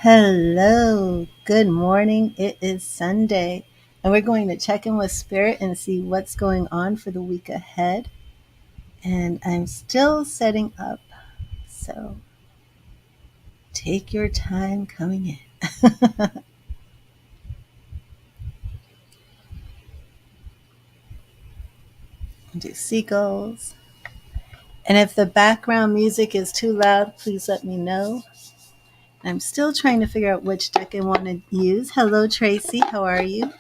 Hello, good morning. It is Sunday, and we're going to check in with Spirit and see what's going on for the week ahead. And I'm still setting up, so take your time coming in. Do seagulls. And if the background music is too loud, please let me know. I'm still trying to figure out which deck I want to use. Hello, Tracy. How are you?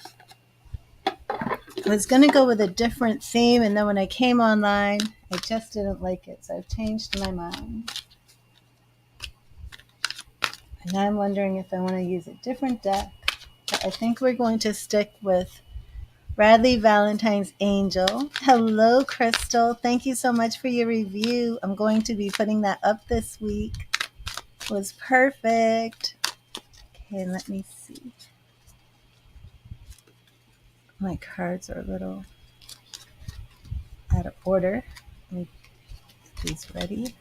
I was going to go with a different theme, and then when I came online, I just didn't like it, so I've changed my mind. And now I'm wondering if I want to use a different deck. But I think we're going to stick with Bradley Valentine's Angel. Hello, Crystal. Thank you so much for your review. I'm going to be putting that up this week. It was perfect. Okay, let me see. My cards are a little out of order. Let me get these ready.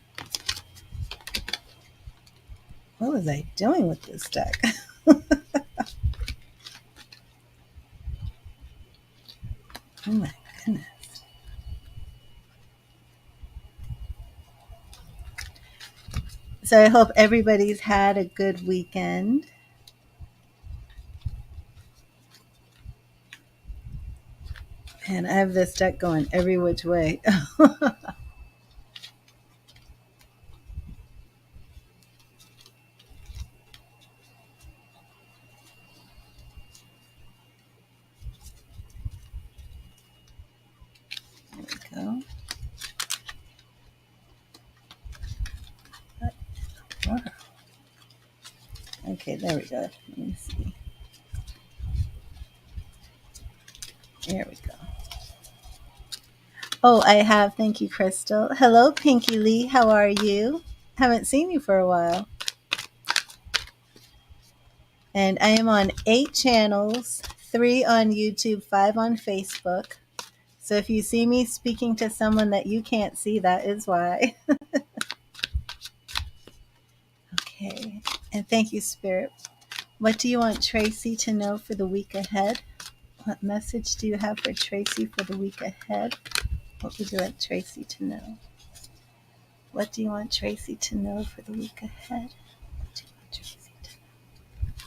What was I doing with this deck? Oh my goodness. So I hope everybody's had a good weekend. And I have this deck going every which way. There we go. Wow. Okay, there we go. Let me see. There we go. Oh, I have. Thank you, Crystal. Hello, Pinky Lee. How are you? Haven't seen you for a while. And I am on 8 channels, 3 on YouTube, 5 on Facebook. So if you see me speaking to someone that you can't see, that is why. Okay. And thank you, Spirit. What do you want Tracy to know for the week ahead? What message do you have for Tracy for the week ahead? What would you like Tracy to know? What do you want Tracy to know for the week ahead? What do you want Tracy to know?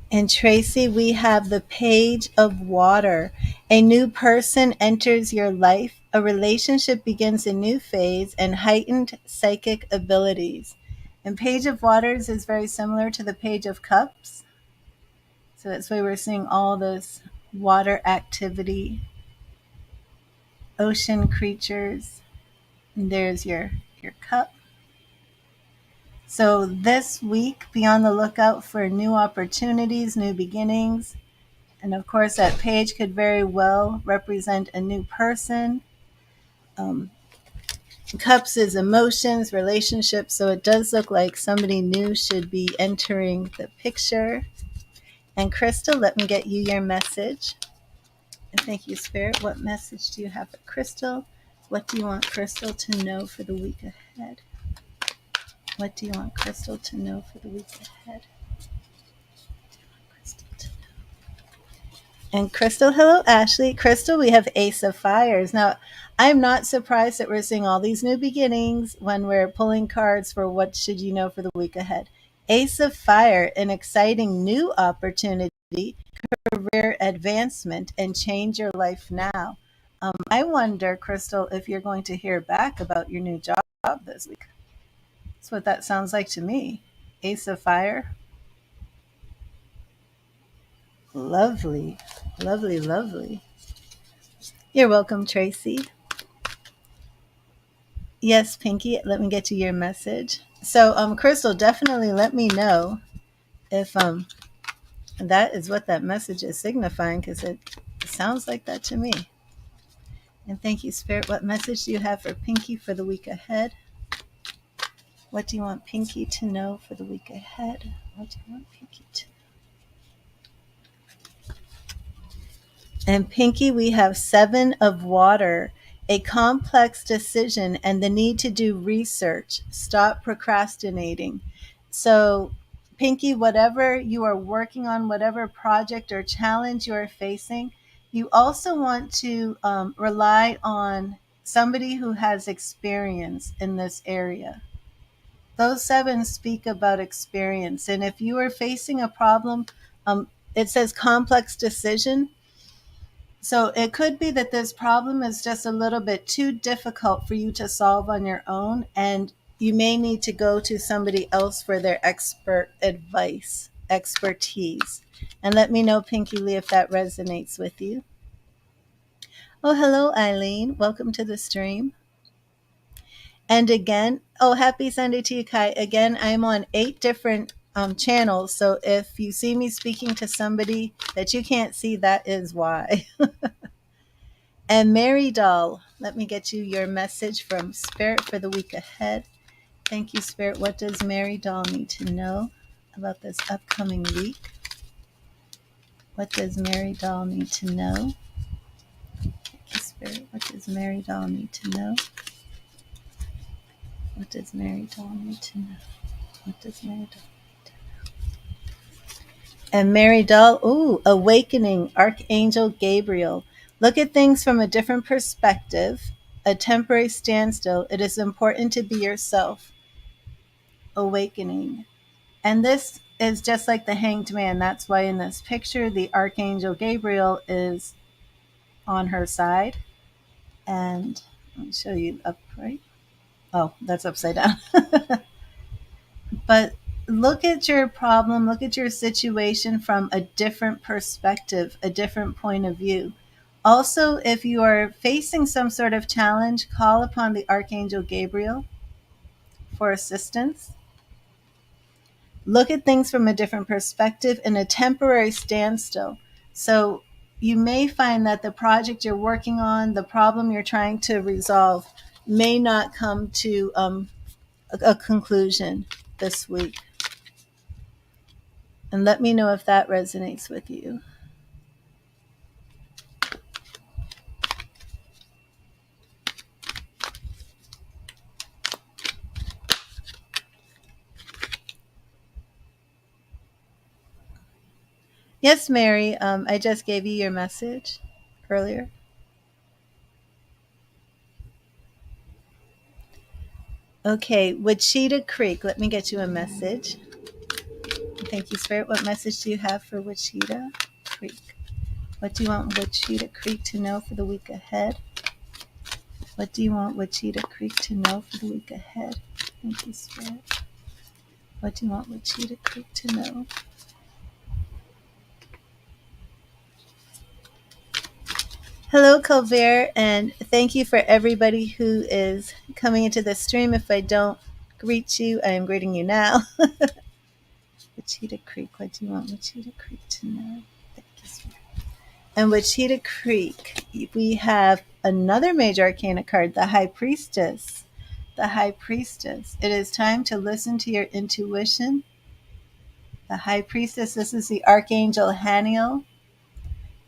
And Tracy, we have the Page of Water. A new person enters your life. A relationship begins a new phase and heightened psychic abilities. And Page of Waters is very similar to the Page of Cups. So that's why we're seeing all this water activity, ocean creatures. And there's your cup. So this week, be on the lookout for new opportunities, new beginnings. And of course, that page could very well represent a new person. Um, Cups is emotions, relationships. So it does look like somebody new should be entering the picture. And Crystal, let me get you your message. And thank you, Spirit. What message do you have for Crystal? What do you want Crystal to know for the week ahead? What do you want Crystal to know for the week ahead? Crystal to know. And Crystal, hello, Ashley. Crystal, we have Ace of Fires. Now, I'm not surprised that we're seeing all these new beginnings when we're pulling cards for what should you know for the week ahead. Ace of Fire, an exciting new opportunity, career advancement, and change your life now. I wonder, Crystal, if you're going to hear back about your new job this week. That's what that sounds like to me. Ace of Fire. Lovely, lovely, lovely. You're welcome, Tracy. Yes, Pinky, let me get you your message. So, Crystal, definitely let me know if that is what that message is signifying, because it sounds like that to me. And thank you, Spirit. What message do you have for Pinky for the week ahead? What do you want Pinky to know for the week ahead? What do you want Pinky to know? And Pinky, we have 7 of Water, a complex decision and the need to do research. Stop procrastinating. So Pinky, whatever you are working on, whatever project or challenge you are facing, you also want to rely on somebody who has experience in this area. Those sevens speak about experience. And if you are facing a problem, it says complex decision. So it could be that this problem is just a little bit too difficult for you to solve on your own, and you may need to go to somebody else for their expert advice, expertise. And let me know, Pinky Lee, if that resonates with you. Oh, hello, Eileen. Welcome to the stream. And again, oh, happy Sunday to you, Kai. Again, I'm on 8 different channels. So if you see me speaking to somebody that you can't see, that is why. And Mary Doll, let me get you your message from Spirit for the week ahead. Thank you, Spirit. What does Mary Doll need to know about this upcoming week? What does Mary Doll need to know? Thank you, Spirit. What does Mary Doll need to know? What does Mary Doll need to know? What does Mary Doll need to know? And Mary Doll, ooh, awakening, Archangel Gabriel. Look at things from a different perspective. A temporary standstill. It is important to be yourself. Awakening. And this is just like the Hanged Man. That's why in this picture, the Archangel Gabriel is on her side. And let me show you upright. Oh, that's upside down. But look at your problem, look at your situation from a different perspective, a different point of view. Also, if you are facing some sort of challenge, call upon the Archangel Gabriel for assistance. Look at things from a different perspective in a temporary standstill. So you may find that the project you're working on, the problem you're trying to resolve, may not come to a conclusion this week. And let me know if that resonates with you. Yes, Mary, I just gave you your message earlier. Okay, Wichita Creek, let me get you a message. Thank you, Spirit. What message do you have for Wichita Creek? What do you want Wichita Creek to know for the week ahead? What do you want Wichita Creek to know for the week ahead? Thank you, Spirit. What do you want Wichita Creek to know? Hello, Colbert, and thank you for everybody who is coming into the stream. If I don't greet you, I am greeting you now. Wichita Creek, what do you want Wichita Creek to know? Thank you, Spirit. And Wichita Creek, we have another major arcana card, the High Priestess. The High Priestess. It is time to listen to your intuition. The High Priestess, this is the Archangel Haniel.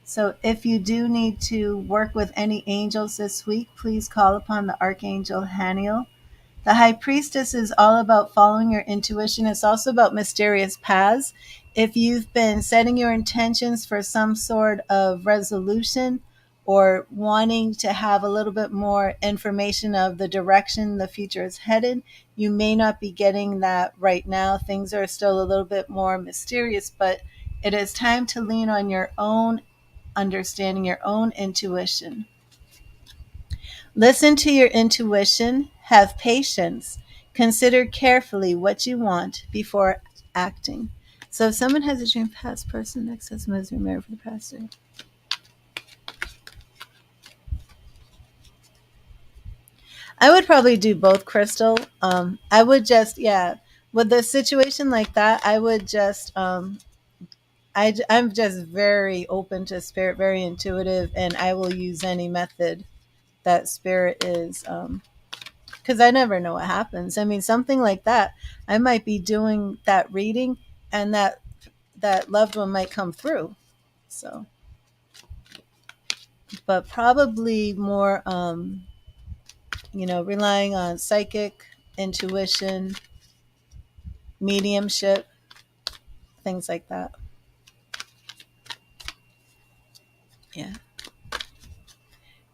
So if you do need to work with any angels this week, please call upon the Archangel Haniel. The High Priestess is all about following your intuition. It's also about mysterious paths. If you've been setting your intentions for some sort of resolution or wanting to have a little bit more information of the direction the future is headed, you may not be getting that right now. Things are still a little bit more mysterious, but it is time to lean on your own understanding, your own intuition. Listen to your intuition, have patience, consider carefully what you want before acting. So if someone has a dream past person, next has someone who's been married for the past year. I would probably do both, Crystal. I would just, with a situation like that, I would just, I'm just very open to spirit, very intuitive, and I will use any method that spirit is, because I never know what happens. I mean, something like that, I might be doing that reading, and that loved one might come through. So, but probably more, relying on psychic intuition, mediumship, things like that. Yeah.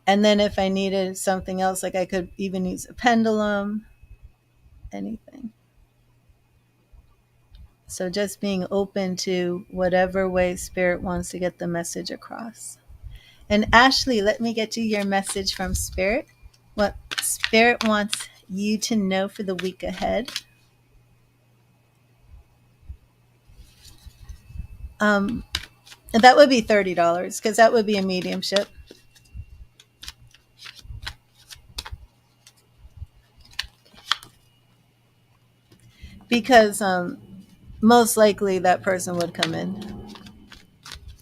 And then if I needed something else, like I could even use a pendulum, anything. So just being open to whatever way Spirit wants to get the message across. And Ashley, let me get you your message from Spirit. What Spirit wants you to know for the week ahead. Um, and that would be $30 because that would be a mediumship. Because most likely that person would come in.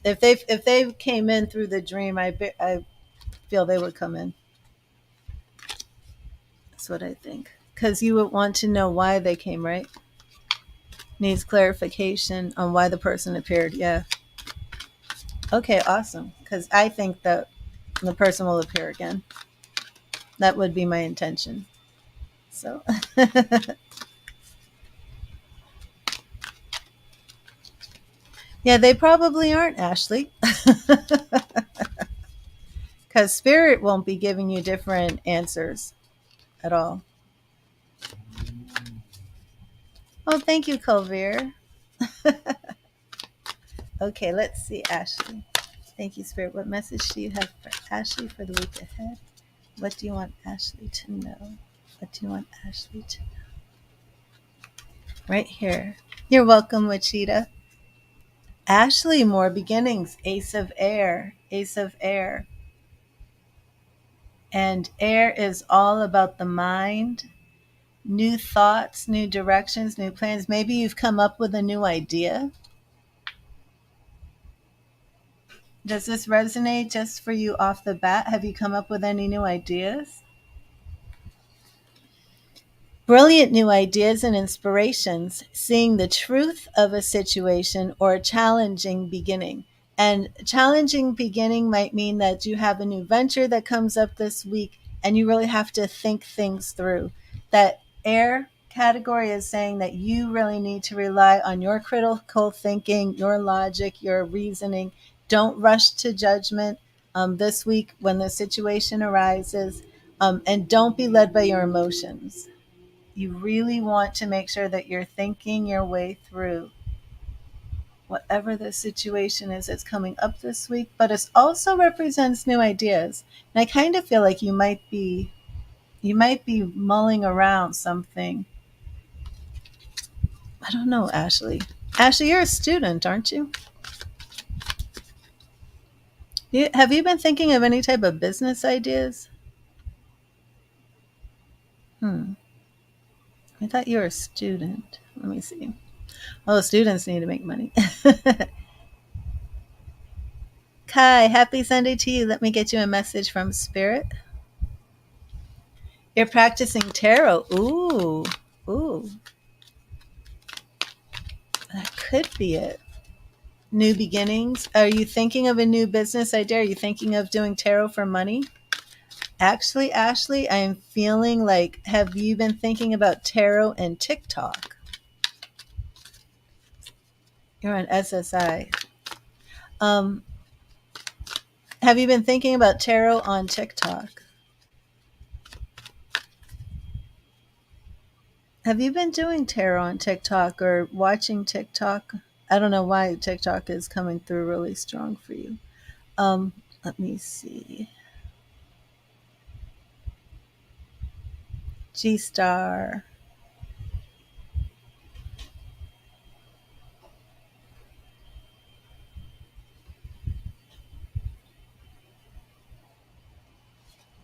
If they came in through the dream, I feel they would come in. That's what I think. Because you would want to know why they came, right? Needs clarification on why the person appeared. Yeah. Okay, awesome. Because I think that the person will appear again. That would be my intention. So, yeah, they probably aren't, Ashley. Because Spirit won't be giving you different answers at all. Oh, thank you, Colvire. Okay, let's see, Ashley. Thank you, Spirit. What message do you have for Ashley for the week ahead? What do you want Ashley to know? What do you want Ashley to know? Right here. You're welcome, Wachita. Ashley, more beginnings. Ace of Air. Ace of Air. And air is all about the mind, new thoughts, new directions, new plans. Maybe you've come up with a new idea. Does this resonate just for you off the bat? Have you come up with any new ideas? Brilliant new ideas and inspirations, seeing the truth of a situation or a challenging beginning. And challenging beginning might mean that you have a new venture that comes up this week and you really have to think things through. That air category is saying that you really need to rely on your critical thinking, your logic, your reasoning. Don't rush to judgment this week when the situation arises, and don't be led by your emotions. You really want to make sure that you're thinking your way through whatever the situation is that's coming up this week, but it also represents new ideas. And I kind of feel like you might be mulling around something. I don't know, Ashley. Ashley, you're a student, aren't you? Have you been thinking of any type of business ideas? I thought you were a student. Let me see. Oh, students need to make money. Kai, happy Sunday to you. Let me get you a message from Spirit. You're practicing tarot. Ooh, that could be it. New beginnings. Are you thinking of a new business idea? Are you thinking of doing tarot for money? Actually, Ashley, I am feeling like, have you been thinking about tarot and TikTok? You're on SSI. Um, have you been thinking about tarot on TikTok? Have you been doing tarot on TikTok or watching TikTok? I don't know why TikTok is coming through really strong for you. Let me see. G Star.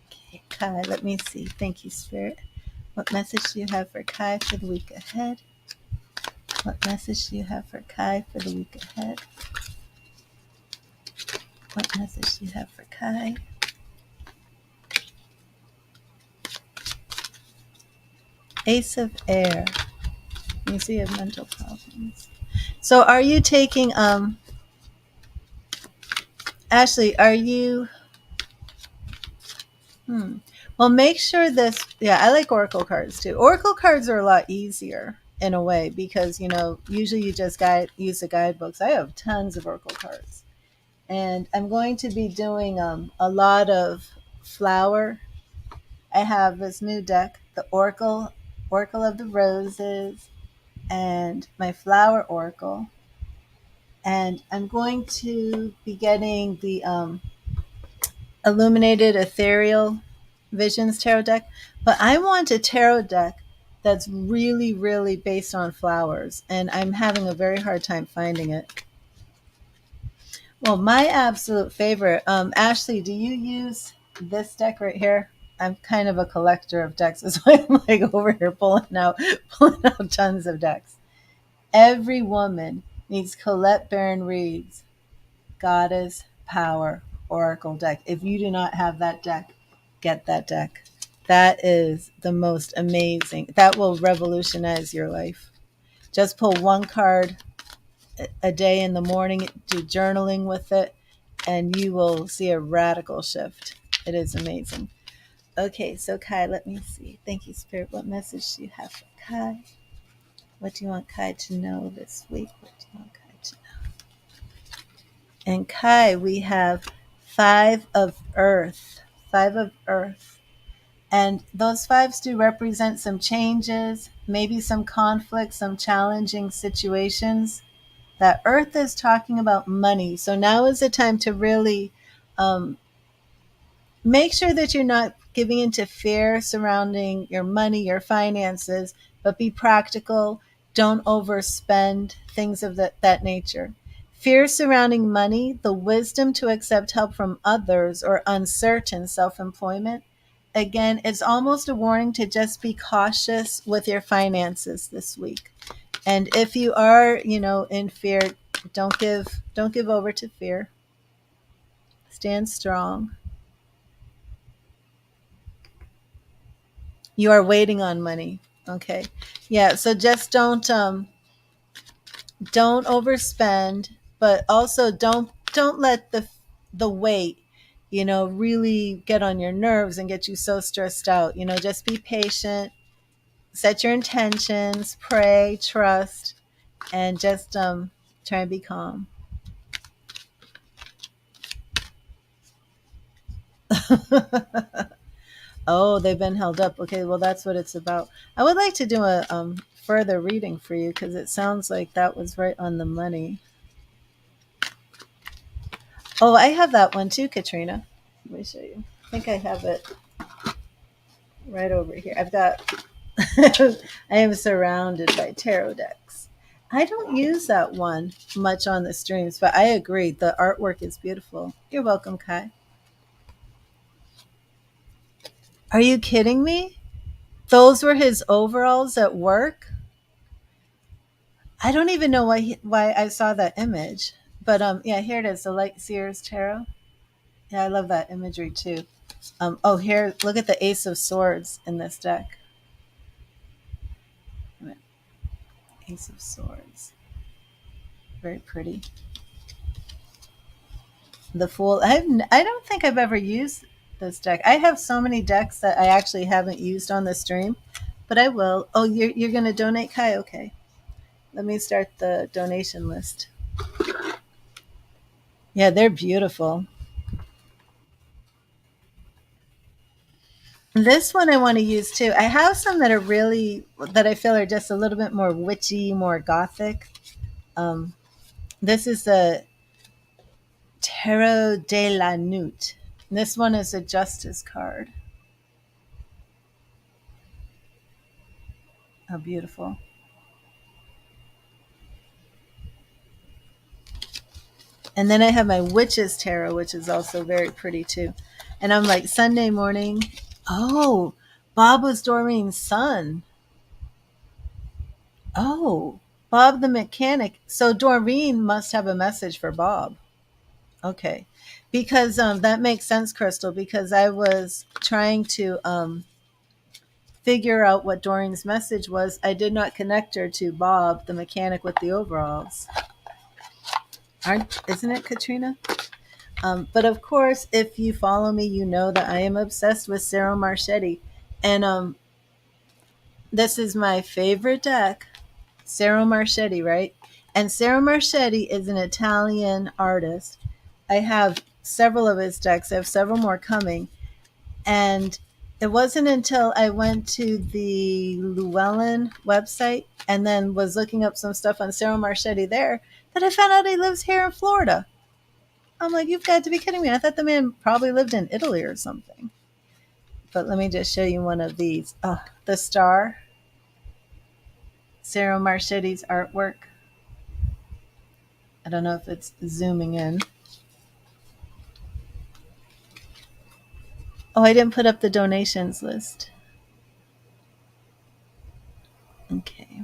Okay, Kai, let me see. Thank you, Spirit. What message do you have for Kai for the week ahead? What message do you have for Kai for the week ahead? What message do you have for Kai? Ace of Air. You see, you have mental problems. So, are you taking Ashley? Are you? Well, make sure this. Yeah, I like Oracle cards too. Oracle cards are a lot easier. in a way, because usually you just use the guidebooks. I have tons of oracle cards, and I'm going to be doing a lot of flower. I have this new deck, the Oracle of the Roses, and my flower oracle, and I'm going to be getting the illuminated ethereal visions tarot deck. But I want a tarot deck that's really, really based on flowers, and I'm having a very hard time finding it. Well, my absolute favorite, Ashley, do you use this deck right here? I'm kind of a collector of decks. That's why I'm like over here pulling out tons of decks. Every woman needs Colette Baron Reed's Goddess Power Oracle deck. If you do not have that deck, get that deck. That is the most amazing. That will revolutionize your life. Just pull one card a day in the morning, do journaling with it, and you will see a radical shift. It is amazing. Okay, so Kai, let me see. Thank you, Spirit. What message do you have for Kai? What do you want Kai to know this week? What do you want Kai to know? And Kai, we have Five of Earth. Five of Earth. And those fives do represent some changes, maybe some conflict, some challenging situations. That Earth is talking about money. So now is the time to really um, make sure that you're not giving into fear surrounding your money, your finances, but be practical. Don't overspend, things of that nature. Fear surrounding money, the wisdom to accept help from others, or uncertain self employment. Again, it's almost a warning to just be cautious with your finances this week. And if you are, in fear, don't give over to fear. Stand strong. You are waiting on money. Okay. Yeah, so just don't overspend, but also don't let the weight, really get on your nerves and get you so stressed out. Just be patient, set your intentions, pray, trust, and just try and be calm. Oh, they've been held up. Okay, well, that's what it's about. I would like to do a further reading for you, because it sounds like that was right on the money. Oh, I have that one too, Katrina. Let me show you. I think I have it right over here. I've got, I am surrounded by tarot decks. I don't use that one much on the streams, but I agree. The artwork is beautiful. You're welcome, Kai. Are you kidding me? Those were his overalls at work? I don't even know why I saw that image. But yeah, here it is, the Light Seers Tarot. Yeah, I love that imagery too. Oh, here, look at the Ace of Swords in this deck. Ace of Swords. Very pretty. The Fool. I don't think I've ever used this deck. I have so many decks that I actually haven't used on the stream, but I will. Oh, you're going to donate, Kai? Okay. Let me start the donation list. Yeah, they're beautiful. This one I want to use too. I have some that are really, that I feel are just a little bit more witchy, more gothic. Um, this is the Tarot de la Nuit. This one is a Justice card. How beautiful. And then I have my Witch's Tarot, which is also very pretty too. And I'm like, Sunday morning. Oh, Bob was Doreen's son. Oh, Bob the mechanic. So Doreen must have a message for Bob. Okay. Because that makes sense, Crystal, because I was trying to figure out what Doreen's message was. I did not connect her to Bob, the mechanic with the overalls. Isn't it, Katrina? But of course, if you follow me, you know that I am obsessed with Sarah Marchetti. And this is my favorite deck. Sero Marchetti, right? And Sero Marchetti is an Italian artist. I have several of his decks. I have several more coming. And it wasn't until I went to the Llewellyn website and then was looking up some stuff on Sero Marchetti there that I found out he lives here in Florida. I'm like, you've got to be kidding me. I thought the man probably lived in Italy or something. But let me just show you one of these. Oh, the star, Sero Marchetti's artwork. I don't know if it's zooming in. Oh, I didn't put up the donations list. Okay.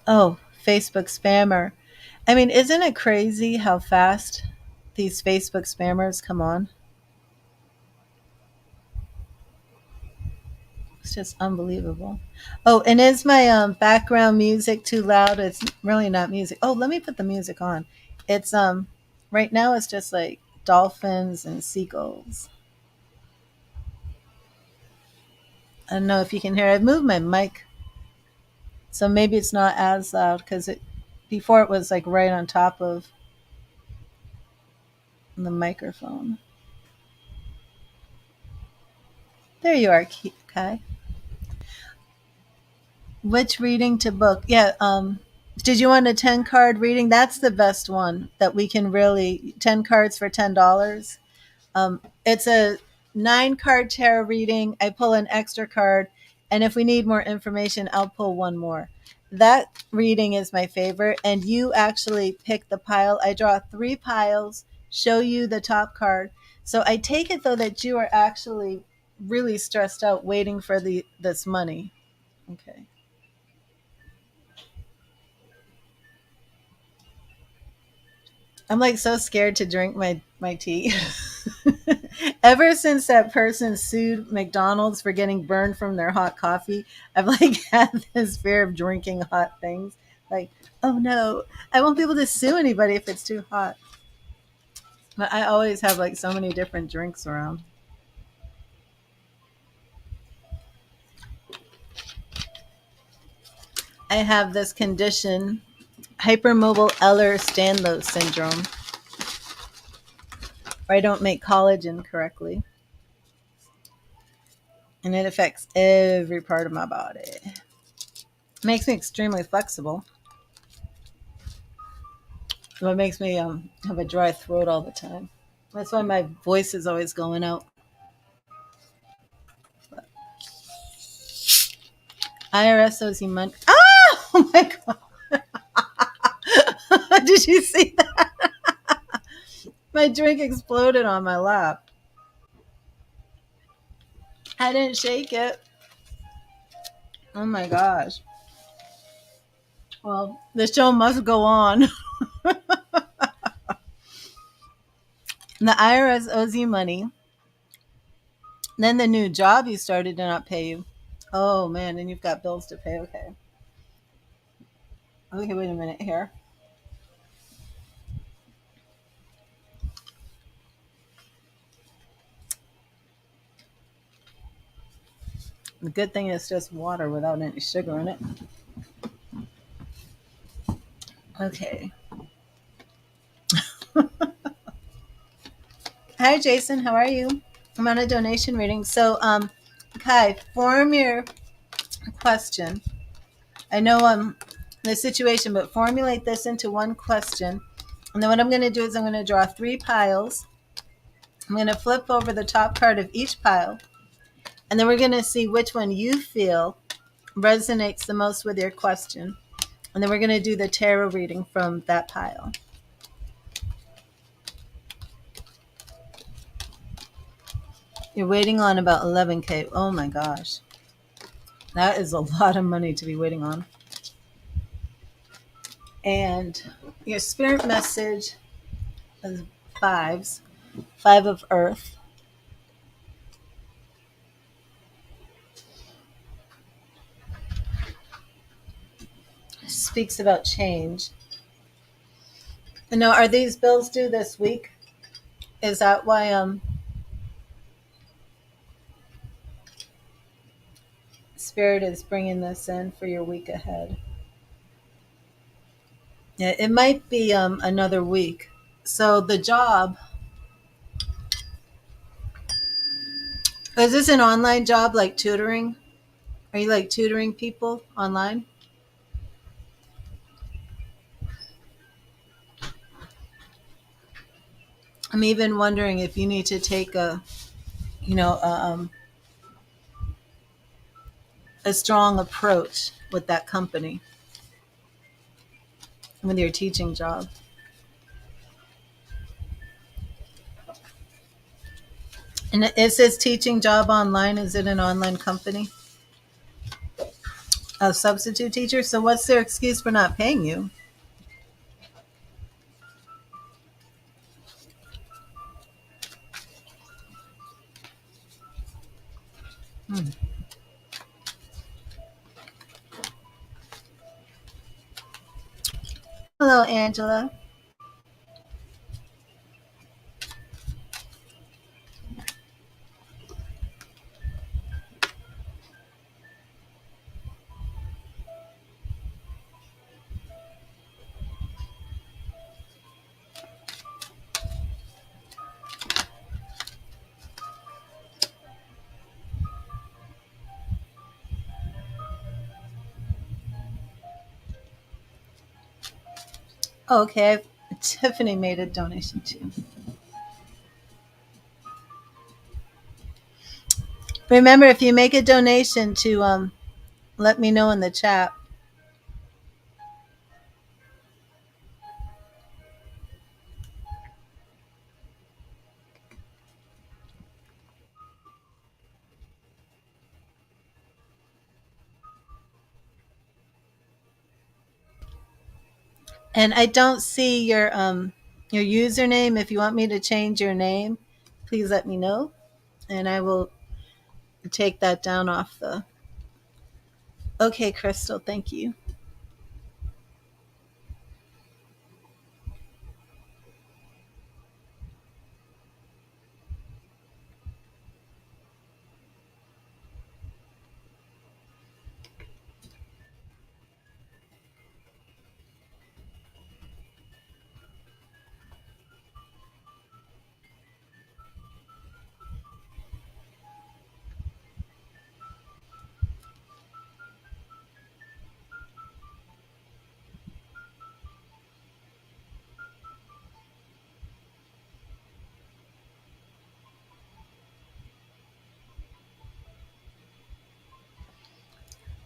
Oh, Facebook spammer. I mean, isn't it crazy how fast these Facebook spammers come on? It's just unbelievable. Oh, and is my background music too loud? It's really not music. Oh, let me put the music on. It's right now it's just like dolphins and seagulls. I don't know if you can hear. I've moved my mic, so maybe it's not as loud because it before it was like right on top of the microphone. There you are, Kai. Which reading to book? Yeah. Did you want a 10 card reading? That's the best one that we can really 10 cards for $10. It's a 9 card tarot reading. I pull an extra card, and if we need more information, I'll pull one more. That reading is my favorite, and you actually pick the pile. I draw 3 piles, show you the top card. So I take it though that you are actually really stressed out waiting for this money. Okay. I'm like so scared to drink my tea. Ever since that person sued McDonald's for getting burned from their hot coffee, I've like had this fear of drinking hot things. Like, oh no, I won't be able to sue anybody if it's too hot. But I always have like so many different drinks around. I have this condition, hypermobile Ehlers-Danlos syndrome, where I don't make collagen correctly. And it affects every part of my body. It makes me extremely flexible. What makes me have a dry throat all the time. That's why my voice is always going out. But IRS owes you money. Ah! Oh my god! Did you see that? My drink exploded on my lap. I didn't shake it. Oh my gosh. Well, the show must go on. The IRS owes you money. Then the new job you started did not pay you. Oh man, and you've got bills to pay. Okay. Okay, wait a minute here. The good thing is just water without any sugar in it. Okay. Hi, Jason. How are you? I'm on a donation reading. So, Kai, form your question. I know the situation, but formulate this into one question. And then what I'm going to do is I'm going to draw 3 piles. I'm going to flip over the top card of each pile. And then we're going to see which one you feel resonates the most with your question. And then we're going to do the tarot reading from that pile. You're waiting on about 11K. Oh my gosh. That is a lot of money to be waiting on. And your spirit message is 5s. 5 of earth. Speaks about change. And now, are these bills due this week? Is that why Spirit is bringing this in for your week ahead. Yeah, it might be another week. So the job, is this an online job like tutoring? Are you like tutoring people online? I'm even wondering if you need to take you know, a strong approach with that company, with your teaching job. And is this teaching job online? Is it an online company? A substitute teacher? So what's their excuse for not paying you? Hmm. Hello, Angela. Oh, okay. Tiffany made a donation too. Remember, if you make a donation to let me know in the chat. And I don't see your username. If you want me to change your name, please let me know, and I will take that down off the. Okay, Crystal, thank you.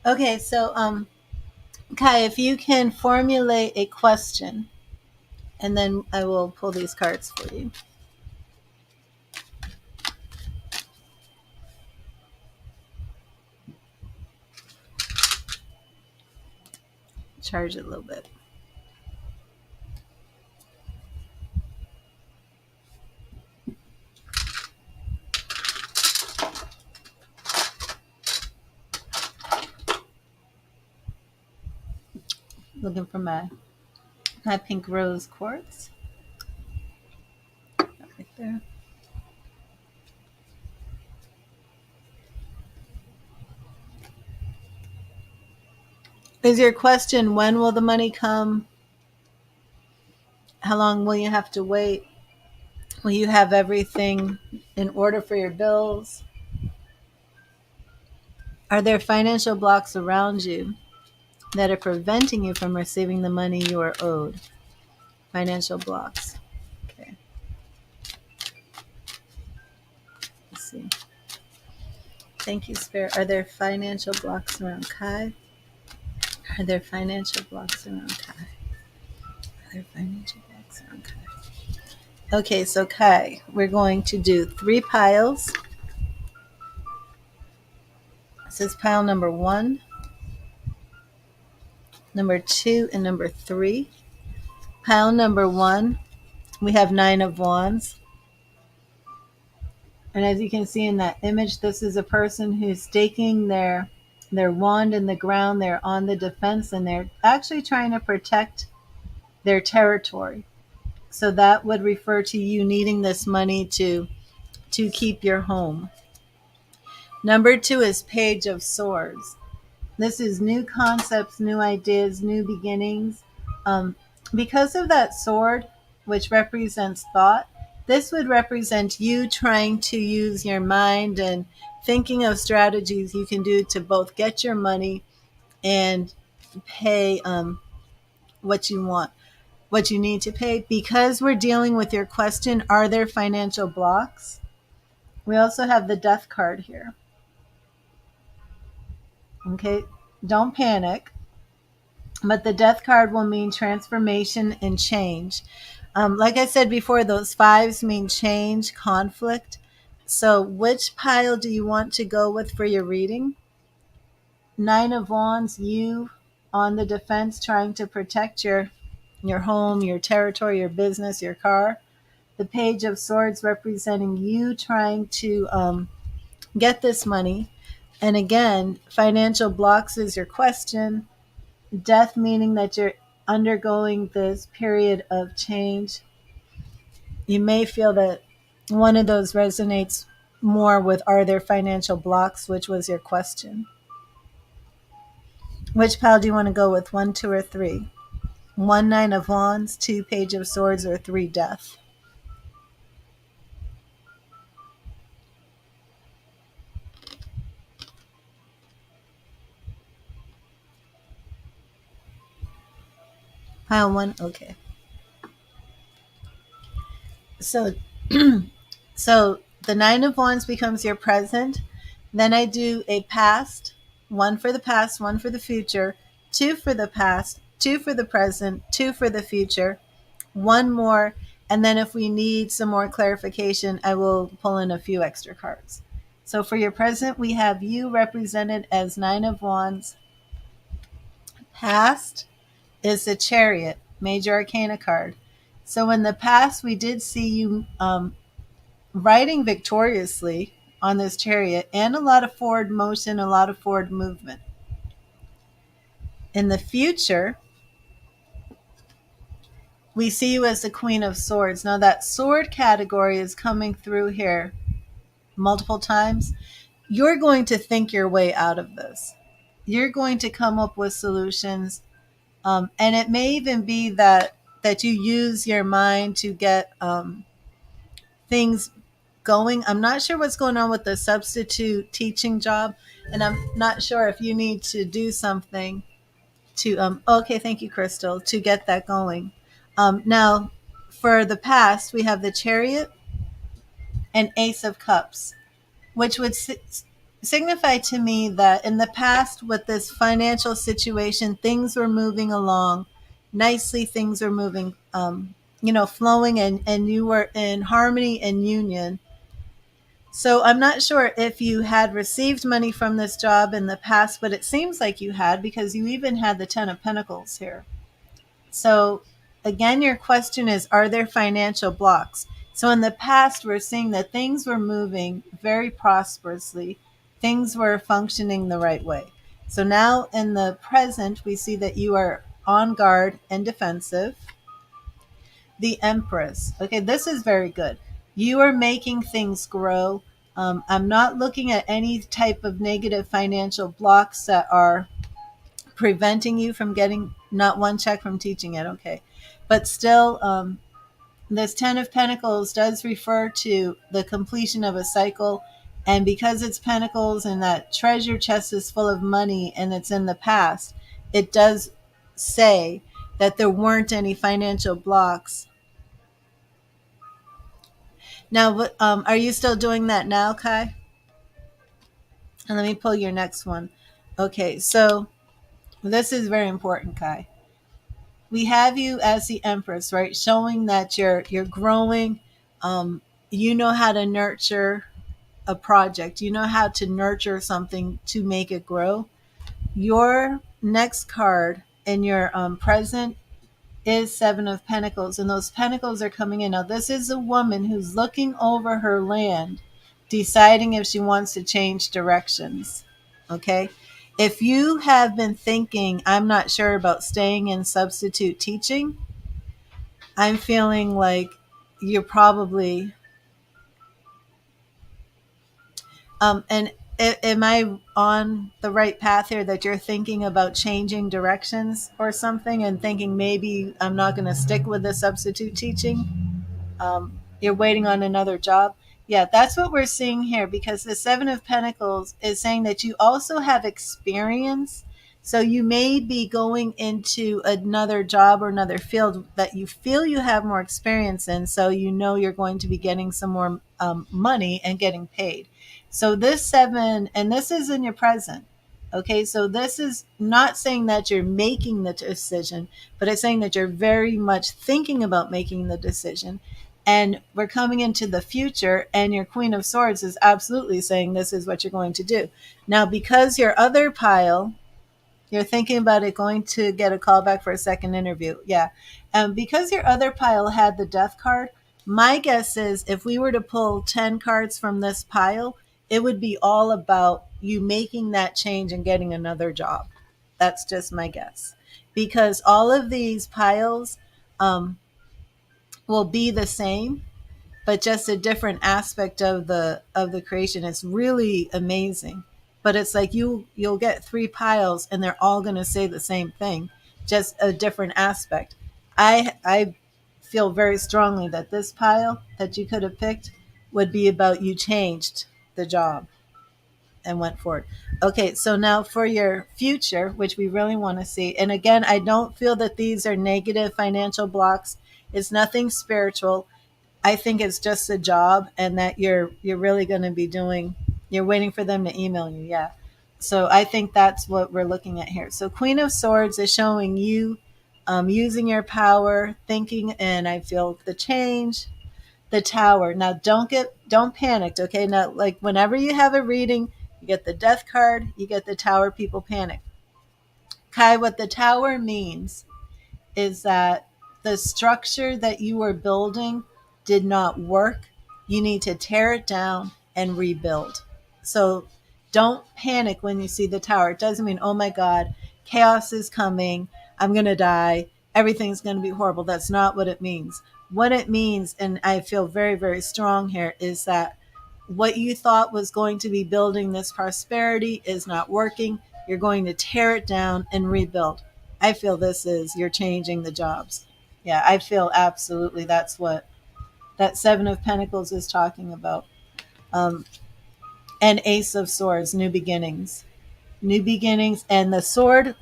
Okay, so Kai, if you can formulate a question, and then I will pull these cards for you. Charge it a little bit. Looking for my pink rose quartz. Right there. Is your question, when will the money come? How long will you have to wait? Will you have everything in order for your bills? Are there financial blocks around you that are preventing you from receiving the money you are owed? Financial blocks. Okay, let's see. Thank you, Spirit. Are there financial blocks around Kai? Are there financial blocks around Kai? Are there financial blocks around Kai? Okay, so Kai, we're going to do 3 piles. This is pile number 1, number 2, and number 3. Pile number 1, we have 9 of Wands. And as you can see in that image, this is a person who's staking their wand in the ground. They're on the defense, and they're actually trying to protect their territory. So that would refer to you needing this money to keep your home. Number two is Page of Swords. This is new concepts, new ideas, new beginnings. Um, because of that sword, which represents thought, this would represent you trying to use your mind and thinking of strategies you can do to both get your money and pay what you want, what you need to pay. Because we're dealing with your question, are there financial blocks? We also have the Death card here. Okay, don't panic. But the Death card will mean transformation and change. Like I said before, those fives mean change, conflict. So, which pile do you want to go with for your reading? Nine of Wands, you on the defense, trying to protect your home, your territory, your business, your car. The Page of Swords representing you trying to get this money. And again, financial blocks is your question. Death meaning that you're undergoing this period of change. You may feel that one of those resonates more with, are there financial blocks, which was your question. Which pile do you want to go with? One, two, or three? One, Nine of Wands, two, Page of Swords, or three, Death? Pile one? Okay. So so the Nine of Wands becomes your present. Then I do a past, one for the past, one for the future, two for the past, two for the present, two for the future, one more. And then if we need some more clarification, I will pull in a few extra cards. So for your present, we have you represented as Nine of Wands. Past is the Chariot, Major Arcana card. So in the past, we did see you riding victoriously on this chariot and a lot of forward motion, a lot of forward movement. In the future, we see you as the Queen of Swords. Now, that sword category is coming through here multiple times. You're going to think your way out of this. You're going to come up with solutions. And it may even be that you use your mind to get things going. I'm not sure what's going on with the substitute teaching job, and I'm not sure if you need to do something to okay, thank you, Crystal, to get that going. Now, for the past, we have the Chariot and Ace of Cups, which would signify to me that in the past, with this financial situation, things were moving along nicely. Things were moving, flowing, and you were in harmony and union. So I'm not sure if you had received money from this job in the past, but it seems like you had, because you even had the Ten of Pentacles here. So again, your question is, are there financial blocks? So in the past, we're seeing that things were moving very prosperously. Things were functioning the right way. So now in the present, we see that you are on guard and defensive. The Empress. Okay, this is very good. You are making things grow. I'm not looking at any type of negative financial blocks that are preventing you from getting not one check from teaching it. Okay, but still, this Ten of Pentacles does refer to the completion of a cycle. And because it's Pentacles and that treasure chest is full of money and it's in the past, it does say that there weren't any financial blocks. Now, are you still doing that now, Kai? And let me pull your next one. Okay, so this is very important, Kai. We have you as the Empress, right? Showing that you're growing. You know how to nurture a project. You know how to nurture something to make it grow. Your next card in your present is Seven of Pentacles, and those pentacles are coming in. Now, this is a woman who's looking over her land, deciding if she wants to change directions. Okay. If you have been thinking, I'm not sure about staying in substitute teaching, I'm feeling like you're probably, and am I on the right path here that you're thinking about changing directions or something and thinking maybe I'm not going to stick with the substitute teaching? You're waiting on another job. Yeah, that's what we're seeing here because the Seven of Pentacles is saying that you also have experience. So you may be going into another job or another field that you feel you have more experience in. So you know you're going to be getting some more money and getting paid. So this seven, and this is in your present. Okay, so this is not saying that you're making the decision, but it's saying that you're very much thinking about making the decision, and we're coming into the future, and your Queen of Swords is absolutely saying this is what you're going to do. Now, because your other pile, you're thinking about it going to get a call back for a second interview. Yeah. Because your other pile had the death card, my guess is if we were to pull 10 cards from this pile, it would be all about you making that change and getting another job. That's just my guess. Because all of these piles will be the same, but just a different aspect of the creation. It's really amazing. But it's like you'll get three piles and they're all going to say the same thing, just a different aspect. I feel very strongly that this pile that you could have picked would be about you changed the job and went forward. Okay, so now for your future, which we really want to see. And again, I don't feel that these are negative financial blocks. It's nothing spiritual. I think it's just a job, and that you're really going to be doing. You're waiting for them to email you, yeah. So I think that's what we're looking at here. So Queen of Swords is showing you using your power, thinking, and I feel the change. The Tower. Now don't panic, okay? Now, like whenever you have a reading, you get the Death card, you get the Tower. People panic. Kai, what the Tower means is that the structure that you were building did not work. You need to tear it down and rebuild. So don't panic when you see the tower. It doesn't mean, oh my God, chaos is coming. I'm going to die. Everything's going to be horrible. That's not what it means. What it means, and I feel very, very strong here, is that what you thought was going to be building this prosperity is not working. You're going to tear it down and rebuild. I feel this is you're changing the jobs. Yeah, I feel absolutely that's what that Seven of Pentacles is talking about. Um, and Ace of Swords, new beginnings, new beginnings, and the sword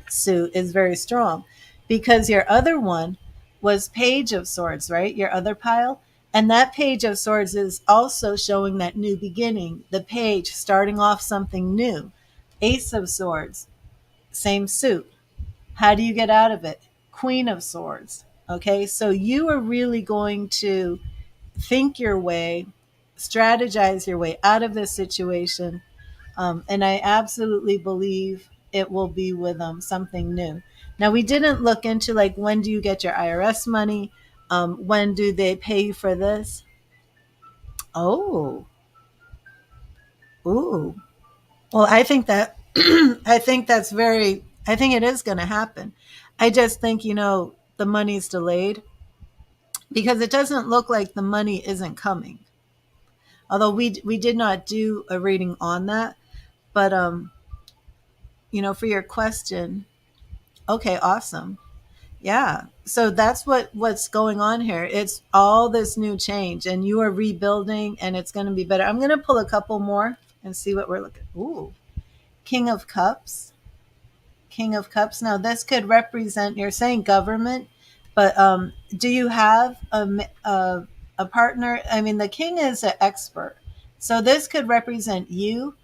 suit is very strong because your other one was Page of Swords, right? Your other pile. And that Page of Swords is also showing that new beginning, the page starting off something new. Ace of Swords, same suit. How do you get out of it? Queen of Swords. Okay, so you are really going to think your way, strategize your way out of this situation. And I absolutely believe it will be with something new. Now, we didn't look into like when do you get your IRS money? When do they pay you for this? Oh, ooh. Well, I think that I think that's very. I think it is going to happen. I just think the money's delayed because it doesn't look like the money isn't coming. Although we did not do a reading on that, but for your question, okay, awesome. Yeah. So that's what's going on here. It's all this new change and you are rebuilding and it's going to be better. I'm going to pull a couple more and see what we're looking. Ooh. King of Cups. King of Cups. Now this could represent, you're saying government, but do you have a partner? I mean, the king is an expert. So this could represent you,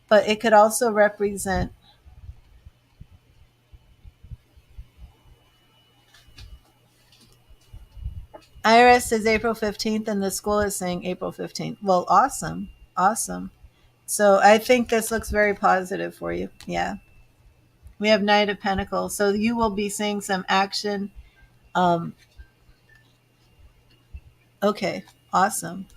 but it could also represent. IRS is April 15th and the school is saying April 15th. Well, awesome. Awesome. So I think this looks very positive for you. Yeah. We have Knight of Pentacles. So you will be seeing some action. Um, okay. Awesome.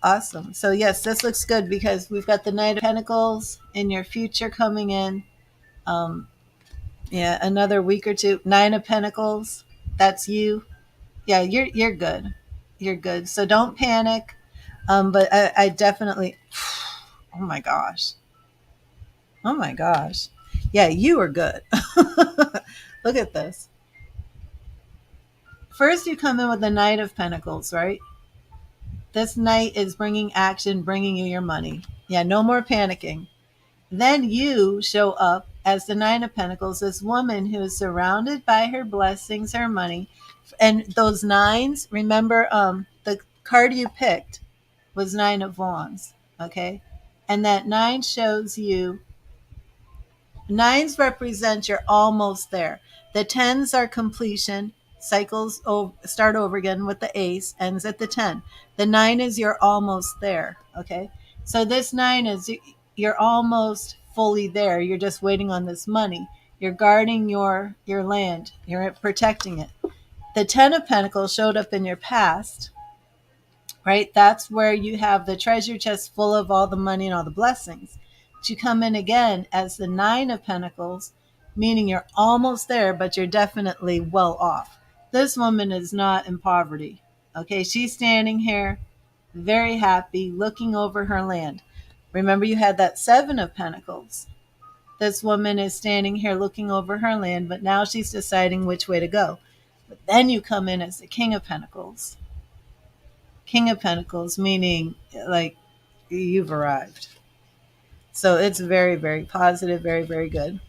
Awesome. So yes, this looks good because we've got the Knight of Pentacles in your future coming in. Um, yeah, another week or two. Nine of Pentacles. That's you. Yeah, you're good. You're good. So don't panic. But I definitely Oh my gosh. Oh my gosh. Yeah, you are good. Look at this. First, you come in with the Knight of Pentacles, right? This knight is bringing action, bringing you your money. Yeah, no more panicking. Then you show up as the Nine of Pentacles, this woman who is surrounded by her blessings, her money. And those nines, remember, the card you picked was Nine of Wands. Okay. And that nine shows you, nines represent you're almost there. The tens are completion. Cycles start over again with the ace, ends at the 10. The nine is you're almost there. Okay. So this nine is you're almost fully there. You're just waiting on this money. You're guarding your land. You're protecting it. The 10 of Pentacles showed up in your past, right? That's where you have the treasure chest full of all the money and all the blessings. But you come in again as the Nine of Pentacles, meaning you're almost there, but you're definitely well off. This woman is not in poverty. Okay, she's standing here very happy, looking over her land. Remember, you had that Seven of Pentacles. This woman is standing here looking over her land, but now she's deciding which way to go. But then you come in as the King of Pentacles. King of Pentacles, meaning like you've arrived. So it's very, very positive, very, very good.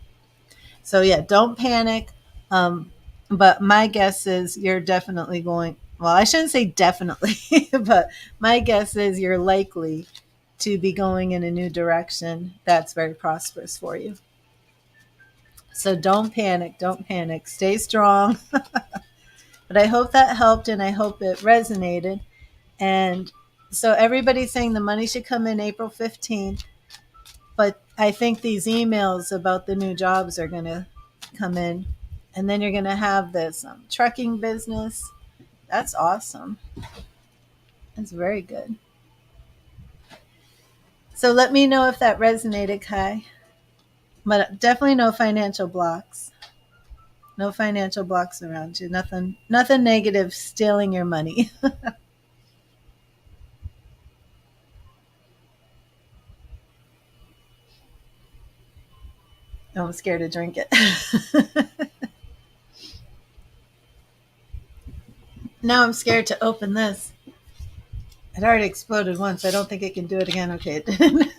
So yeah, don't panic. But my guess is you're definitely going, well, I shouldn't say definitely, but my guess is you're likely to be going in a new direction that's very prosperous for you. So don't panic. Don't panic. Stay strong. But I hope that helped and I hope it resonated. And so everybody's saying the money should come in April 15th. But I think these emails about the new jobs are going to come in. And then you're going to have this trucking business. That's awesome. That's very good. So let me know if that resonated, Kai. But definitely no financial blocks. No financial blocks around you. Nothing negative stealing your money. Oh, I'm scared to drink it. Now I'm scared to open this. It already exploded once. I don't think it can do it again. Okay, it didn't.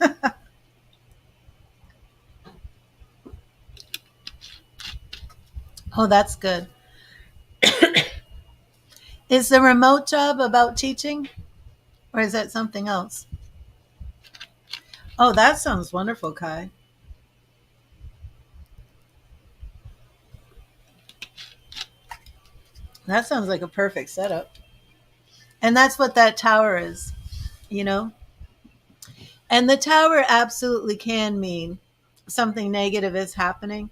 Oh, that's good. Is the remote job about teaching or is that something else? Oh, that sounds wonderful, Kai. That sounds like a perfect setup. And that's what that tower is, you know? And the tower absolutely can mean something negative is happening.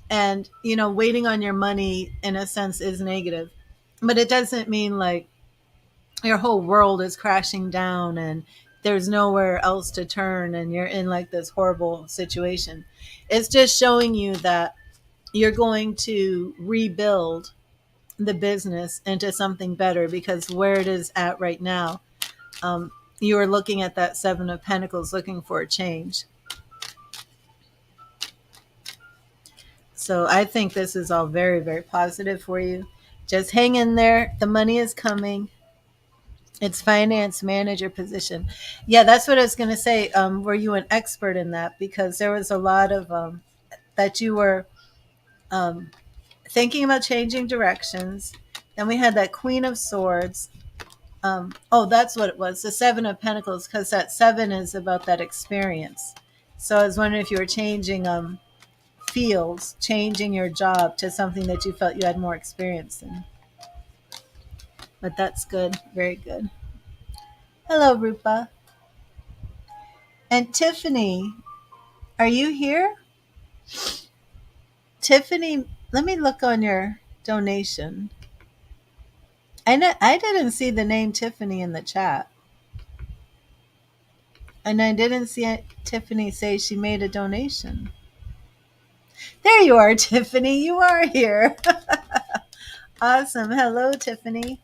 And, waiting on your money in a sense is negative. But it doesn't mean like your whole world is crashing down and there's nowhere else to turn and you're in like this horrible situation. It's just showing you that you're going to rebuild the business into something better because where it is at right now, you are looking at that Seven of Pentacles looking for a change. So I think this is all very, very positive for you. Just hang in there. The money is coming. It's finance manager position. Yeah, that's what I was going to say. Were you an expert in that? Because there was a lot of that you were um, thinking about changing directions. Then we had that Queen of Swords. Oh, that's what it was. The Seven of Pentacles, because that seven is about that experience. So I was wondering if you were changing fields, changing your job to something that you felt you had more experience in. But that's good. Very good. Hello, Rupa. And Tiffany, are you here? Tiffany, let me look on your donation. I didn't see the name Tiffany in the chat. And I didn't see Tiffany say she made a donation. There you are, Tiffany. You are here. Awesome. Hello, Tiffany.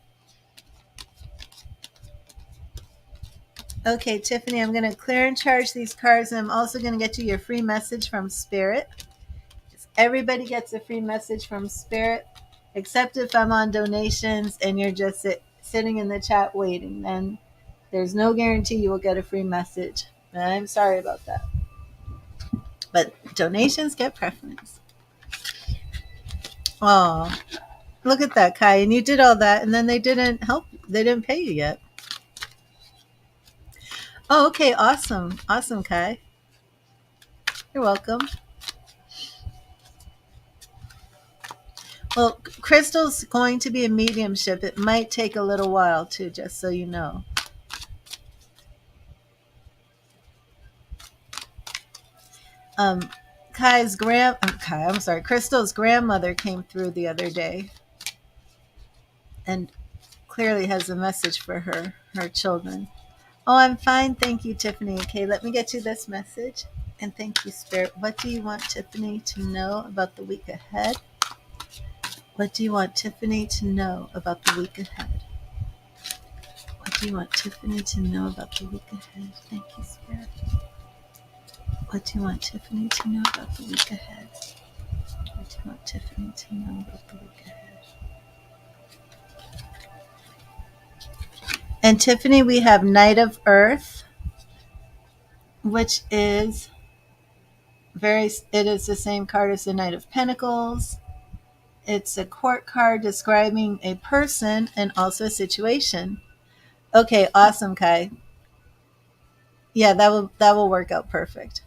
Okay, Tiffany, I'm going to clear and charge these cards, and I'm also going to get you your free message from Spirit. Everybody gets a free message from Spirit, except if I'm on donations and you're just sitting in the chat waiting. Then there's no guarantee you will get a free message. And I'm sorry about that. But donations get preference. Oh, look at that, Kai. And you did all that, and then they didn't help. They didn't pay you yet. Oh, okay. Awesome. Awesome, Kai. You're welcome. Well, Crystal's going to be a mediumship. It might take a little while, too, just so you know. Um, Crystal's grandmother came through the other day and clearly has a message for her children. Oh, I'm fine. Thank you, Tiffany. Okay, let me get you this message. And thank you, Spirit. What do you want Tiffany to know about the week ahead? What do you want Tiffany to know about the week ahead? What do you want Tiffany to know about the week ahead? Thank you, Spirit. What do you want Tiffany to know about the week ahead? What do you want Tiffany to know about the week ahead? And Tiffany, we have Knight of Earth, which is it is the same card as the Knight of Pentacles. It's a court card describing a person and also a situation. Okay, awesome, Kai. Yeah, that will work out perfect.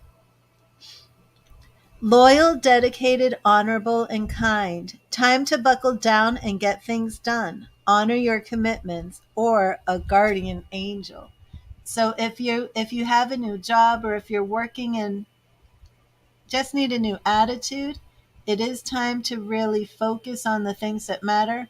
Loyal, dedicated, honorable, and kind. Time to buckle down and get things done. Honor your commitments, or a guardian angel. So if you have a new job, or if you're working in just need a new attitude, it is time to really focus on the things that matter.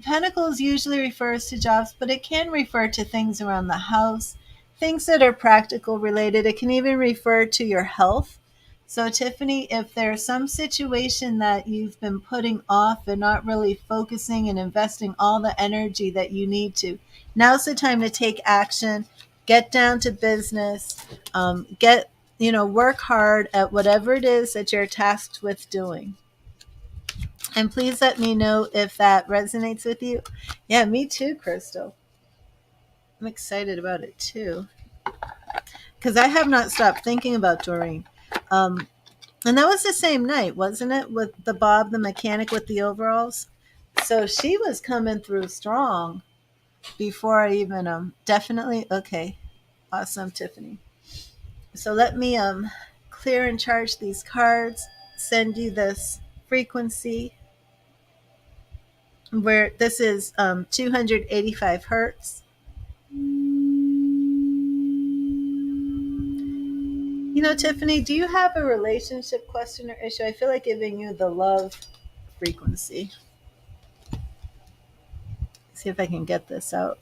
Pentacles usually refers to jobs, but it can refer to things around the house, things that are practical related. It can even refer to your health. So, Tiffany, if there's some situation that you've been putting off and not really focusing and investing all the energy that you need to, now's the time to take action, get down to business, work hard at whatever it is that you're tasked with doing. And please let me know if that resonates with you. Yeah, me too, Crystal. I'm excited about it too. Because I have not stopped thinking about Doreen. And that was the same night, wasn't it? With the Bob, the mechanic with the overalls. So she was coming through strong before I even definitely okay. Awesome, Tiffany. So let me clear and charge these cards, send you this frequency where this is 285 hertz. Tiffany, do you have a relationship question or issue? I feel like giving you the love frequency. See if I can get this out.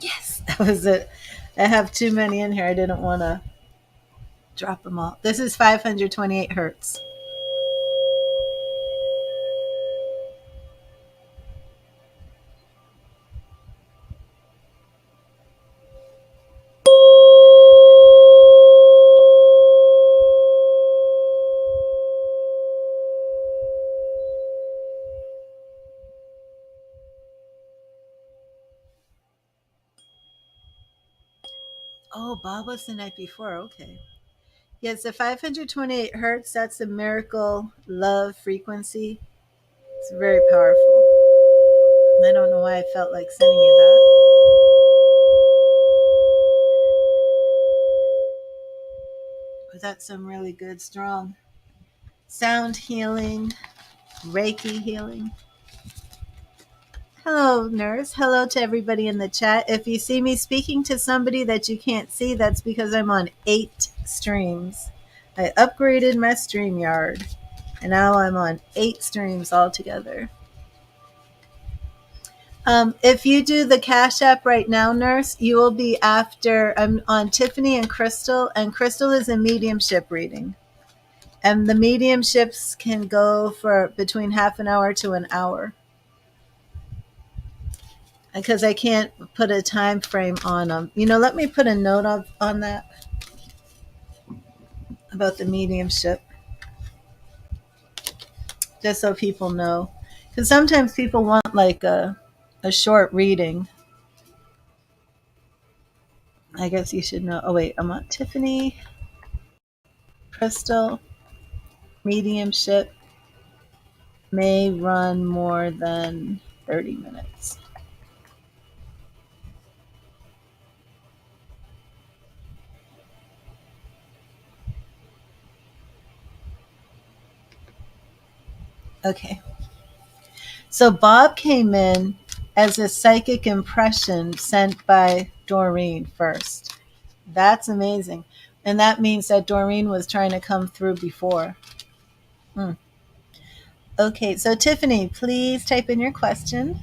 Yes, that was it. I have too many in here. I didn't want to drop them all. This is 528 hertz. Oh, Bob was the night before. Okay. Yes, the 528 hertz, that's the miracle love frequency. It's very powerful. I don't know why I felt like sending you that. But that's some really good, strong sound healing, Reiki healing. Hello, nurse. Hello to everybody in the chat. If you see me speaking to somebody that you can't see, that's because I'm on 8 streams. I upgraded my StreamYard, and now I'm on 8 streams altogether. If you do the Cash App right now, nurse, you will be after I'm on Tiffany and Crystal is a mediumship reading. And the mediumships can go for between half an hour to an hour. because I can't put a time frame on them. Let me put a note on that about the mediumship, just so people know. Because sometimes people want like a short reading. I guess you should know. Oh, wait, I'm on Tiffany, Crystal, mediumship may run more than 30 minutes. Okay. So Bob came in as a psychic impression sent by Doreen first. That's amazing. And that means that Doreen was trying to come through before. Hmm. Okay, so Tiffany, please type in your question.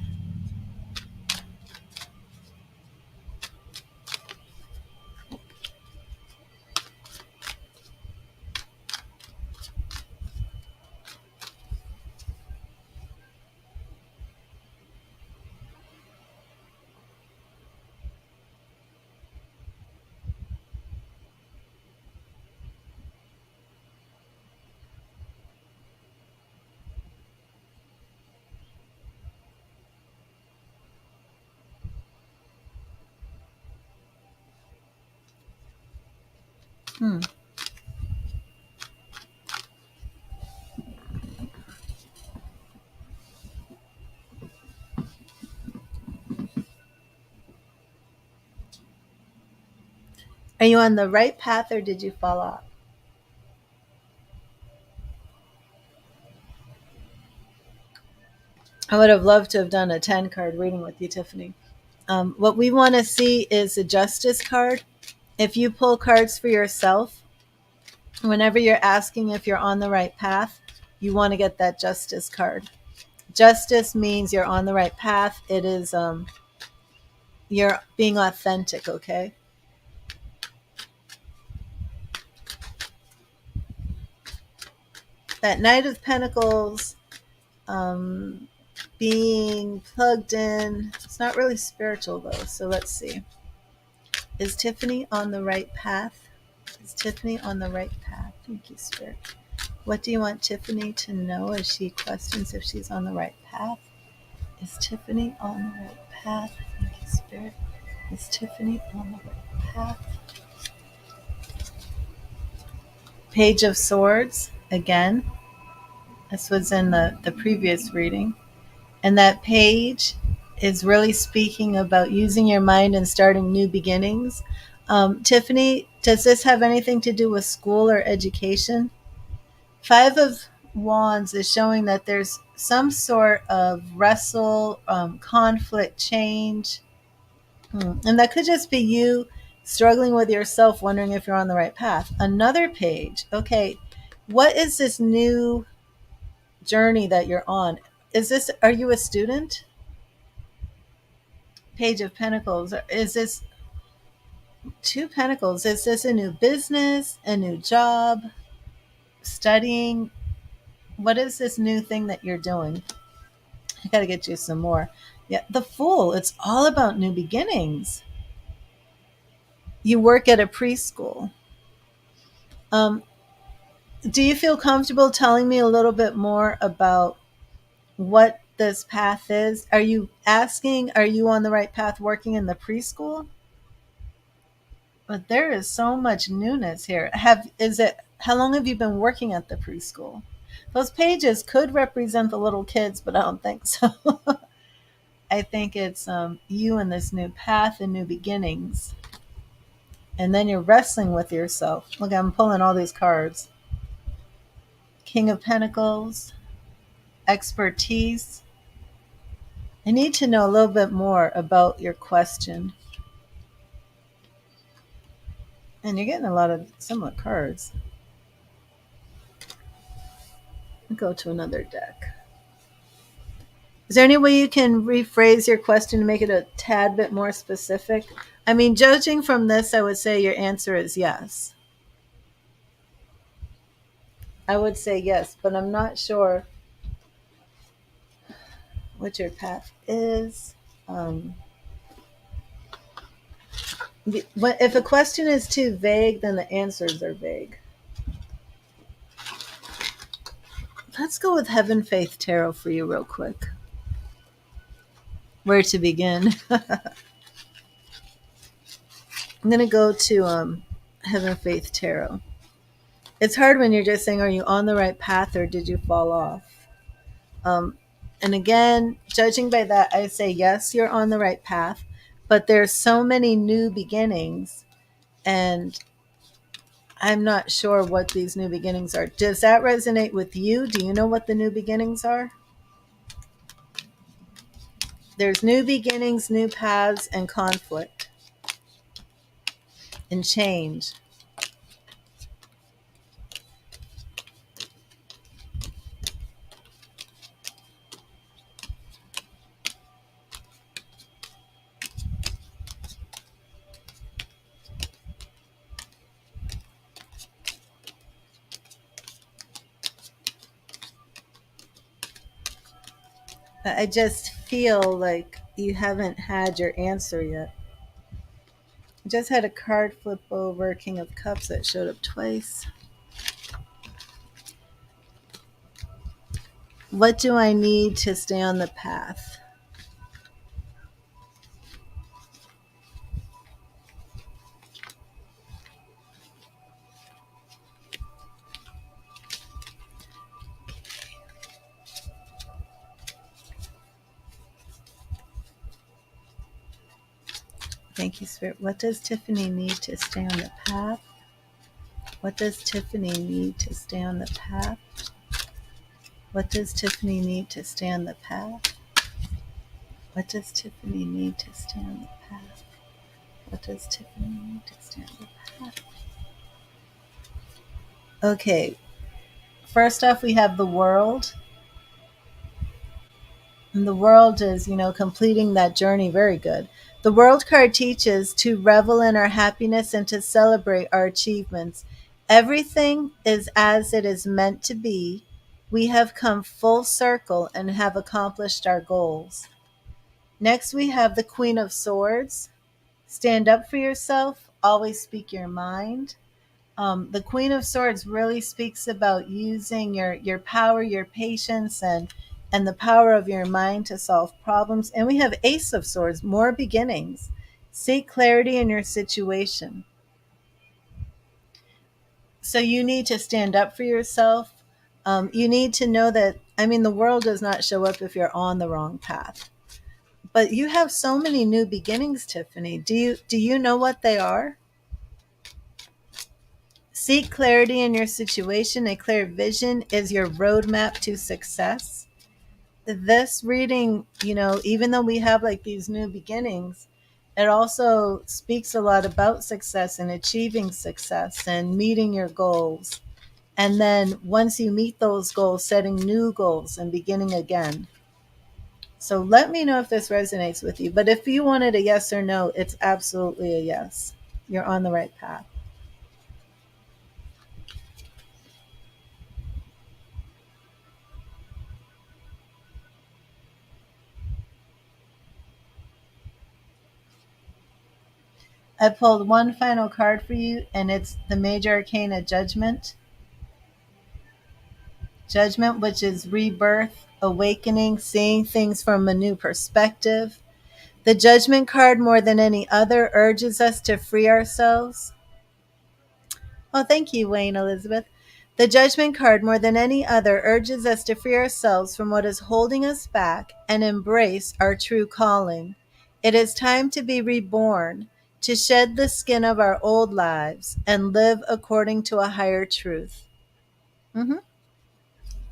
Hmm. Are you on the right path or did you fall off? I would have loved to have done a 10 card reading with you, Tiffany. What we want to see is a justice card. If you pull cards for yourself, whenever you're asking if you're on the right path, you want to get that justice card. Justice means you're on the right path. It is you're being authentic, okay? That Knight of Pentacles, um, being plugged in. It's not really spiritual though. So let's see. Is Tiffany on the right path? Is Tiffany on the right path? Thank you, Spirit. What do you want Tiffany to know as she questions if she's on the right path? Is Tiffany on the right path? Thank you, Spirit. Is Tiffany on the right path? Page of Swords, again. This was in the previous reading. And that page is really speaking about using your mind and starting new beginnings. Tiffany, does this have anything to do with school or education? Five of Wands is showing that there's some sort of wrestle, conflict, change. And that could just be you struggling with yourself, wondering if you're on the right path. Another page. Okay, what is this new journey that you're on? Are you a student? Page of Pentacles. Is this two Pentacles? Is this a new business, a new job, studying? What is this new thing that you're doing? I got to get you some more. Yeah, the Fool. It's all about new beginnings. You work at a preschool. Um, do you feel comfortable telling me a little bit more about what this path is? Are you asking, are you on the right path working in the preschool? But there is so much newness here. How long have you been working at the preschool? Those pages could represent the little kids, but I don't think so. I think it's you in this new path and new beginnings. And then you're wrestling with yourself. Look, I'm pulling all these cards. King of Pentacles, expertise. I need to know a little bit more about your question. And you're getting a lot of similar cards. I'll go to another deck. Is there any way you can rephrase your question to make it a tad bit more specific? I mean, judging from this, I would say your answer is yes. I would say yes, but I'm not sure what your path is. If a question is too vague, then the answers are vague. Let's go with Heaven Faith Tarot for you real quick. Where to begin? I'm going to go to Heaven Faith Tarot. It's hard when you're just saying, are you on the right path or did you fall off? Um, and again, judging by that, I say, yes, you're on the right path, but there's so many new beginnings, and I'm not sure what these new beginnings are. Does that resonate with you? Do you know what the new beginnings are? There's new beginnings, new paths, and conflict and change. I just feel like you haven't had your answer yet. I just had a card flip over, King of Cups, that showed up twice. What do I need to stay on the path? Thank you, Spirit. What does Tiffany need to stay on the path? What does Tiffany need to stay on the path? What does Tiffany need to stay on the path? What does Tiffany need to stay on the path? What does Tiffany need to stay on the path? Okay, first off, we have the world. And the world is, completing that journey very good. The world card teaches to revel in our happiness and to celebrate our achievements. Everything is as it is meant to be. We have come full circle and have accomplished our goals. Next, we have the Queen of Swords. Stand up for yourself, always speak your mind. The Queen of Swords really speaks about using your power, your patience, and the power of your mind to solve problems. And we have Ace of Swords, more beginnings. Seek clarity in your situation. So you need to stand up for yourself. You need to know that, the world does not show up if you're on the wrong path. But you have so many new beginnings, Tiffany. Do you know what they are? Seek clarity in your situation. A clear vision is your roadmap to success. This reading, even though we have like these new beginnings, it also speaks a lot about success and achieving success and meeting your goals. And then once you meet those goals, setting new goals and beginning again. So let me know if this resonates with you. But if you wanted a yes or no, it's absolutely a yes. You're on the right path. I pulled one final card for you, and it's the Major Arcana Judgment. Judgment, which is rebirth, awakening, seeing things from a new perspective. The Judgment card, more than any other, urges us to free ourselves. Oh, thank you, Wayne Elizabeth. The Judgment card, more than any other, urges us to free ourselves from what is holding us back and embrace our true calling. It is time to be reborn, to shed the skin of our old lives and live according to a higher truth. Mhm.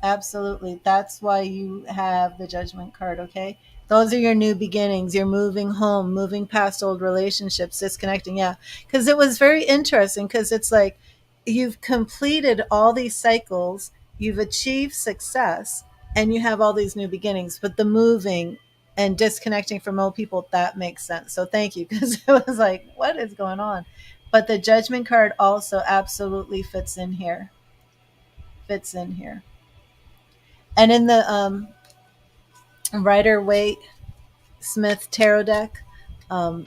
Absolutely. That's why you have the Judgment card, okay? Those are your new beginnings. You're moving home, moving past old relationships, disconnecting. Yeah. Because it was very interesting because it's like you've completed all these cycles, you've achieved success, and you have all these new beginnings. But the moving and disconnecting from old people, that makes sense. So thank you, because it was like, what is going on? But the Judgment card also absolutely fits in here. Fits in here. And in the Rider Waite Smith tarot deck, um,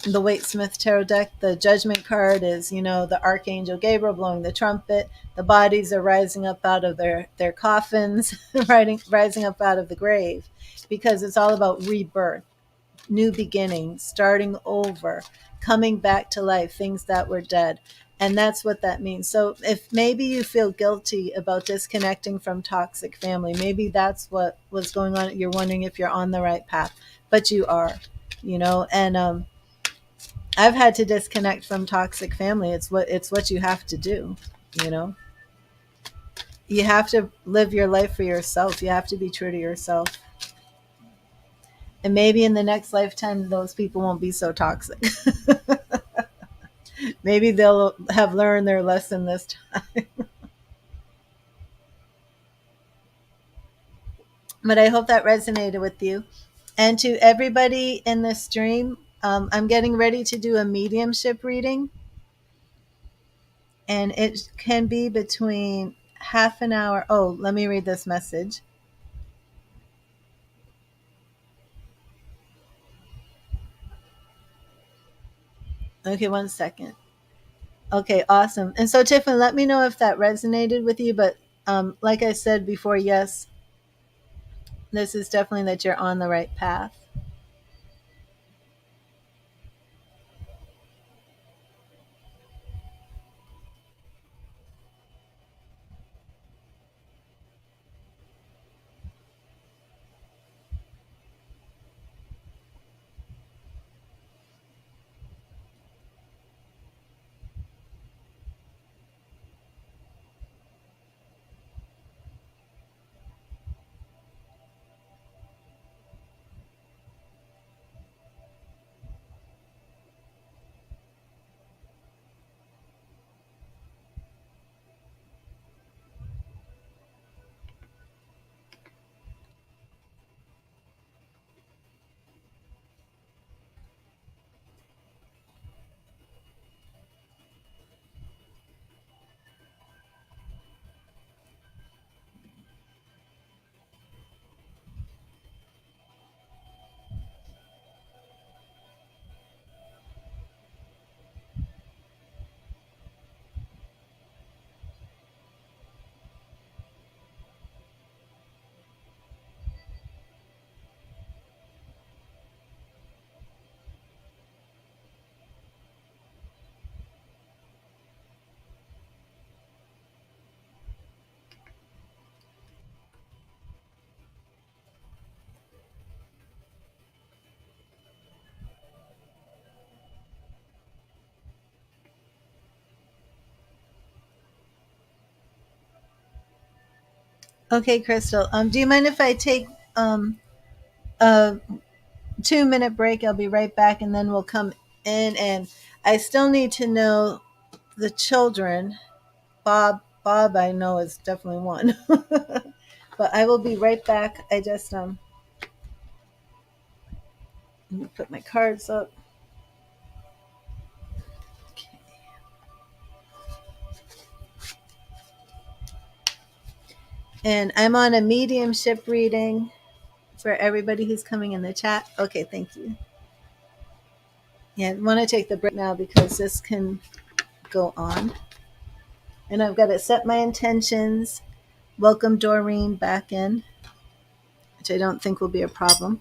the Waite-Smith tarot deck, the Judgment card is, the Archangel Gabriel blowing the trumpet. The bodies are rising up out of their coffins, rising up out of the grave, because it's all about rebirth, new beginnings, starting over, coming back to life, things that were dead. And that's what that means. So if maybe you feel guilty about disconnecting from toxic family, maybe that's what was going on. You're wondering if you're on the right path, but you are, and I've had to disconnect from toxic family. It's what you have to do, you know. You have to live your life for yourself. You have to be true to yourself. And maybe in the next lifetime those people won't be so toxic. Maybe they'll have learned their lesson this time. But I hope that resonated with you. And to everybody in the stream, I'm getting ready to do a mediumship reading, and it can be between half an hour. Oh, let me read this message. Okay, one second. Okay, awesome. And so, Tiffany, let me know if that resonated with you. But like I said before, yes, this is definitely that you're on the right path. Okay, Crystal. Do you mind if I take a 2-minute break? I'll be right back, and then we'll come in. And I still need to know the children. Bob, I know is definitely one, but I will be right back. I just let me put my cards up. And I'm on a mediumship reading for everybody who's coming in the chat. Okay, thank you. Yeah, I want to take the break now because this can go on. And I've got to set my intentions. Welcome Doreen back in, which I don't think will be a problem.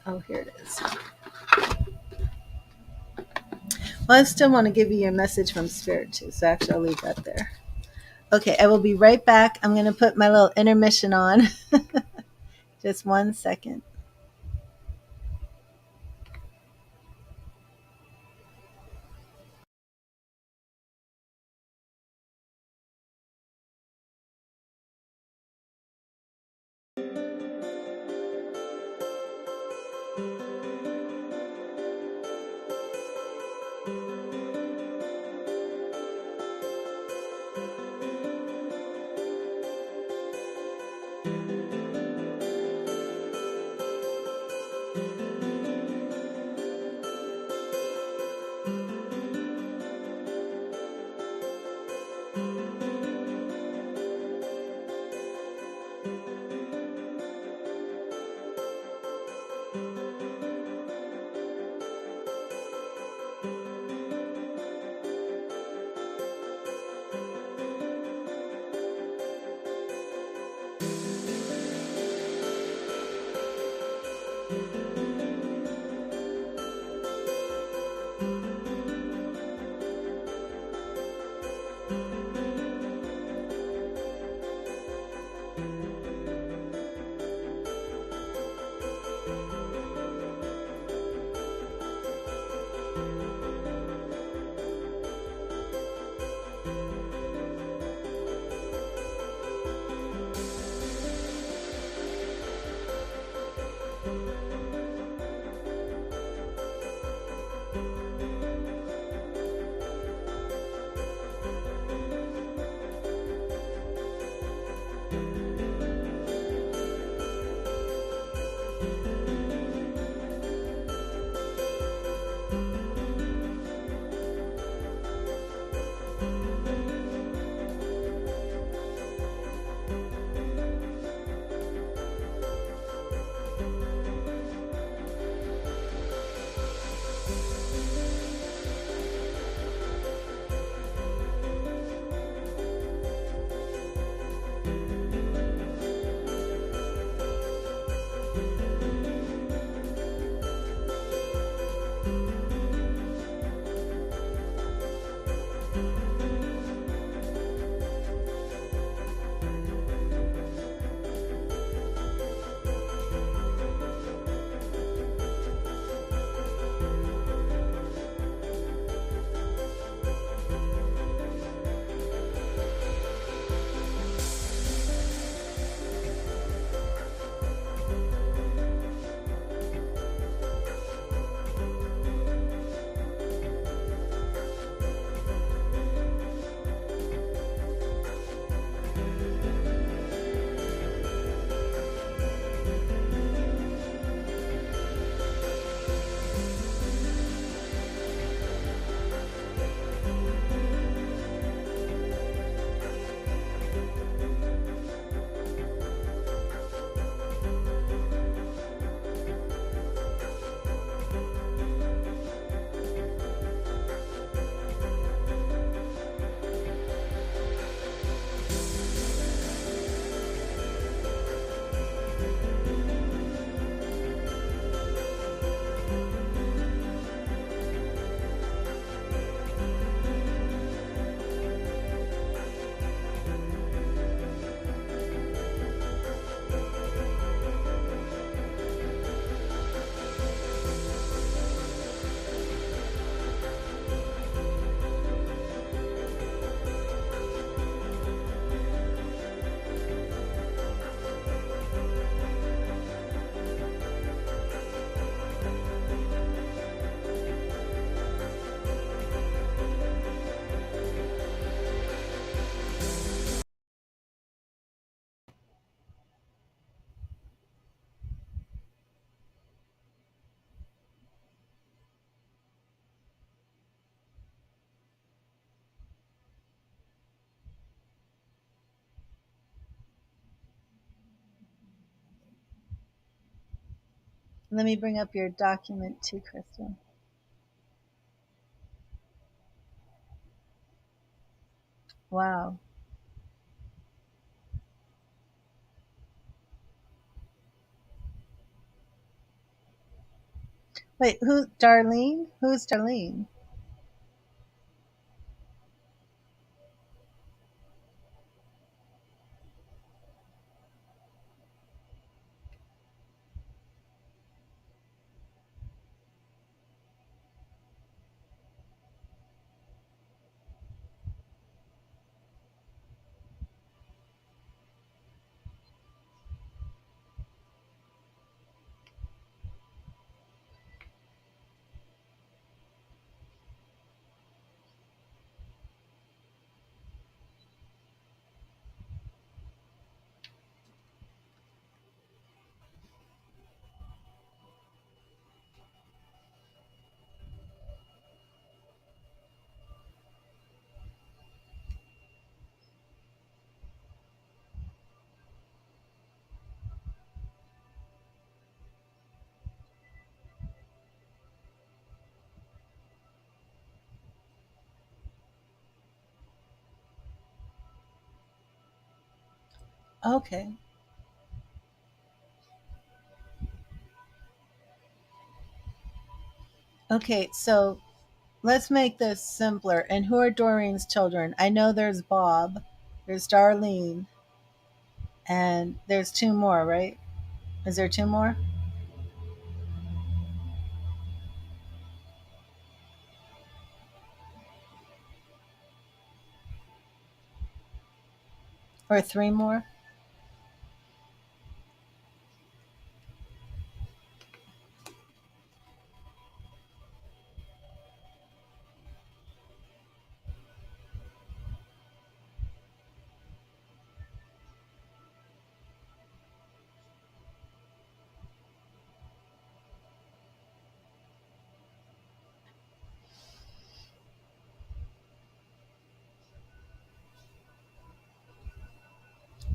Oh, here it is. Well, I still want to give you your message from Spirit too, so actually I'll leave that there. Okay, I will be right back. I'm going to put my little intermission on. Just 1 second. Let me bring up your document too, Crystal. Wow. Wait, who? Darlene? Who's Darlene? Okay. Okay, so let's make this simpler. And who are Doreen's children? I know there's Bob, there's Darlene, and there's two more, right? Is there two more? Or three more?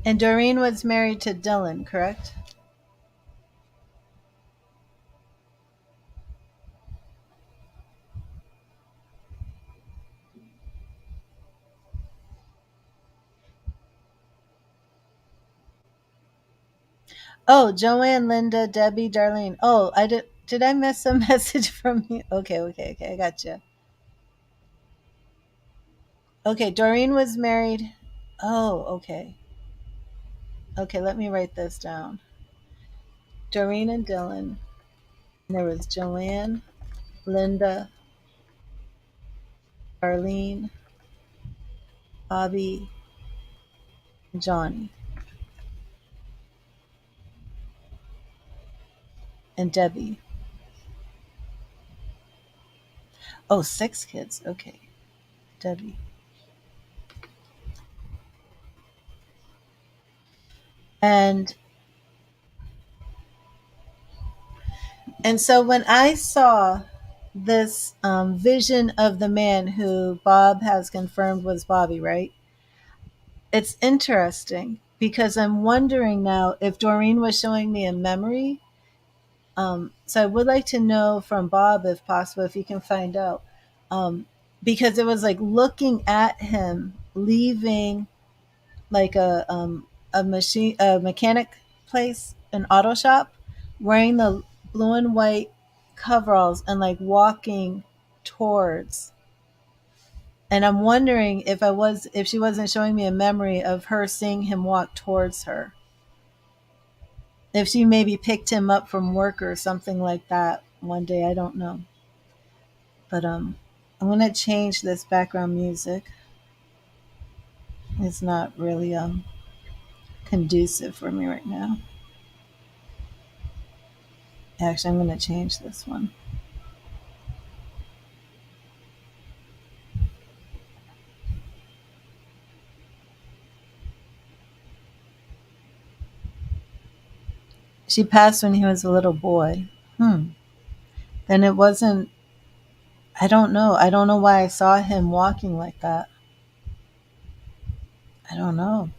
And Doreen was married to Dylan, correct? Oh, Joanne, Linda, Debbie, Darlene. Oh, I did. Did I miss a message from you? Okay, okay, okay. I got you. Okay, Doreen was married. Oh, okay. Okay, let me write this down. Doreen and Dylan. And there was Joanne, Linda, Darlene, Bobby, and Johnny, and Debbie. Oh, six kids. Okay, Debbie. And and so when I saw this vision of the man who Bob has confirmed was Bobby, right? It's interesting because I'm wondering now if Doreen was showing me a memory. So I would like to know from Bob, if possible, if you can find out, um, because it was like looking at him leaving like a mechanic place, an auto shop, wearing the blue and white coveralls and like walking towards. And I'm wondering if she wasn't showing me a memory of her seeing him walk towards her. If she maybe picked him up from work or something like that one day, I don't know. But I'm gonna change this background music. It's not really conducive for me right now. Actually, I'm gonna change this one. She passed when he was a little boy. Hmm. Then it wasn't. I don't know. I don't know why I saw him walking like that. I don't know.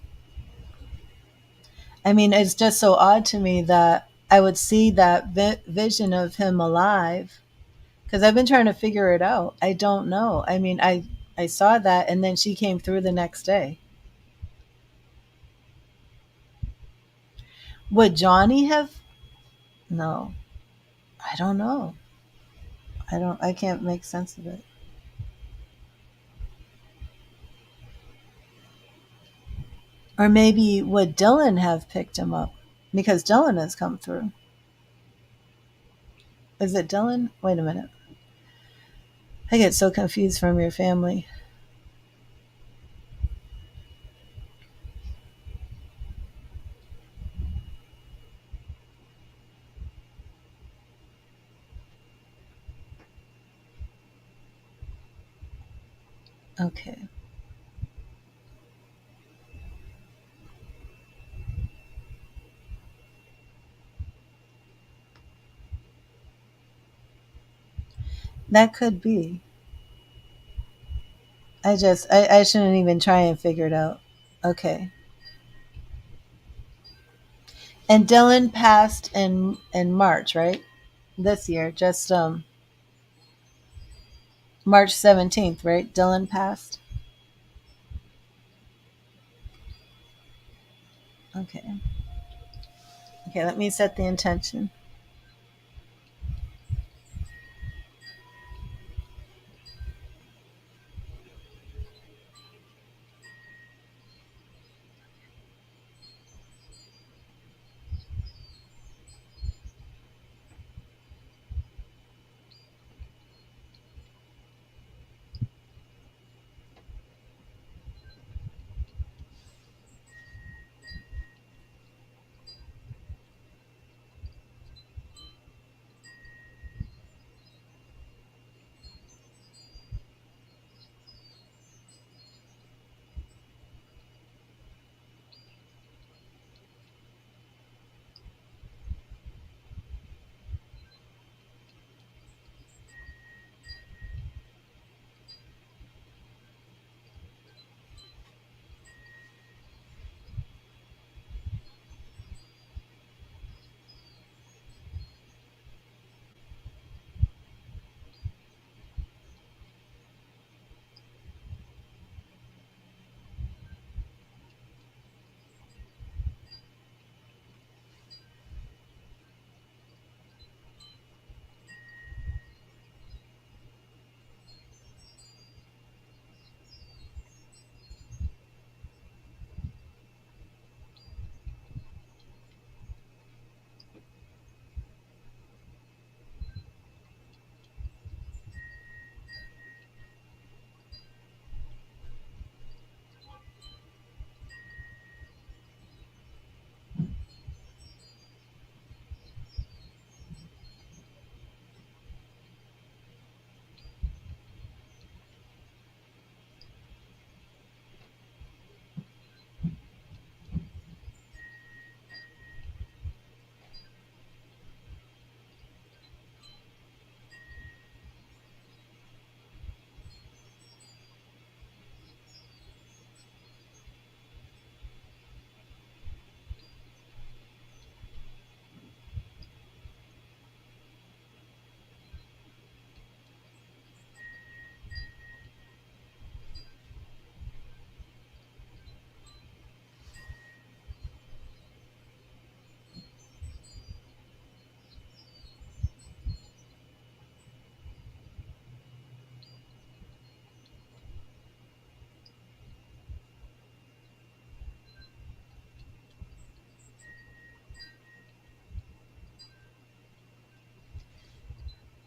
I mean, it's just so odd to me that I would see that vision of him alive because I've been trying to figure it out. I don't know. I mean, I saw that, and then she came through the next day. Would Johnny have? No, I don't know. I don't. I can't make sense of it. Or maybe would Dylan have picked him up because Dylan has come through? Is it Dylan? Wait a minute. I get so confused from your family. Okay, that could be. I shouldn't even try and figure it out. Okay. And Dylan passed in March, right? This year, just March 17th, right? Dylan passed. Okay. Okay, let me set the intention.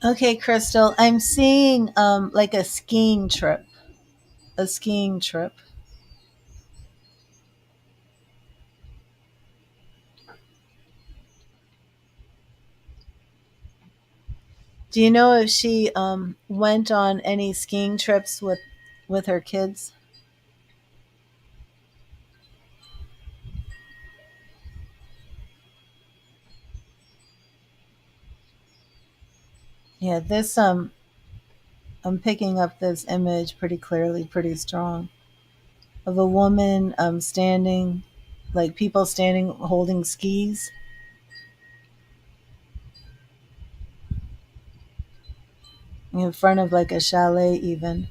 Okay, Crystal, I'm seeing like a skiing trip. A skiing trip. Do you know if she went on any skiing trips with her kids? Yeah, this I'm picking up this image pretty clearly, pretty strong, of a woman standing, like people standing holding skis in front of like a chalet even.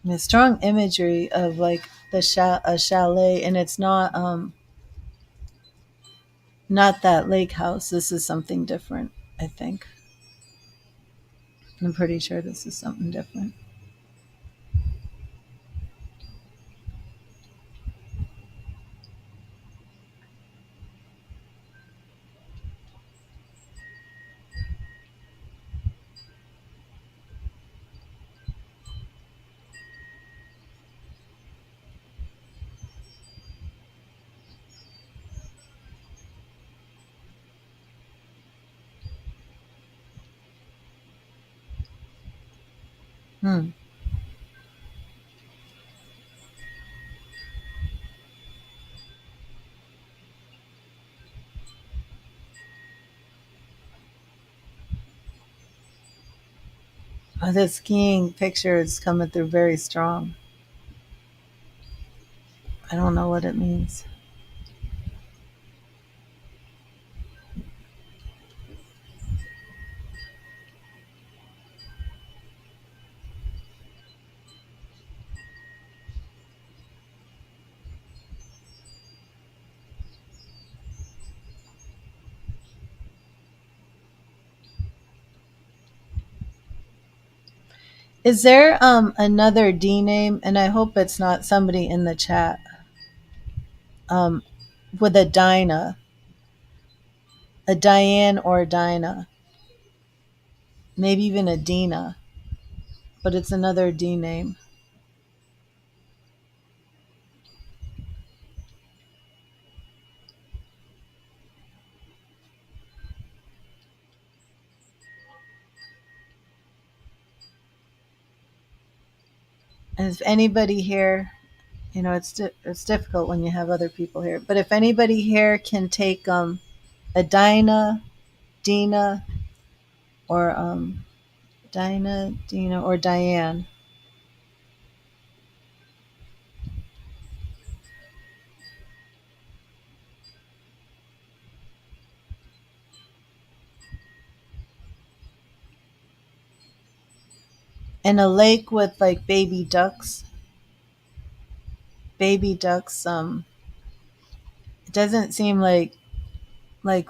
And a strong imagery of like a chalet, and it's not that lake house. This is something different, I think. I'm pretty sure this is something different. Hmm. Oh, this skiing picture is coming through very strong. I don't know what it means. Is there another D name? And I hope it's not somebody in the chat um, with a Dinah, a Diane or a Dinah, maybe even a Dina, but it's another D name. And if anybody here, it's difficult when you have other people here. But if anybody here can take a Dinah, Dina, or Dinah, Dina, or Diane, and a lake with like baby ducks. It doesn't seem like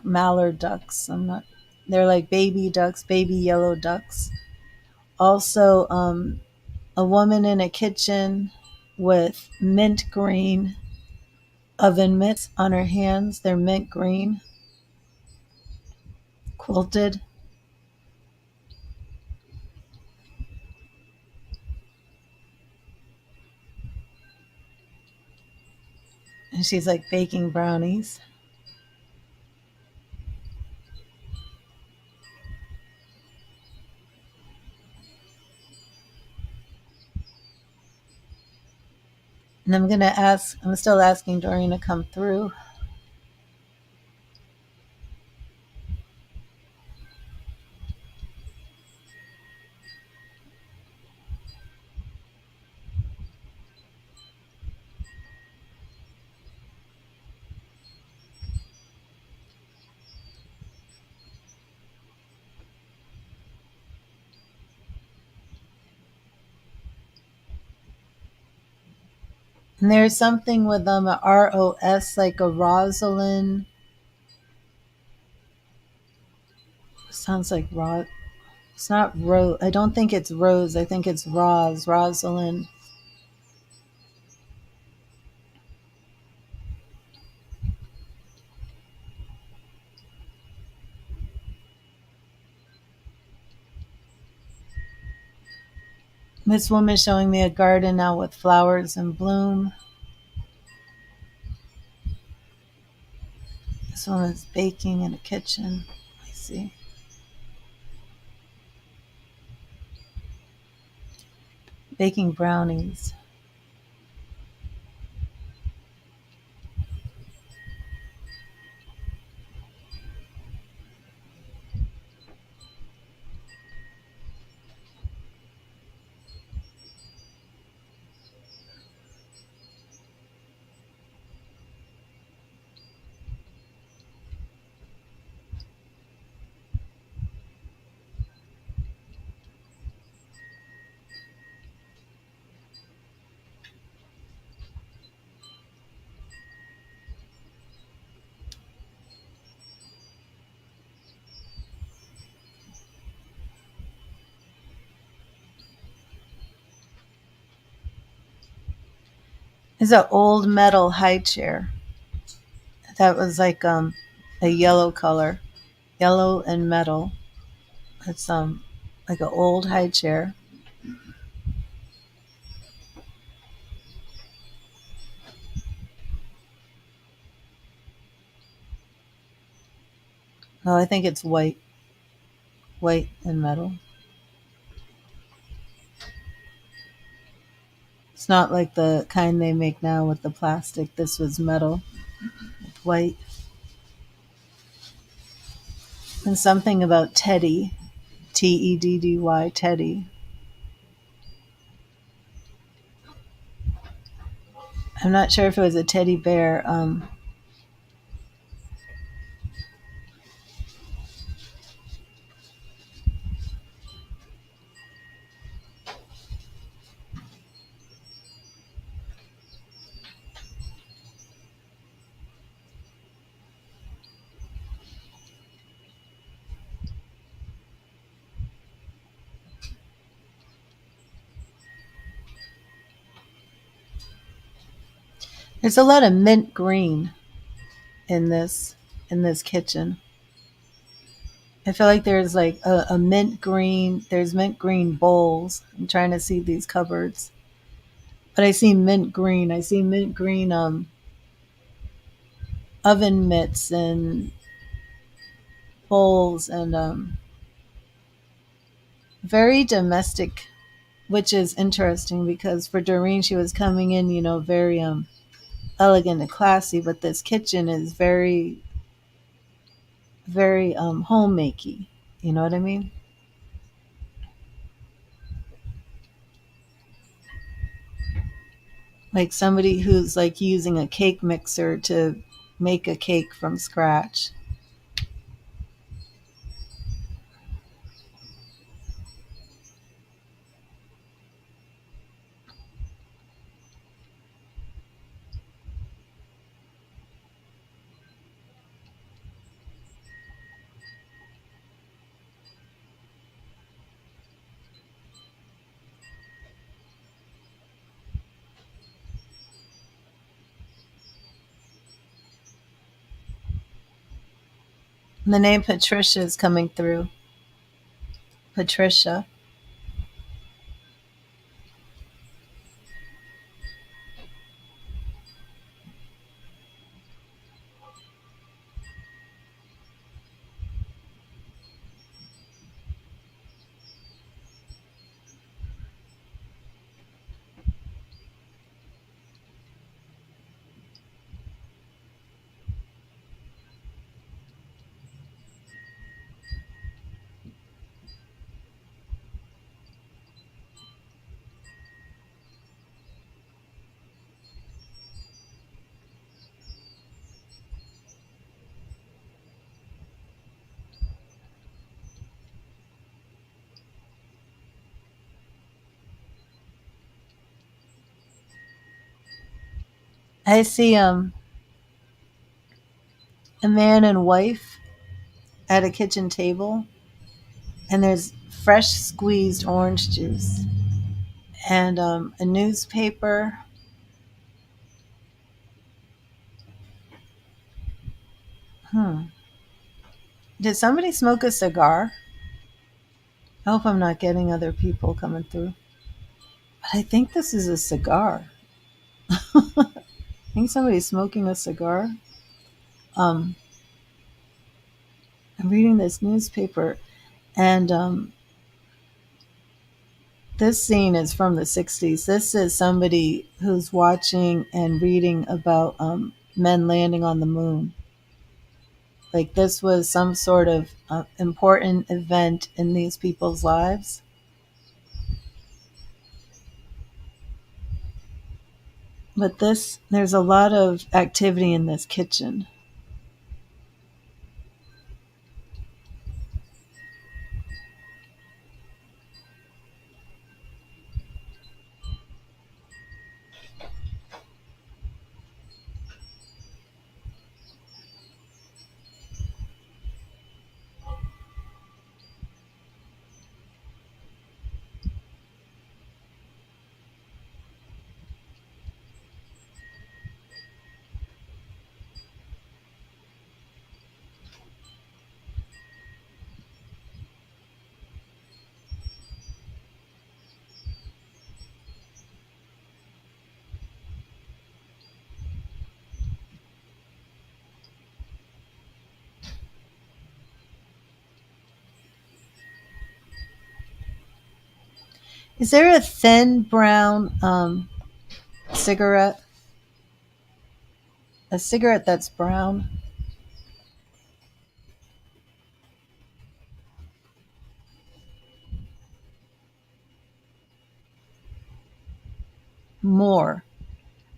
mallard ducks. I'm not. They're like baby ducks, baby yellow ducks. Also, a woman in a kitchen with mint green oven mitts on her hands. They're mint green, quilted, and she's like baking brownies. And I'm gonna ask. I'm still asking Doreen to come through. And there's something with a ROS, like a Rosalind. Sounds like Rod. It's not Rose. I don't think it's Rose. I think it's Rosalind. This woman showing me a garden now with flowers in bloom. This one is baking in a kitchen. I see. Baking brownies. It's an old metal high chair that was like a yellow color, yellow and metal. It's like an old high chair. Oh, I think it's white and metal. It's not like the kind they make now with the plastic. This was metal, white, and something about Teddy, Teddy, Teddy. I'm not sure if it was a teddy bear. There's a lot of mint green in this kitchen. I feel like there's like a mint green. There's mint green bowls. I'm trying to see these cupboards, but I see mint green. I see mint green oven mitts and bowls and very domestic, which is interesting because for Doreen she was coming in, very elegant and classy, but this kitchen is very homemakey. You know what I mean? Like somebody who's like using a cake mixer to make a cake from scratch. The name Patricia is coming through. Patricia. I see a man and wife at a kitchen table. and there's fresh squeezed orange juice and a newspaper. Hmm. Did somebody smoke a cigar? I hope I'm not getting other people coming through. But I think this is a cigar. I think somebody's smoking a cigar. Um, I'm reading this newspaper, and this scene is from the 60s. This is somebody who's watching and reading about men landing on the moon. Like this was some sort of important event in these people's lives. But there's a lot of activity in this kitchen. Is there a thin brown cigarette? A cigarette that's brown? More.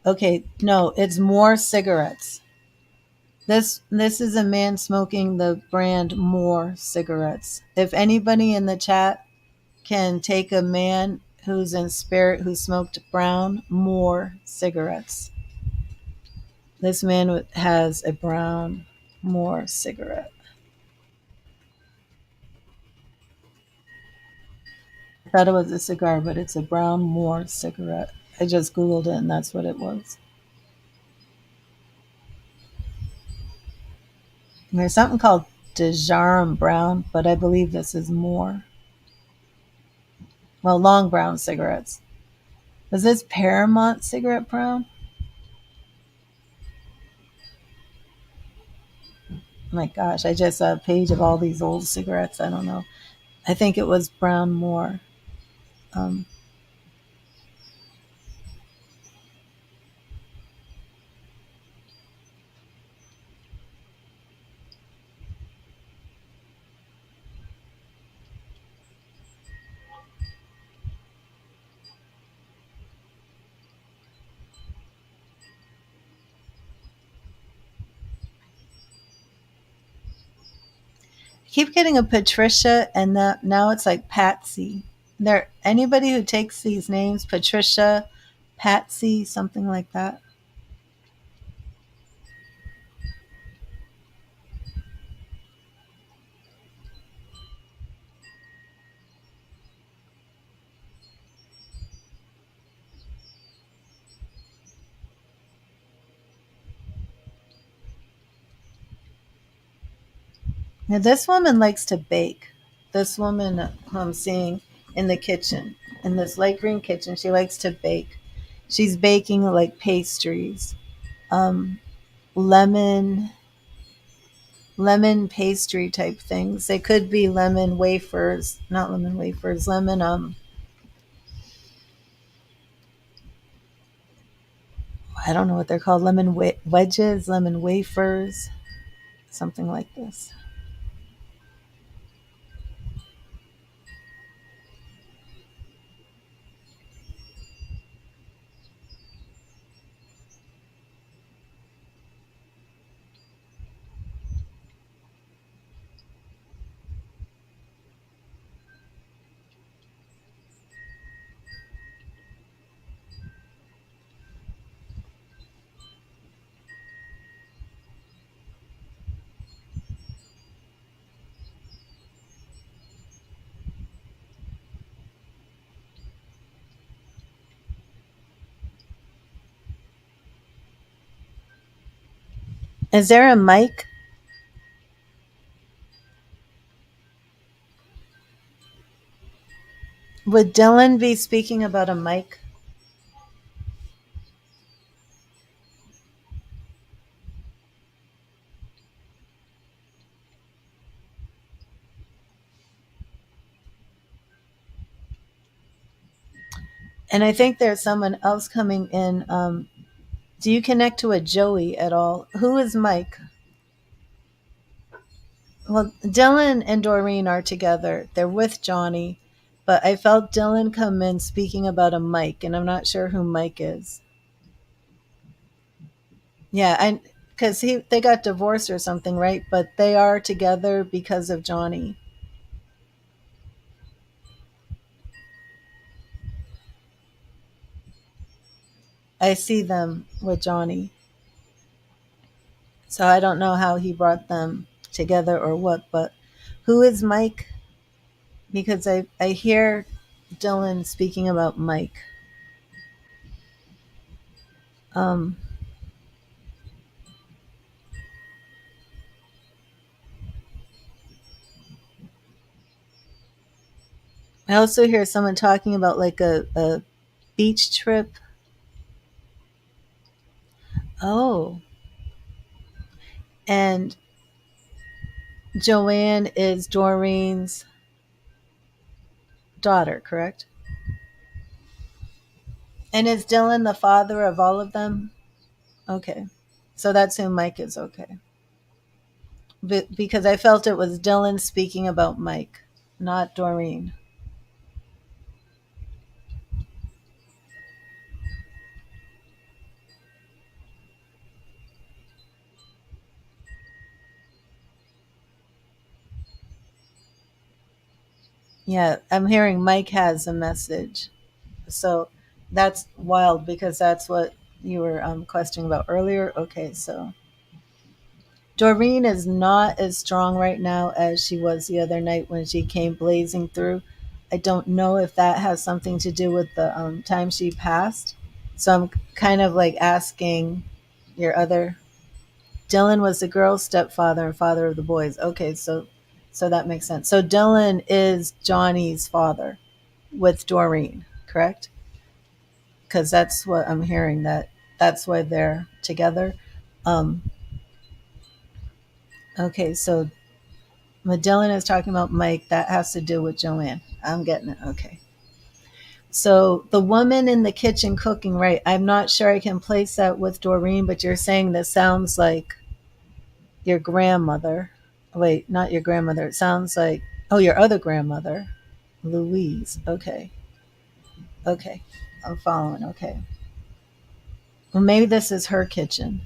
Okay, no, it's more cigarettes. This is a man smoking the brand More cigarettes. If anybody in the chat can take a man who's in spirit who smoked brown More cigarettes. This man has a brown More cigarette. I thought it was a cigar, but it's a brown More cigarette. I just Googled it and that's what it was. And there's something called Dejarum Brown, but I believe this is More. Well, long brown cigarettes. Was this Paramount cigarette brown? My gosh, I just saw a page of all these old cigarettes. I don't know. I think it was brown More. Um, I keep getting a Patricia, and now it's like Patsy. There, anybody who takes these names, Patricia, Patsy, something like that. Now, this woman likes to bake. This woman who I'm seeing in the kitchen, in this light green kitchen, she likes to bake. She's baking like pastries, um, lemon lemon pastry type things. They could be lemon wafers, not lemon wafers, lemon I don't know what they're called, lemon wedges, lemon wafers, something like this. Is there a mic? Would Dylan be speaking about a mic? And I think there's someone else coming in. Do you connect to a Joey at all? Who is Mike? Well, Dylan and Doreen are together. They're with Johnny, but I felt Dylan come in speaking about a Mike, and I'm not sure who Mike is. Yeah, I because he they got divorced or something, right? But they are together because of Johnny. I see them with Johnny, so I don't know how he brought them together or what. But who is Mike? Because I hear Dylan speaking about Mike. Um, I also hear someone talking about like a beach trip. Oh, and Joanne is Doreen's daughter, correct? And is Dylan the father of all of them? Okay. So that's who Mike is. Okay. Because I felt it was Dylan speaking about Mike, not Doreen. Yeah, I'm hearing Mike has a message. So that's wild because that's what you were questioning about earlier. Okay, so Doreen is not as strong right now as she was the other night when she came blazing through. I don't know if that has something to do with the time she passed. So I'm kind of like asking your other. Dylan was the girl's stepfather and father of the boys. Okay, so that makes sense. So Dylan is Johnny's father with Doreen, correct? Because that's what I'm hearing. That's why they're together. Um, okay, so when Dylan is talking about Mike, that has to do with Joanne. I'm getting it. Okay. So the woman in the kitchen cooking, right? I'm not sure I can place that with Doreen, but you're saying that sounds like your grandmother. Wait, not your grandmother. It sounds like, oh, your other grandmother, Louise. Okay. Okay. I'm following. Okay. Well, maybe this is her kitchen.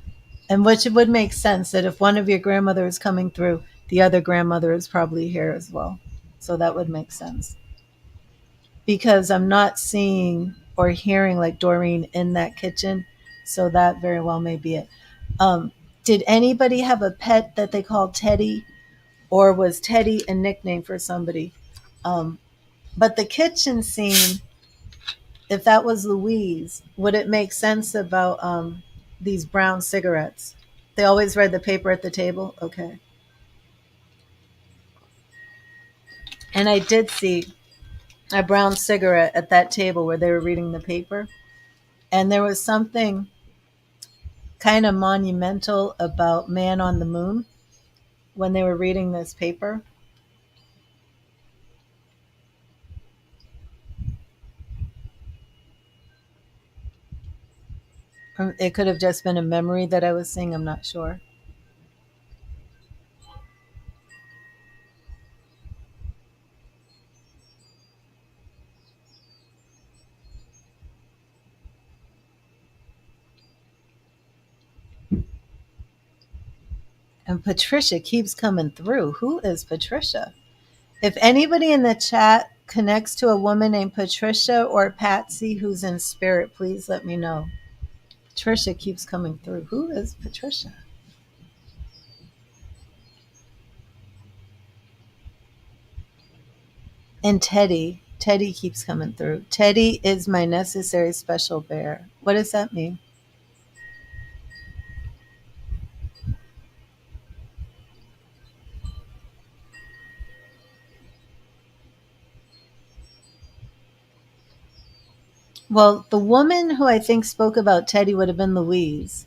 And which would make sense that if one of your grandmother is coming through, the other grandmother is probably here as well. So that would make sense. Because I'm not seeing or hearing like Doreen in that kitchen. So that very well may be it. Um, did anybody have a pet that they called Teddy? Or was Teddy a nickname for somebody? Um, but the kitchen scene, if that was Louise, would it make sense about these brown cigarettes? They always read the paper at the table. Okay. And I did see a brown cigarette at that table where they were reading the paper. And there was something kind of monumental about Man on the Moon when they were reading this paper. It could have just been a memory that I was seeing. I'm not sure. And Patricia keeps coming through. Who is Patricia? If anybody in the chat connects to a woman named Patricia or Patsy who's in spirit, please let me know. Patricia keeps coming through. Who is Patricia? And Teddy. Teddy keeps coming through. Teddy is my necessary special bear. What does that mean? Well, the woman who I think spoke about Teddy would have been Louise.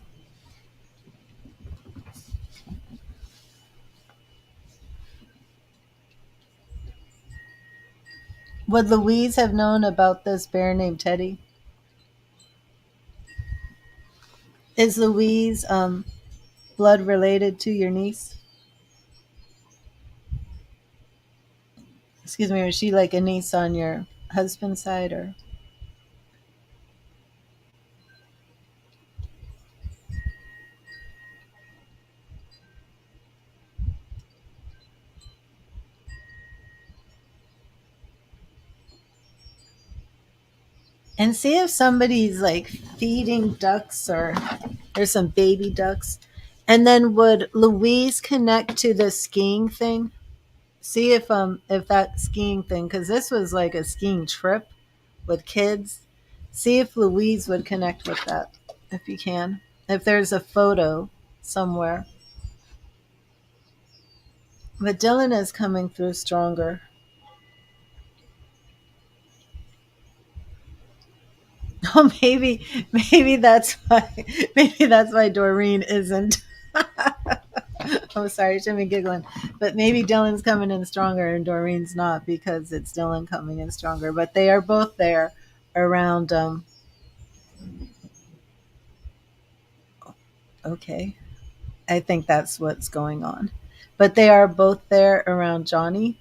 Would Louise have known about this bear named Teddy? Is Louise blood related to your niece? Excuse me, was she like a niece on your husband's side or? And see if somebody's like feeding ducks or there's some baby ducks. And then would Louise connect to the skiing thing? See if that skiing thing, because this was like a skiing trip with kids. See if Louise would connect with that, if you can. If there's a photo somewhere. But Dylan is coming through stronger. Oh, maybe that's why, maybe that's why Doreen isn't. I'm sorry, I shouldn't be giggling. But maybe Dylan's coming in stronger and Doreen's not because it's Dylan coming in stronger. But they are both there around. Okay, I think that's what's going on. But they are both there around Johnny.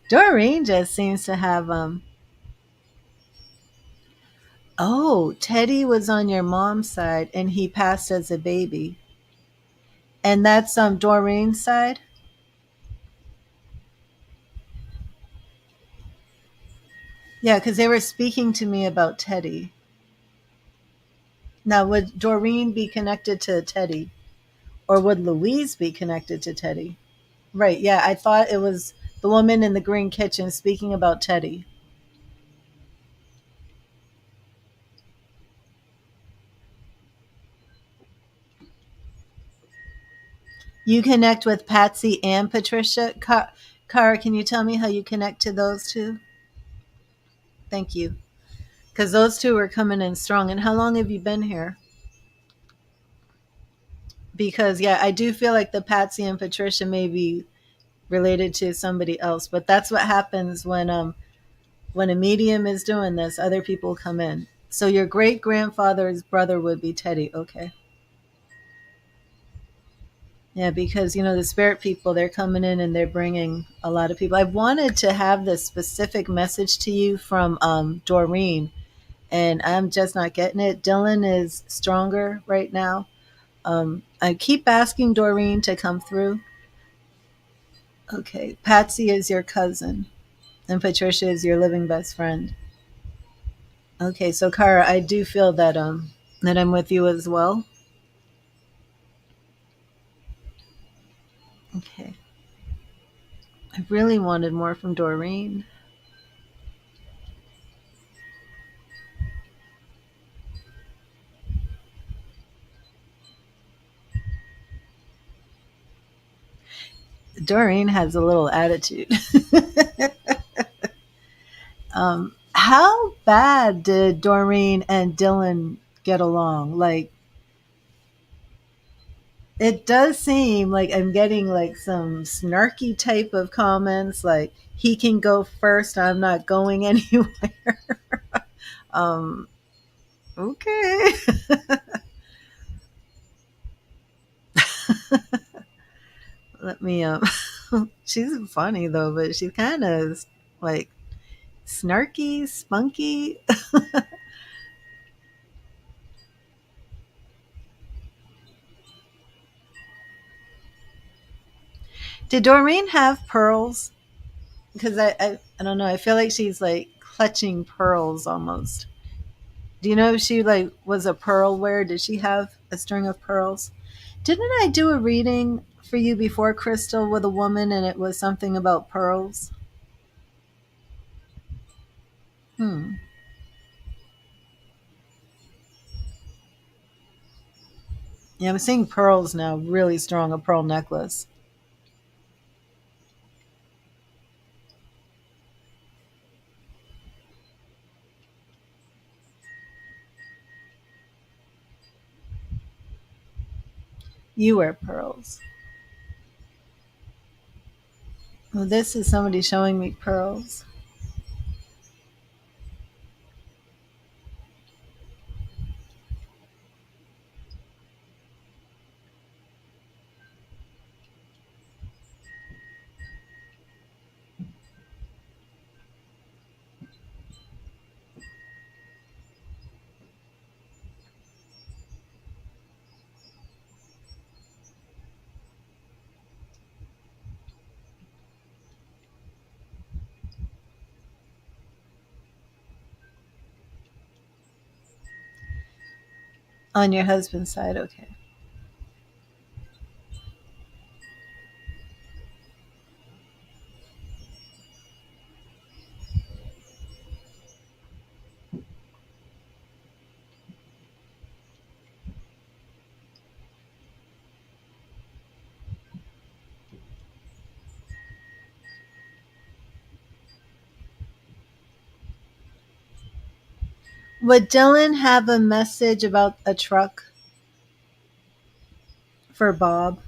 Doreen just seems to have. Oh, Teddy was on your mom's side and he passed as a baby. And that's Doreen's side? Yeah, because they were speaking to me about Teddy. Now, would Doreen be connected to Teddy? Or would Louise be connected to Teddy? Right, yeah, I thought it was the woman in the green kitchen speaking about Teddy. You connect with Patsy and Patricia. Cara, can you tell me how you connect to those two? Thank you. Because those two are coming in strong. And how long have you been here? Because, yeah, I do feel like the Patsy and Patricia may be related to somebody else. But that's what happens when a medium is doing this, other people come in. So your great grandfather's brother would be Teddy. Okay. Yeah, because the spirit people, they're coming in and they're bringing a lot of people. I wanted to have this specific message to you from Doreen, and I'm just not getting it. Dylan is stronger right now. I keep asking Doreen to come through. Okay, Patsy is your cousin, and Patricia is your living best friend. Okay, so Kara, I do feel that I'm with you as well. Okay, I really wanted more from Doreen. Doreen has a little attitude. How bad did Doreen and Dylan get along? Like, it does seem like I'm getting like some snarky type of comments, like he can go first. I'm not going anywhere. um, okay. Let me. She's funny though, but she's kind of like snarky, spunky. Did Doreen have pearls? Because I don't know. I feel like she's like clutching pearls almost. Do you know if she like was a pearl wearer? Did she have a string of pearls? Didn't I do a reading for you before, Crystal, with a woman and it was something about pearls? Hmm. Yeah, I'm seeing pearls now, really strong, a pearl necklace. You wear pearls. Well, this is somebody showing me pearls. On your husband's side, okay. Would Dylan have a message about a truck for Bob?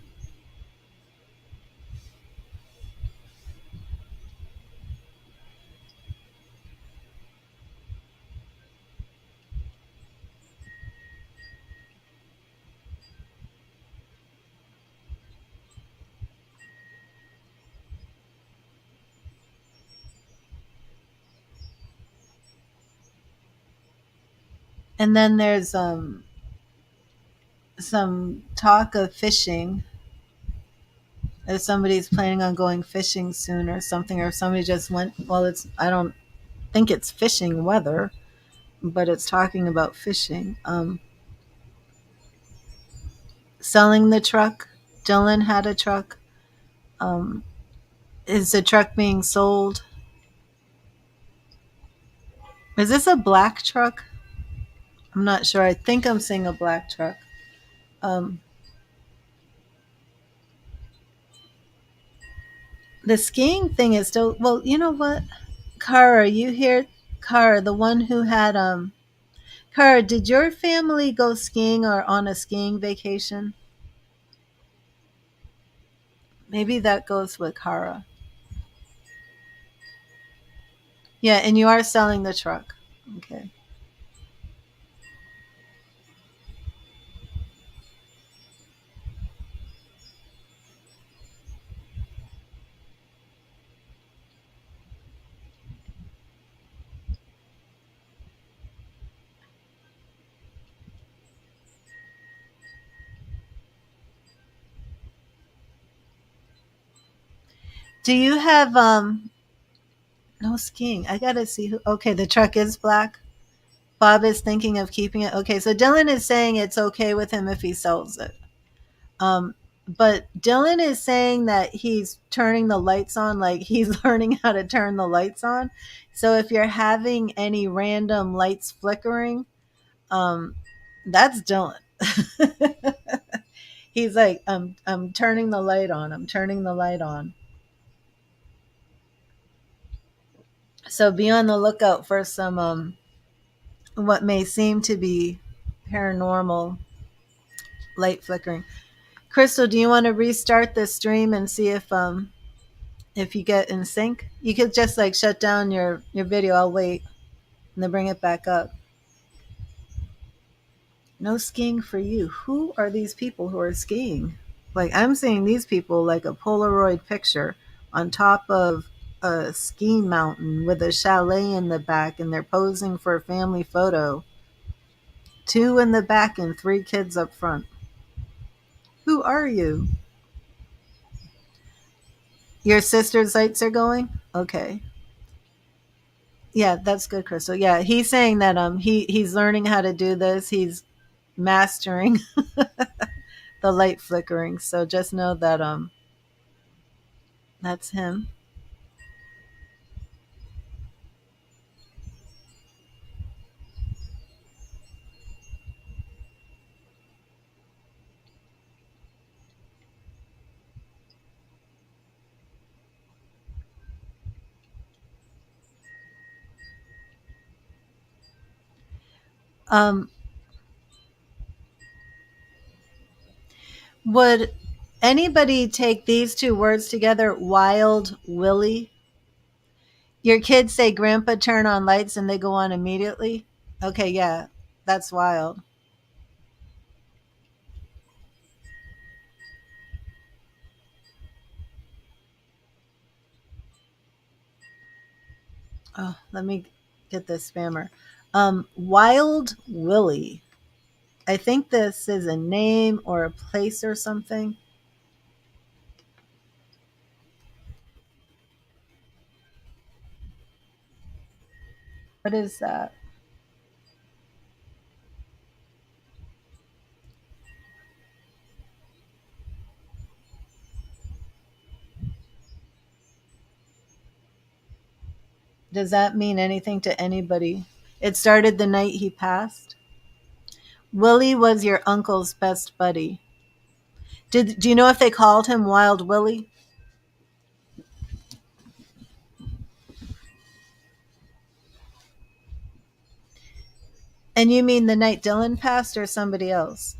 And then there's some talk of fishing. If somebody's planning on going fishing soon or something, or if somebody just went, well, it's, I don't think it's fishing weather, but it's talking about fishing. Selling the truck. Dylan had a truck. Um, is the truck being sold? Is this a black truck? I'm not sure. I think I'm seeing a black truck. Um, the skiing thing is still, well, you know what? Kara, you hear Kara, the one who had Kara, did your family go skiing or on a skiing vacation? Maybe that goes with Kara. Yeah, and you are selling the truck. Okay. Do you have no skiing? I gotta see who. Okay, the truck is black. Bob is thinking of keeping it. Okay, so Dylan is saying it's okay with him if he sells it. Um, but Dylan is saying that he's turning the lights on, like he's learning how to turn the lights on. So if you're having any random lights flickering, um, that's Dylan. He's like, I'm turning the light on. I'm turning the light on. So be on the lookout for some what may seem to be paranormal light flickering. Crystal, do you want to restart the stream and see if you get in sync? You could just like shut down your video. I'll wait and then bring it back up. No skiing for you. Who are these people who are skiing? Like I'm seeing these people like a Polaroid picture on top of a ski mountain with a chalet in the back, and they're posing for a family photo. Two in the back and three kids up front. Who are you? Your sister's lights are going? Okay. Yeah, that's good, Crystal. Yeah, he's saying that he's learning how to do this. He's mastering the light flickering. So just know that that's him. Um Would anybody take these two words together, Wild Willie? Your kids say, Grandpa, turn on lights, and they go on immediately? Okay, yeah, that's wild. Oh, let me get this spammer. Wild Willie. I think this is a name or a place or something. What is that? Does that mean anything to anybody? It started the night he passed. Willie was your uncle's best buddy. Do you know if they called him Wild Willie? And you mean the night Dylan passed or somebody else?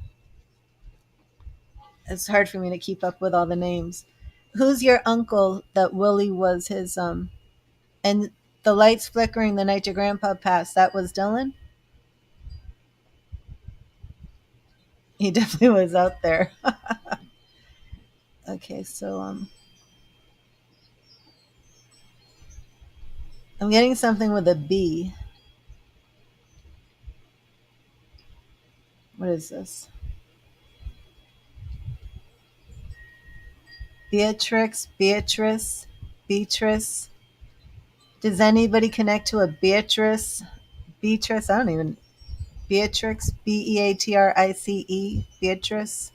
It's hard for me to keep up with all the names. Who's your uncle that Willie was his and the lights flickering the night your grandpa passed, that was Dylan? He definitely was out there. Okay, so I'm getting something with a B. What is this? Beatrice. Does anybody connect to a Beatrice? Beatrice, I don't even. Beatrix, Beatrice, Beatrice.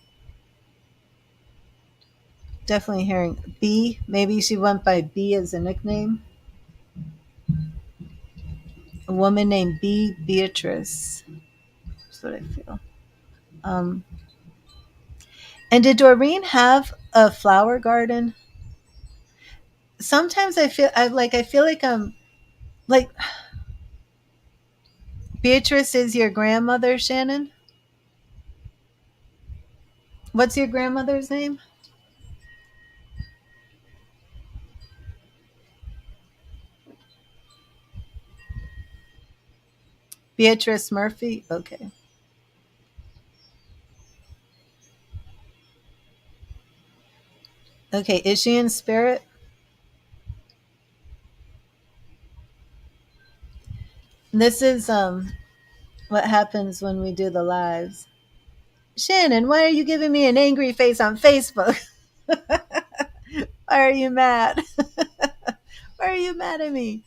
Definitely hearing B. Maybe she went by B as a nickname. A woman named B. Beatrice. That's what I feel. Um, and did Doreen have a flower garden? Sometimes I feel like like Beatrice is your grandmother, Shannon. What's your grandmother's name? Beatrice Murphy. Okay. Okay. Is she in spirit? This is what happens when we do the lives. Shannon, why are you giving me an angry face on Facebook? Why are you mad? Why are you mad at me?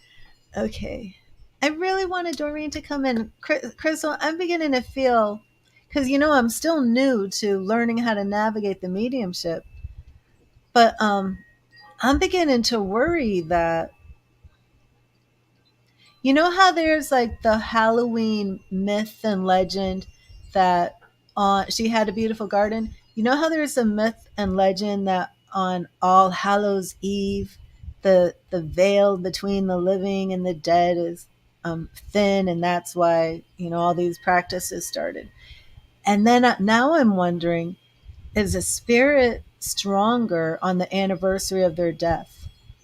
Okay. I really wanted Doreen to come in. Crystal, I'm beginning to feel, because I'm still new to learning how to navigate the mediumship, but I'm beginning to worry that, how there's like the Halloween myth and legend that she had a beautiful garden. You know how there's a myth and legend that on All Hallows Eve, the veil between the living and the dead is thin, and that's why all these practices started. And then now I'm wondering, is a spirit stronger on the anniversary of their death?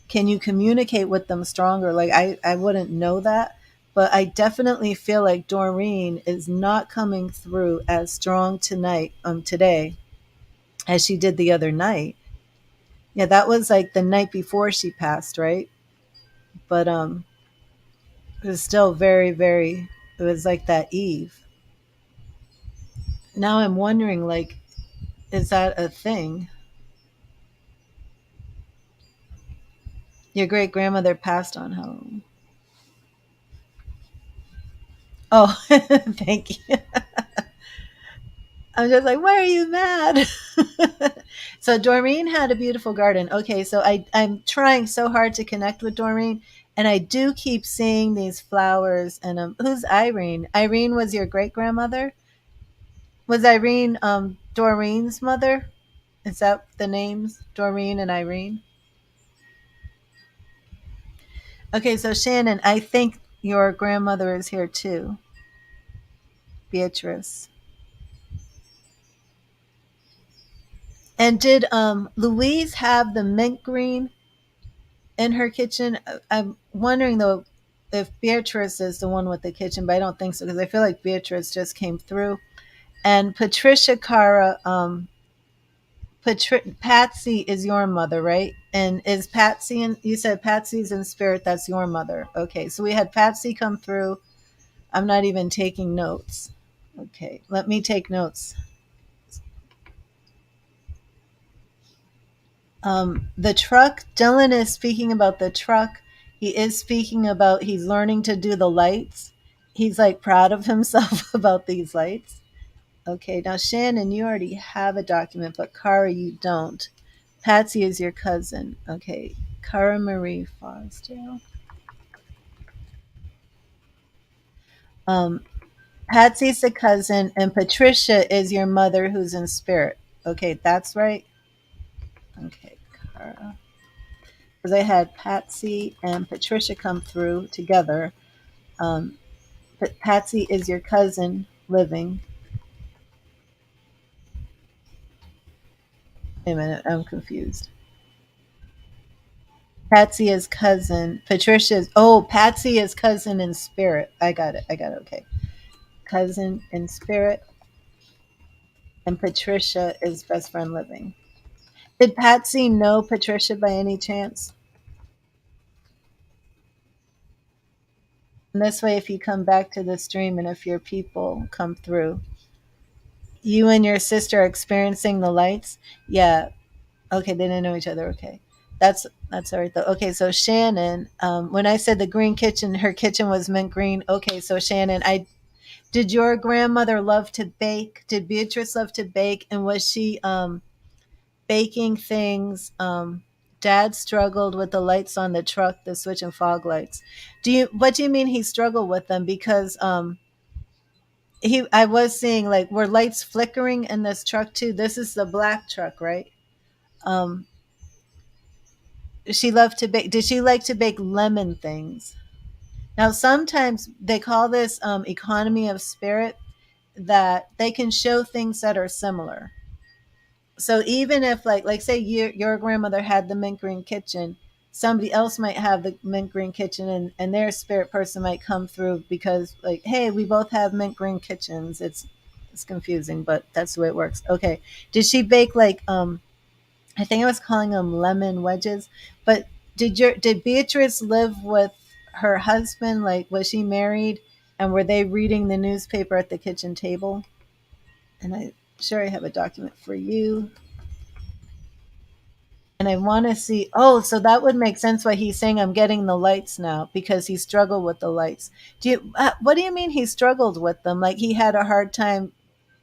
Can you communicate with them stronger? Like I wouldn't know that, but I definitely feel like Doreen is not coming through as strong today as she did the other night. Yeah, that was like the night before she passed, right? But it was still very, very, it was like that eve. Now I'm wondering, like, is that a thing? Your great grandmother passed on Halloween. Oh, thank you. I'm just like, why are you mad? So Doreen had a beautiful garden. Okay, so I'm trying so hard to connect with Doreen, and I do keep seeing these flowers. And who's Irene? Irene was your great grandmother. Was Irene Doreen's mother? Is that the names? Doreen and Irene. Okay, so Shannon, I think your grandmother is here too, Beatrice. And did Louise have the mint green in her kitchen? I'm wondering though if Beatrice is the one with the kitchen, but I don't think so because I feel like Beatrice just came through. And Patricia Cara, Patsy is your mother, right? And is Patsy in? You said Patsy's in spirit. That's your mother. Okay, so we had Patsy come through. I'm not even taking notes. Okay, let me take notes. The truck. Dylan is speaking about the truck. He is speaking about he's learning to do the lights. He's like proud of himself about these lights. Okay, now Shannon, you already have a document, but Kara, you don't. Patsy is your cousin. Okay, Kara Marie Fosdale. Um, Patsy's the cousin, and Patricia is your mother who's in spirit. Okay, that's right. Okay, Kara. Because I had Patsy and Patricia come through together. Um, but Patsy is your cousin living. Wait a minute, I'm confused. Patsy is cousin. Patricia is, oh, Patsy is cousin in spirit. I got it. I got it. Okay. Cousin in spirit. And Patricia is best friend living. Did Patsy know Patricia by any chance? And this way, if you come back to the stream and if your people come through, you and your sister are experiencing the lights. Yeah. Okay. They didn't know each other. Okay. That's all right though. Okay. So Shannon, when I said the green kitchen, her kitchen was mint green. Okay. So Shannon, did your grandmother love to bake? Did Beatrice love to bake? And was she baking things? Dad struggled with the lights on the truck, the switch and fog lights. What do you mean he struggled with them? Because I was seeing like were lights flickering in this truck too. This is the black truck, right? Um, she loved to bake. Did she like to bake lemon things? Now sometimes they call this economy of spirit, that they can show things that are similar. So even if like say your grandmother had the mint green kitchen, somebody else might have the mint green kitchen, and their spirit person might come through because like, hey, we both have mint green kitchens. It's confusing, but that's the way it works. Okay. Did she bake like I think I was calling them lemon wedges, but did Beatrice live with her husband? Like was she married, and were they reading the newspaper at the kitchen table? And I'm sure I have a document for you. And I want to see. Oh, so that would make sense why he's saying I'm getting the lights now because he struggled with the lights. What do you mean he struggled with them? Like he had a hard time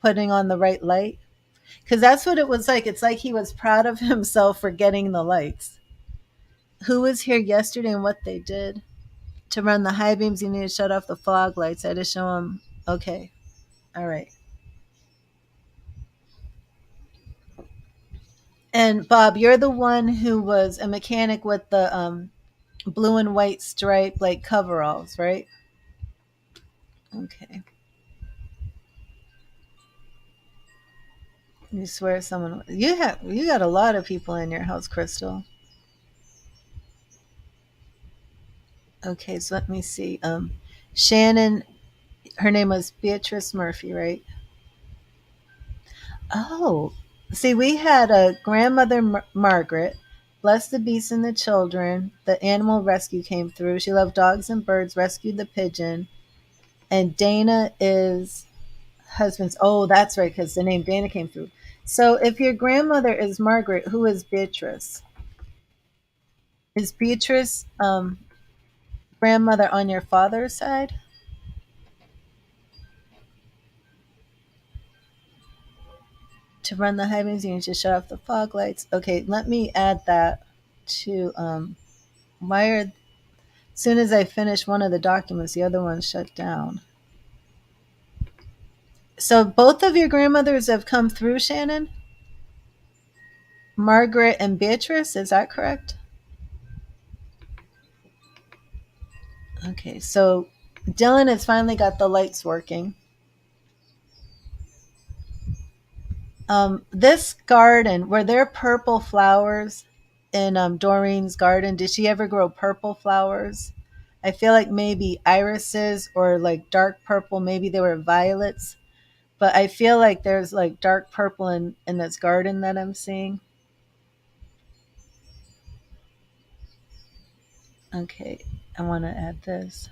putting on the right light? Because that's what it was like. It's like he was proud of himself for getting the lights. Who was here yesterday and what they did? To run the high beams, you need to shut off the fog lights. I had to show him. Okay. All right. And Bob, you're the one who was a mechanic with the blue and white stripe like coveralls, right? Okay. You swear someone you got a lot of people in your house, Crystal. Okay, so let me see. Shannon, her name was Beatrice Murphy, right? Oh, see, we had a grandmother Margaret. Bless the beasts and the children. The animal rescue came through. She loved dogs and birds. Rescued the pigeon. And Dana is husband's. Oh, that's right, because the name Dana came through. So if your grandmother is Margaret, who is Beatrice? Is Beatrice grandmother on your father's side? To run the high beams, you need to shut off the fog lights. Okay, let me add that to why are as soon as I finish one of the documents, the other one shut down. So both of your grandmothers have come through, Shannon? Margaret and Beatrice, is that correct? Okay, so Dylan has finally got the lights working. This garden, were there purple flowers in Doreen's garden? Did she ever grow purple flowers? I feel like maybe irises or like dark purple. Maybe they were violets, but I feel like there's like dark purple in this garden that I'm seeing. Okay, I want to add this.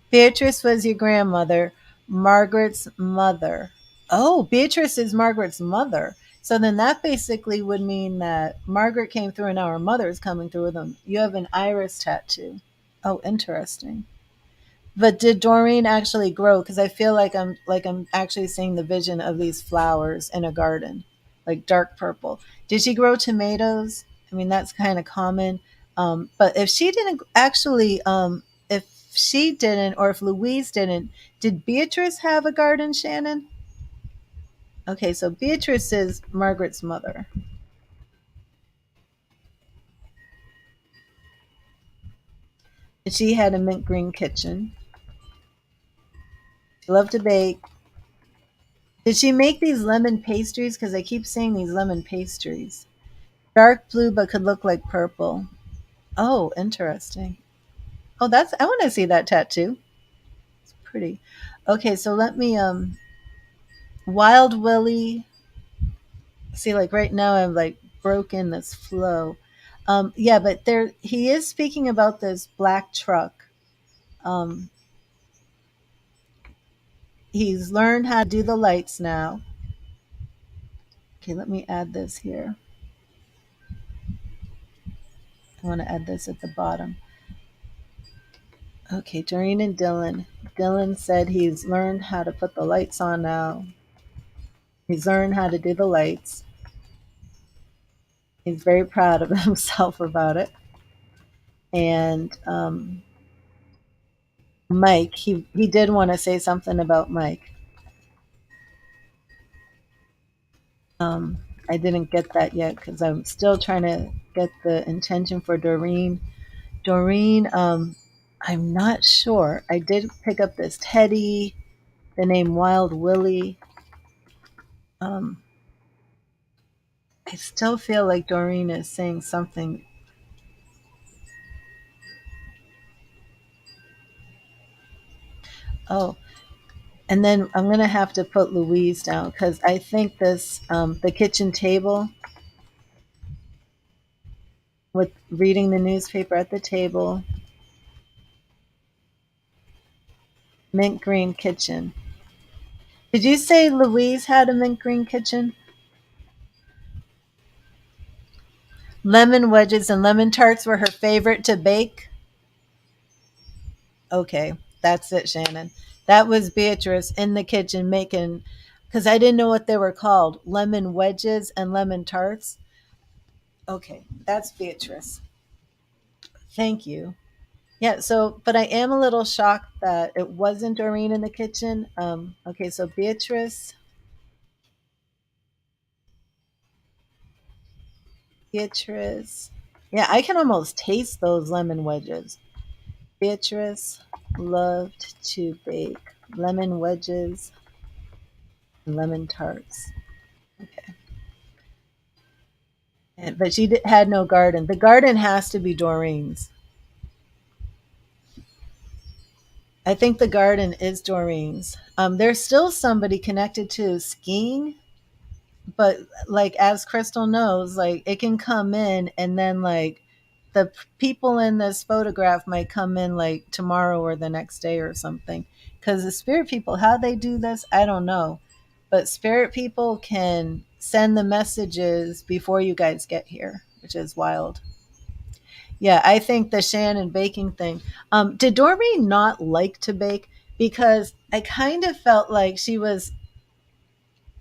Beatrice was your grandmother, Margaret's mother. Oh, Beatrice is Margaret's mother. So then that basically would mean that Margaret came through and now her mother is coming through with them. You have an iris tattoo. Oh, interesting. But did Doreen actually grow? Because I feel like I'm actually seeing the vision of these flowers in a garden, like dark purple. Did she grow tomatoes? I mean, that's kind of common. But if she didn't actually, if she didn't, or if Louise didn't, did Beatrice have a garden, Shannon? Okay, so Beatrice is Margaret's mother. And she had a mint green kitchen. She loved to bake. Did she make these lemon pastries? Because I keep seeing these lemon pastries. Dark blue, but could look like purple. Oh, interesting. Oh, that's, I want to see that tattoo. It's pretty. Okay, so let me Wild Willie. See, like right now I've like broken this flow. Yeah, but there he is speaking about this black truck. Um, he's learned how to do the lights now. Okay, let me add this here. I want to add this at the bottom. Okay, Doreen and Dylan. Dylan said he's learned how to put the lights on now. He's learned how to do the lights. He's very proud of himself about it. And Mike, he did want to say something about Mike. Um, I didn't get that yet because I'm still trying to get the intention for Doreen. Doreen, I'm not sure. I did pick up this Teddy, the name Wild Willie. Um, I still feel like Doreen is saying something. Oh, and then I'm gonna have to put Louise down because I think this the kitchen table with reading the newspaper at the table, mint green kitchen. Did you say Louise had a mint green kitchen? Lemon wedges and lemon tarts were her favorite to bake. Okay, that's it, Shannon. That was Beatrice in the kitchen making, because I didn't know what they were called, lemon wedges and lemon tarts. Okay, that's Beatrice. Thank you. Yeah, so, but I am a little shocked that it wasn't Doreen in the kitchen. Okay, so Beatrice, Beatrice. Yeah, I can almost taste those lemon wedges. Beatrice loved to bake lemon wedges and lemon tarts. Okay. But she had no garden. The garden has to be Doreen's. I think the garden is Doreen's. There's still somebody connected to skiing, but like as Crystal knows, like it can come in and then like the people in this photograph might come in like tomorrow or the next day or something. Because the spirit people, how they do this, I don't know. But spirit people can send the messages before you guys get here, which is wild. Yeah, I think the Shannon baking thing. Did Doreen not like to bake? Because I kind of felt like she was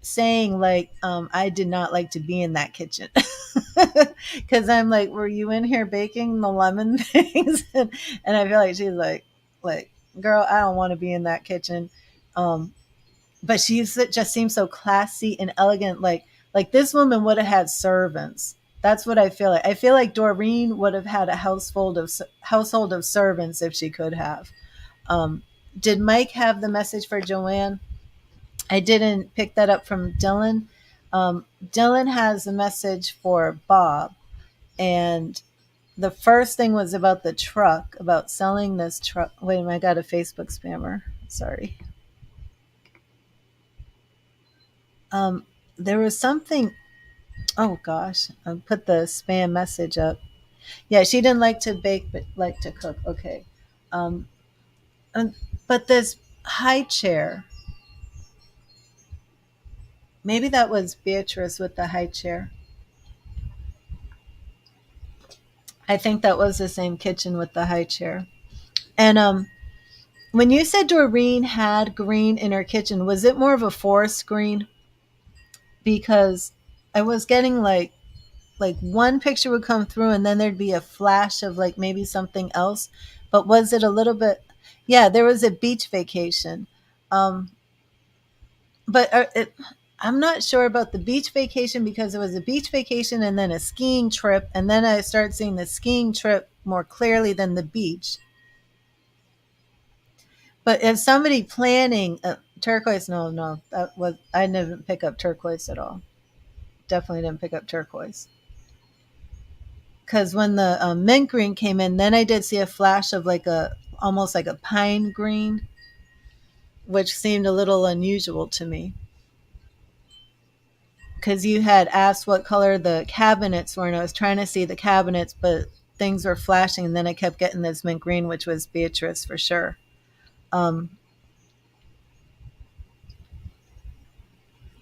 saying like I did not like to be in that kitchen because I'm like, were you in here baking the lemon things? And I feel like she's like, girl, I don't want to be in that kitchen. But she just seems so classy and elegant. Like Like this woman would have had servants. That's what I feel like. I feel like Doreen would have had a household of servants if she could have. Um, did Mike have the message for Joanne? I didn't pick that up from Dylan. Dylan has a message for Bob, and the first thing was about the truck, about selling this truck. Wait a minute, I got a Facebook spammer. Sorry. Um, there was something. Oh gosh, I put the spam message up. Yeah, she didn't like to bake, but liked to cook. Okay. Um, and, but this high chair, maybe that was Beatrice with the high chair. I think that was the same kitchen with the high chair. And when you said Doreen had green in her kitchen, was it more of a forest green? Because I was getting like one picture would come through and then there'd be a flash of like maybe something else. But was it a little bit? Yeah, there was a beach vacation. Um, but I'm not sure about the beach vacation because it was a beach vacation and then a skiing trip, and then I started seeing the skiing trip more clearly than the beach. But if somebody planning turquoise, no, no, that was I didn't pick up turquoise at all. Definitely didn't pick up turquoise because when the mint green came in, then I did see a flash of like a almost like a pine green, which seemed a little unusual to me. Because you had asked what color the cabinets were, and I was trying to see the cabinets, but things were flashing, and then I kept getting this mint green, which was Beatrice for sure. Um,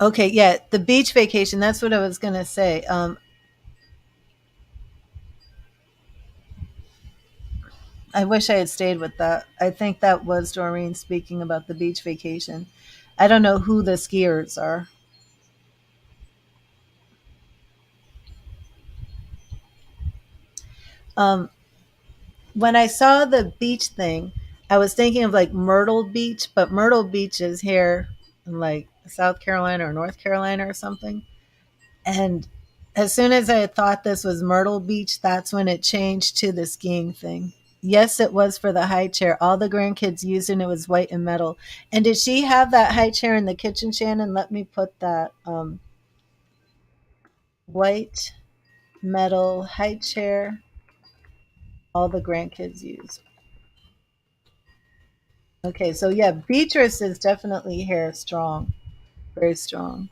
okay, yeah, the beach vacation. That's what I was gonna say. I wish I had stayed with that. I think that was Doreen speaking about the beach vacation. I don't know who the skiers are. Um, when I saw the beach thing, I was thinking of like Myrtle Beach, but Myrtle Beach is here in like South Carolina or North Carolina or something. And as soon as I thought this was Myrtle Beach, that's when it changed to the skiing thing. Yes, it was for the high chair. All the grandkids used it, and it was white and metal. And did she have that high chair in the kitchen, Shannon? Let me put that white metal high chair all the grandkids use. Okay, so yeah, Beatrice is definitely hair strong, very strong.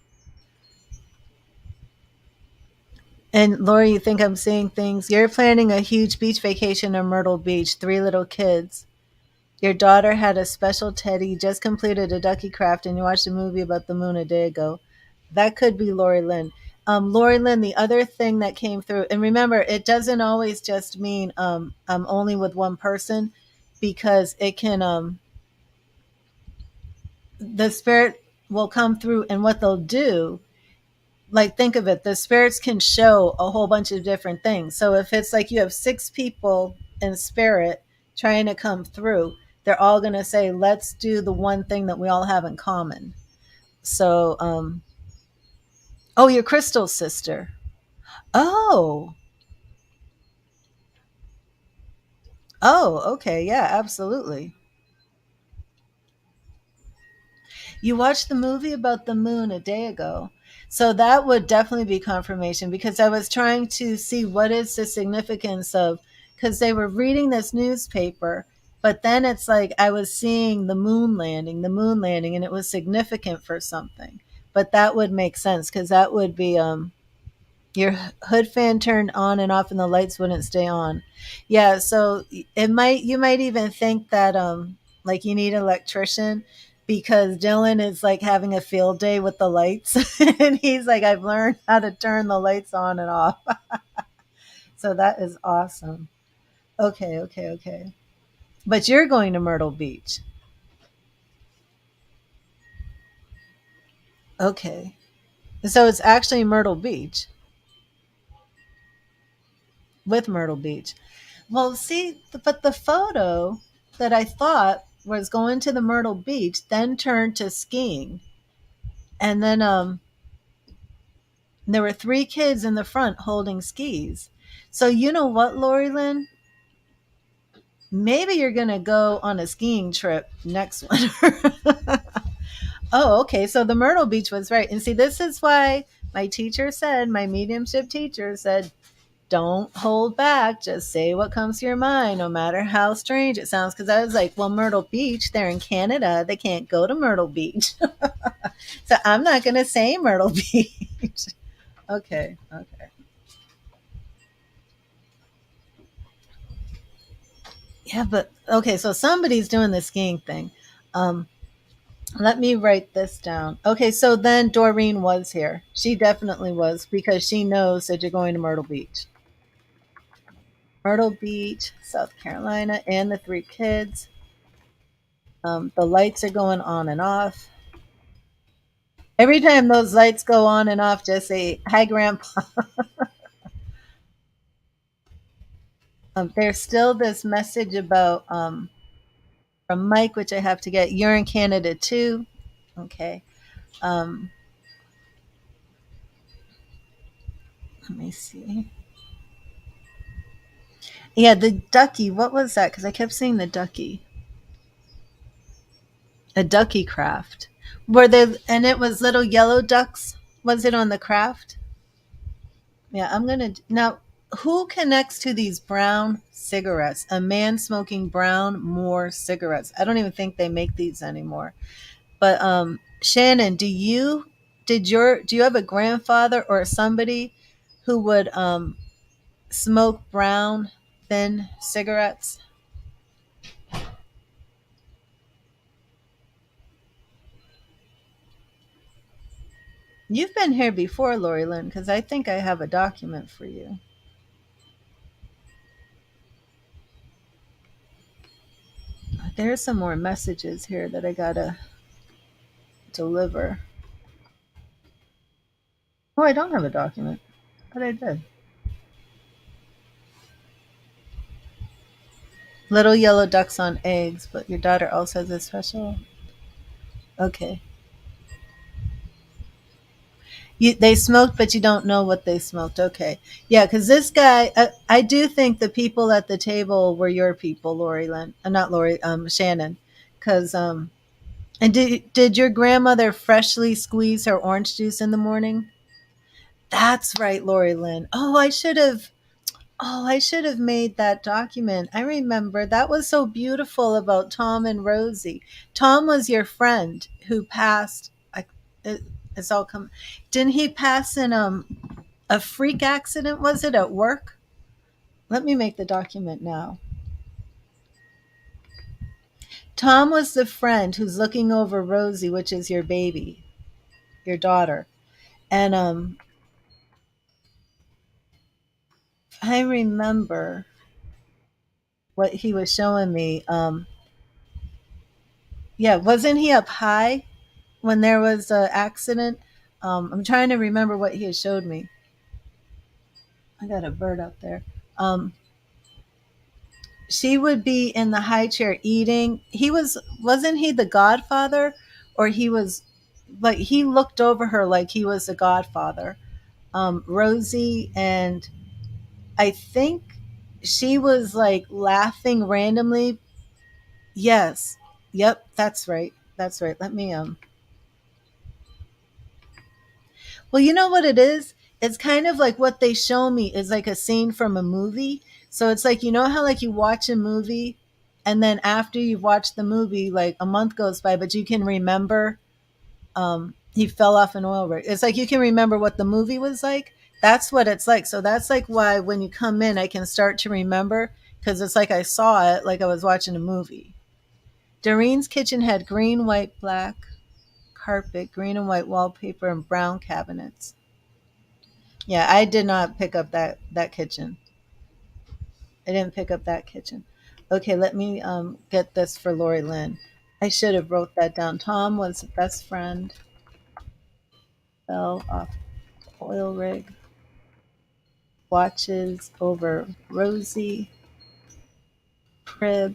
And Lori, you think I'm seeing things? You're planning a huge beach vacation in Myrtle Beach, three little kids. Your daughter had a special teddy, just completed a ducky craft, and you watched a movie about the moon a day ago. That could be Lori Lynn. Lori Lynn, the other thing that came through, and remember, it doesn't always just mean I'm only with one person, because it can the spirit will come through, and what they'll do, like think of it, the spirits can show a whole bunch of different things. So if it's like you have six people in spirit trying to come through, they're all going to say, let's do the one thing that we all have in common. So oh, your crystal sister. Oh, oh, okay, yeah, absolutely. You watched the movie about the moon a day ago. So that would definitely be confirmation, because I was trying to see what is the significance of, because they were reading this newspaper, but then it's like I was seeing the moon landing, and it was significant for something. But that would make sense, because that would be your hood fan turned on and off and the lights wouldn't stay on. Yeah, so it might, you might even think that like you need an electrician, because Dylan is like having a field day with the lights and he's like, I've learned how to turn the lights on and off. So that is awesome. Okay, okay, okay. But you're going to Myrtle Beach. Okay. So it's actually Myrtle Beach, with Myrtle Beach. Well, see, but the photo that I thought was going to the Myrtle Beach then turned to skiing. And then And there were three kids in the front holding skis. So you know what, Lori Lynn? Maybe you're gonna go on a skiing trip next winter. Oh, okay. So the Myrtle Beach was right. And see, this is why my teacher said, my mediumship teacher said, don't hold back. Just say what comes to your mind, no matter how strange it sounds. Because I was like, well, Myrtle Beach, they're in Canada. They can't go to Myrtle Beach. So I'm not going to say Myrtle Beach. Okay. Okay. Yeah, but okay. So somebody's doing the skiing thing. Um, Let me write this down. Okay. So then Doreen was here. She definitely was because she knows that you're going to Myrtle Beach. Myrtle Beach, South Carolina, and the three kids. The lights are going on and off. Every time those lights go on and off, just say, hi, Grandpa. There's still this message about from Mike, which I have to get. You're in Canada too. Okay. Um, Let me see. Yeah, the ducky. What was that? Because I kept seeing the ducky. A ducky craft. Were there, and it was little yellow ducks? Was it on the craft? Yeah, I'm gonna now. Who connects to these brown cigarettes? A man smoking brown more cigarettes. I don't even think they make these anymore. But Shannon, do you have a grandfather or somebody who would smoke brown thin cigarettes? You've been here before, Lori Lynn, because I think I have a document for you. There's some more messages here that I gotta deliver. Oh, I don't have a document, but I did. Little yellow ducks on eggs, but your daughter also has a special. Okay. They smoked, but you don't know what they smoked. Okay. Yeah, because this guy, I do think the people at the table were your people, Lori Lynn. Not Lori, Shannon. Because, and did your grandmother freshly squeeze her orange juice in the morning? That's right, Lori Lynn. Oh, I should have made that document. I remember that was so beautiful about Tom and Rosie. Tom was your friend who passed. It, it's all come. Didn't he pass in a freak accident? Was it at work? Let me make the document now. Tom was the friend who's looking over Rosie, which is your baby, your daughter, and I remember what he was showing me. Yeah, wasn't he up high when there was an accident? I'm trying to remember what he had showed me. I got a bird up there. Um, she would be in the high chair eating. Wasn't he the godfather? Or he was, like, he looked over her like he was the godfather. Rosie, and I think she was like laughing randomly. Yes. Yep, that's right. That's right. Let me Well, you know what it is? It's kind of like what they show me is like a scene from a movie. So it's like, you know how like you watch a movie and then after you've watched the movie, like a month goes by, but you can remember he fell off an oil rig. It's like you can remember what the movie was like. That's what it's like. So that's like why when you come in, I can start to remember because it's like I saw it like I was watching a movie. Doreen's kitchen had green, white, black carpet, green and white wallpaper, and brown cabinets. Yeah, I did not pick up that kitchen. I didn't pick up that kitchen. Okay, let me get this for Lori Lynn. I should have wrote that down. Tom was best friend. Fell off oil rig. Watches over Rosie. Crib.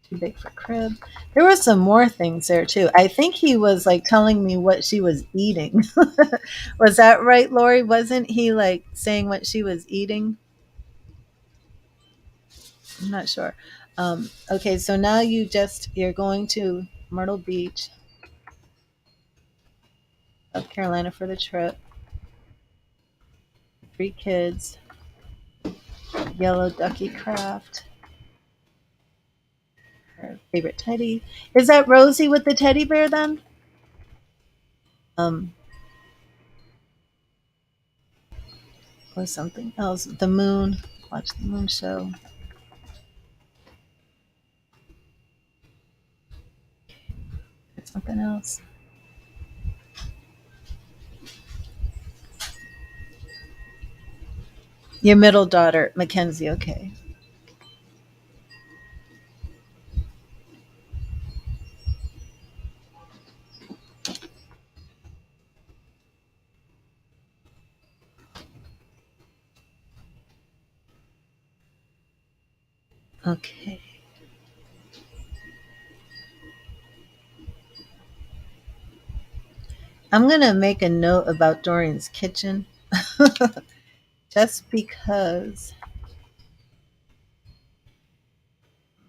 Too big for crib. There were some more things there too. I think he was like telling me what she was eating. Was that right, Lori? Wasn't he like saying what she was eating? I'm not sure. Okay, so now you're going to Myrtle Beach, South Carolina for the trip. 3 kids, yellow ducky craft, her favorite teddy. Is that Rosie with the teddy bear then? Um, or something else? The moon. Watch the moon show. Something else. Your middle daughter, Mackenzie. Okay. Okay. I'm going to make a note about Dorian's kitchen just because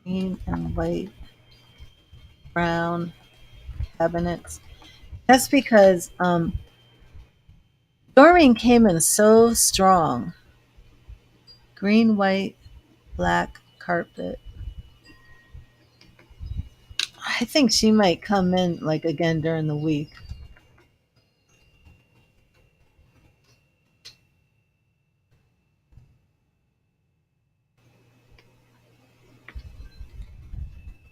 green and white, brown cabinets. That's because Dorian came in so strong. Green, white, black carpet. I think she might come in like again during the week.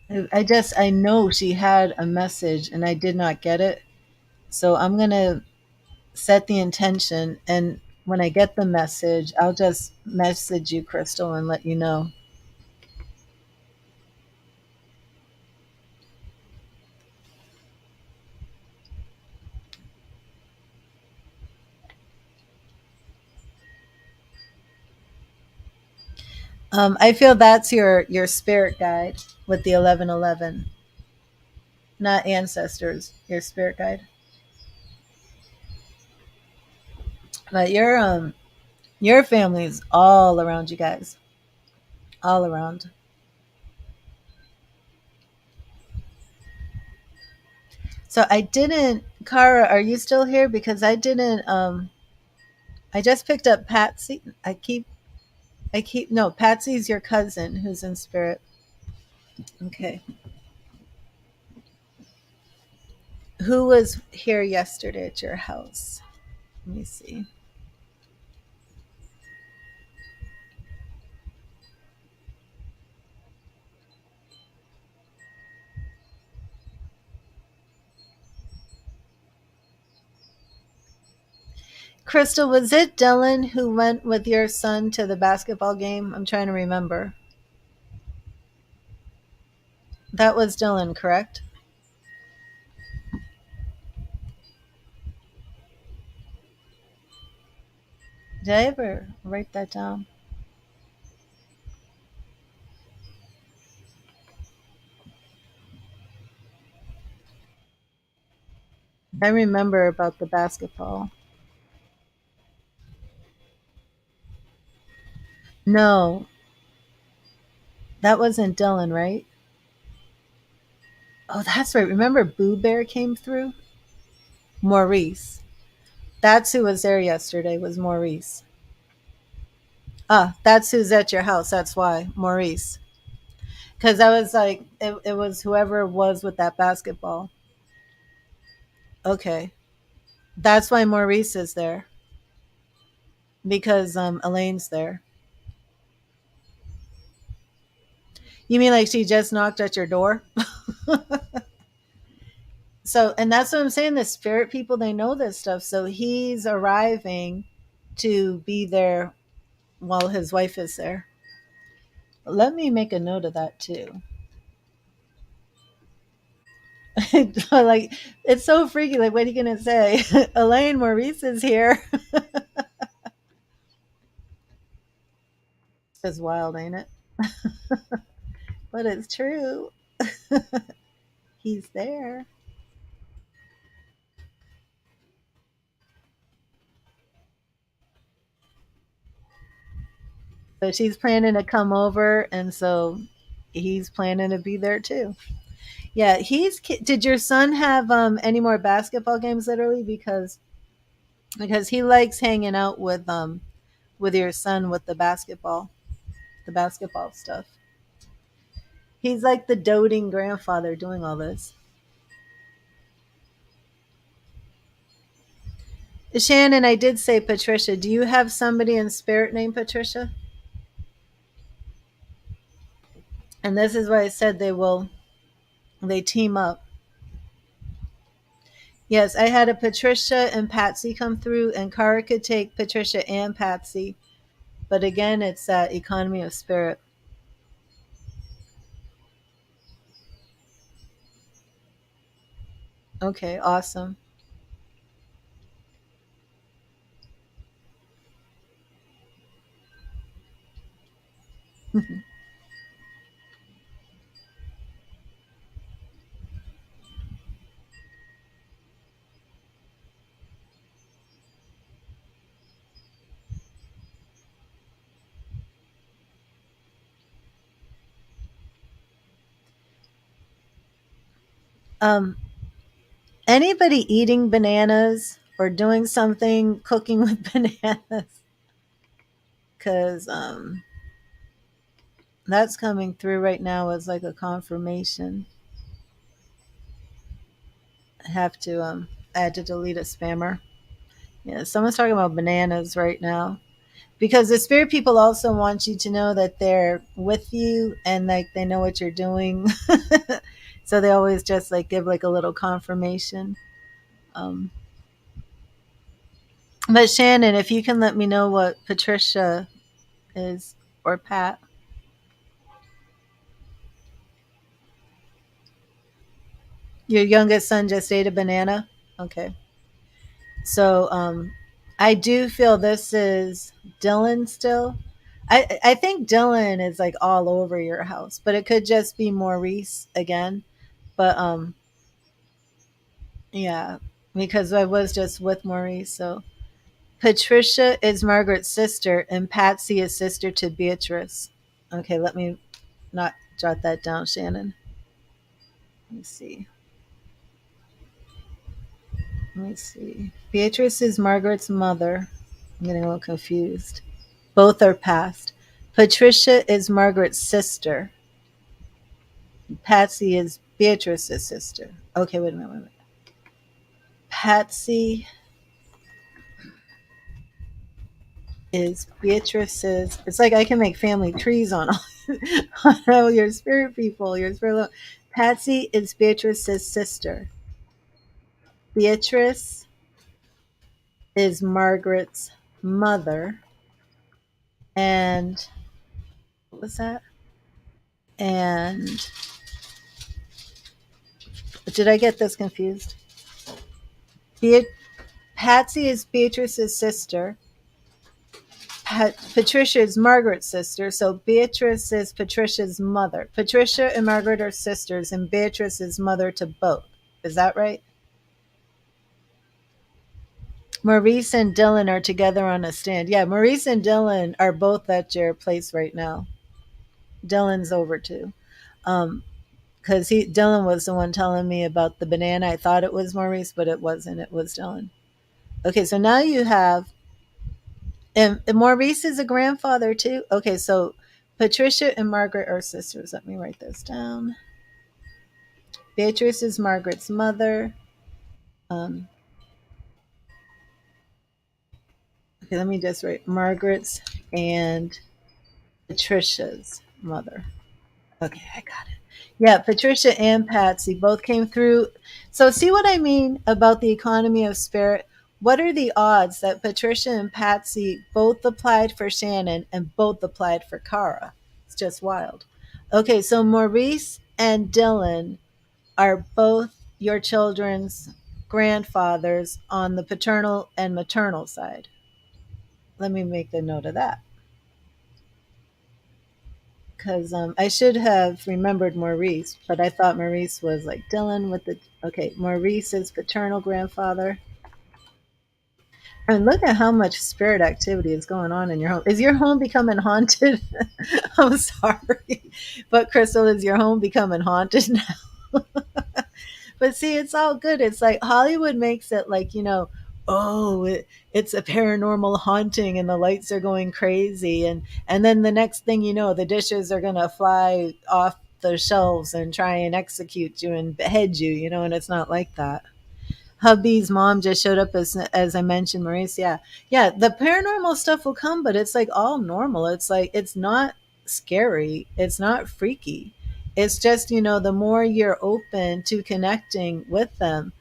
I know she had a message and I did not get it. So I'm going to set the intention, and when I get the message, I'll just message you, Crystal, and let you know. I feel that's your spirit guide with the 1111, not ancestors. Your spirit guide, but your family is all around you guys, all around. So I didn't, Kara. Are you still here? Because I didn't. I just picked up Patsy. No, Patsy's your cousin who's in spirit. Okay. Who was here yesterday at your house? Let me see. Crystal, was it Dylan who went with your son to the basketball game? I'm trying to remember. That was Dylan, correct? Did I ever write that down? I remember about the basketball. No, that wasn't Dylan, right? Oh, that's right. Remember Boo Bear came through? Maurice. That's who was there yesterday, was Maurice. Ah, that's who's at your house. That's why. Maurice. Because I was like, it was whoever was with that basketball. Okay. That's why Maurice is there. Because Elaine's there. You mean like she just knocked at your door? So, and that's what I'm saying. The spirit people, they know this stuff. So he's arriving to be there while his wife is there. Let me make a note of that too. Like, it's so freaky. Like, what are you going to say? Elaine, Maurice is here. It's wild, ain't it? but it's true. He's there. So she's planning to come over, and so he's planning to be there too. Yeah, he's. Did your son have any more basketball games? Literally, because he likes hanging out with your son with the basketball stuff. He's like the doting grandfather doing all this. Shannon, I did say Patricia. Do you have somebody in spirit named Patricia? And this is why I said they team up. Yes, I had a Patricia and Patsy come through, and Kara could take Patricia and Patsy. But again, it's that economy of spirit. Okay, awesome. Um, Anybody eating bananas or doing something cooking with bananas? Because that's coming through right now as like a confirmation. I have to I had to delete a spammer. Yeah, someone's talking about bananas right now. Because the spirit people also want you to know that they're with you and like they know what you're doing. So they always just like give like a little confirmation. Um, but Shannon, if you can let me know what Patricia is or Pat, your youngest son just ate a banana. Okay. So I do feel this is Dylan still. I think Dylan is like all over your house, but it could just be Maurice again. But yeah, because I was just with Maurice. So Patricia is Margaret's sister, and Patsy is sister to Beatrice. Okay, let me not jot that down, Shannon. Let me see. Let me see. Beatrice is Margaret's mother. I'm getting a little confused. Both are past. Patricia is Margaret's sister. Patsy is Beatrice's sister. Okay, wait a minute, wait a minute. Patsy is Beatrice's. It's like I can make family trees on all your spirit people, your spirit. Patsy is Beatrice's sister. Beatrice is Margaret's mother. And what was that? And did I get this confused? Beat Patsy is Beatrice's sister. Patricia is Margaret's sister, so Beatrice is Patricia's mother. Patricia and Margaret are sisters, and Beatrice is mother to both. Is that right? Maurice and Dylan are together on a stand. Yeah, Maurice and Dylan are both at your place right now. Dylan's over too. Because Dylan was the one telling me about the banana. I thought it was Maurice, but it wasn't. It was Dylan. Okay, so now you have, and Maurice is a grandfather too. Okay, so Patricia and Margaret are sisters. Let me write this down. Beatrice is Margaret's mother. Um, okay, let me just write Margaret's and Patricia's mother. Okay, I got it. Yeah, Patricia and Patsy both came through. So, see what I mean about the economy of spirit? What are the odds that Patricia and Patsy both applied for Shannon and both applied for Kara? It's just wild. Okay, so Maurice and Dylan are both your children's grandfathers on the paternal and maternal side. Let me make the note of that. because I should have remembered Maurice, but I thought Maurice was like Dylan with the. Okay, Maurice is paternal grandfather. And look at how much spirit activity is going on in your home. Is your home becoming haunted? I'm sorry. But Crystal, is your home becoming haunted now? But see, it's all good. It's like Hollywood makes it like, oh, it's a paranormal haunting and the lights are going crazy. And then the next thing you know, the dishes are going to fly off the shelves and try and execute you and behead you, and it's not like that. Hubby's mom just showed up as I mentioned, Maurice. Yeah. Yeah. The paranormal stuff will come, but it's like all normal. It's like, it's not scary. It's not freaky. It's just, the more you're open to connecting with them,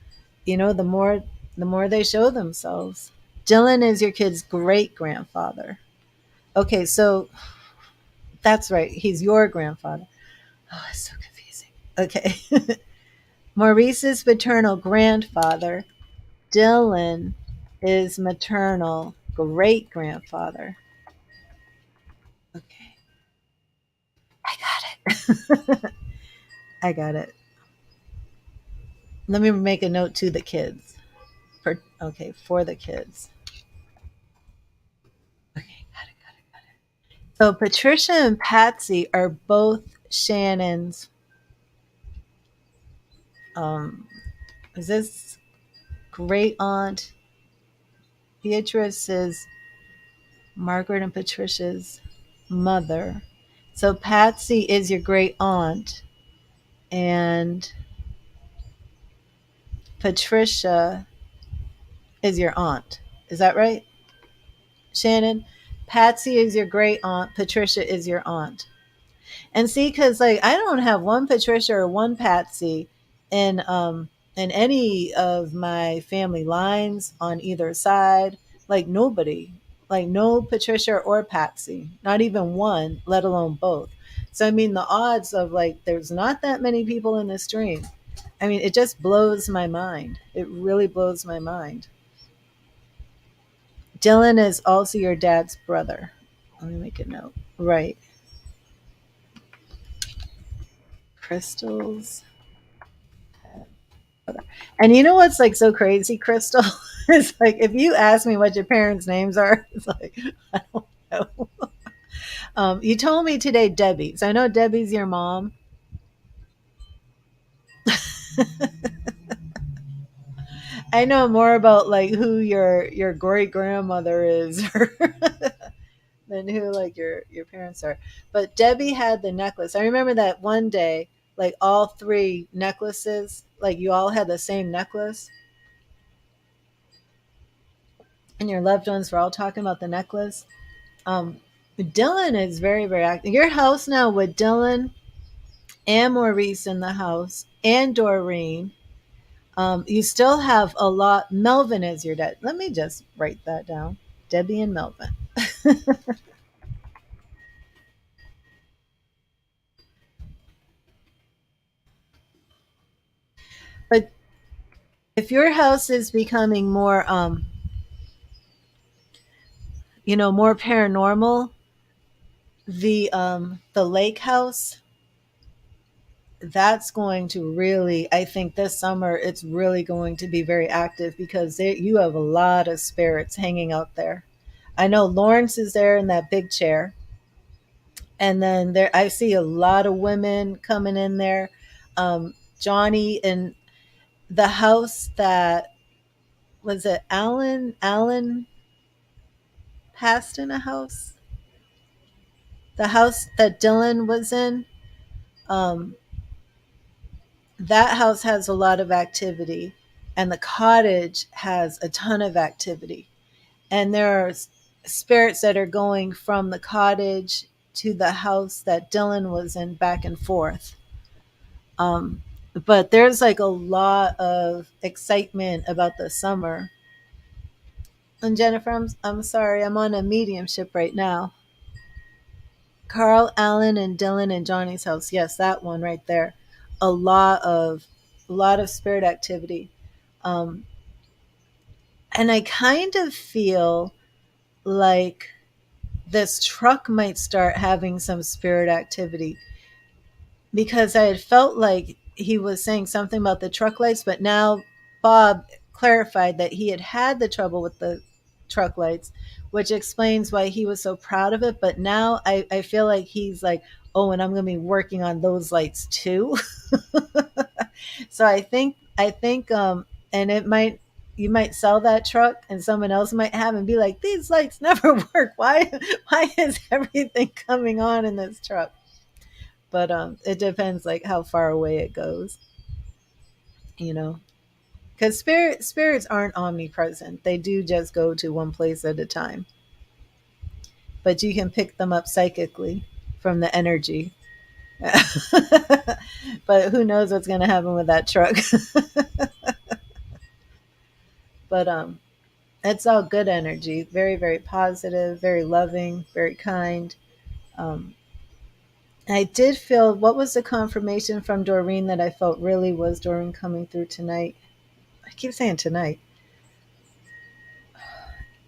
the more they show themselves. Dylan is your kid's great grandfather. Okay. So that's right. He's your grandfather. Oh, it's so confusing. Okay. Maurice's paternal grandfather. Dylan is maternal great grandfather. Okay, I got it. I got it. Let me make a note to the kids. For the kids. Okay, got it, got it, got it. So Patricia and Patsy are both Shannon's. Um, is this great aunt? Beatrice is Margaret and Patricia's mother. So Patsy is your great aunt, and Patricia is your aunt. Is that right, Shannon? Patsy is your great aunt. Patricia is your aunt. And see, because like I don't have one Patricia or one Patsy in any of my family lines on either side. Like nobody, like no Patricia or Patsy, not even one, let alone both. So I mean, the odds of like there's not that many people in this dream. I mean, it just blows my mind. It really blows my mind. Dylan is also your dad's brother. Let me make a note. Right. Crystal's brother. And you know what's like so crazy, Crystal? It's like if you ask me what your parents' names are, it's like I don't know. You told me today Debbie. So I know Debbie's your mom. I know more about like who your great grandmother is than who like your parents are. But Debbie had the necklace. I remember that one day, like all three necklaces, like you all had the same necklace, and your loved ones were all talking about the necklace. Dylan is very very active. Your house now with Dylan and Maurice in the house and Doreen. You still have a lot. Melvin is your dad. Let me just write that down. Debbie and Melvin. But if your house is becoming more more paranormal, the lake house, that's going to really, I think this summer it's really going to be very active because you have a lot of spirits hanging out there. I know Lawrence is there in that big chair, and then there I see a lot of women coming in there. Johnny and the house that was it Alan passed in a house, the house that Dylan was in. um, that house has a lot of activity, and the cottage has a ton of activity. And there are spirits that are going from the cottage to the house that Dylan was in back and forth. Um, but there's like a lot of excitement about the summer. And Jennifer, I'm sorry, I'm on a mediumship right now. Carl, Allen, and Dylan and Johnny's house. Yes, that one right there. A lot of spirit activity. Um, and I kind of feel like this truck might start having some spirit activity, because I had felt like he was saying something about the truck lights, but now Bob clarified that he had had the trouble with the truck lights, which explains why he was so proud of it. But now I feel like he's like, oh, and I'm going to be working on those lights too. So and it might, you might sell that truck and someone else might have and be like, these lights never work. Why is everything coming on in this truck? But it depends like how far away it goes, you know, because spirits aren't omnipresent. They do just go to one place at a time, but you can pick them up psychically from the energy. But who knows what's going to happen with that truck? But it's all good energy, very very positive, very loving, very kind. um I did feel, what was the confirmation from Doreen that I felt really was Doreen coming through tonight? I keep saying tonight.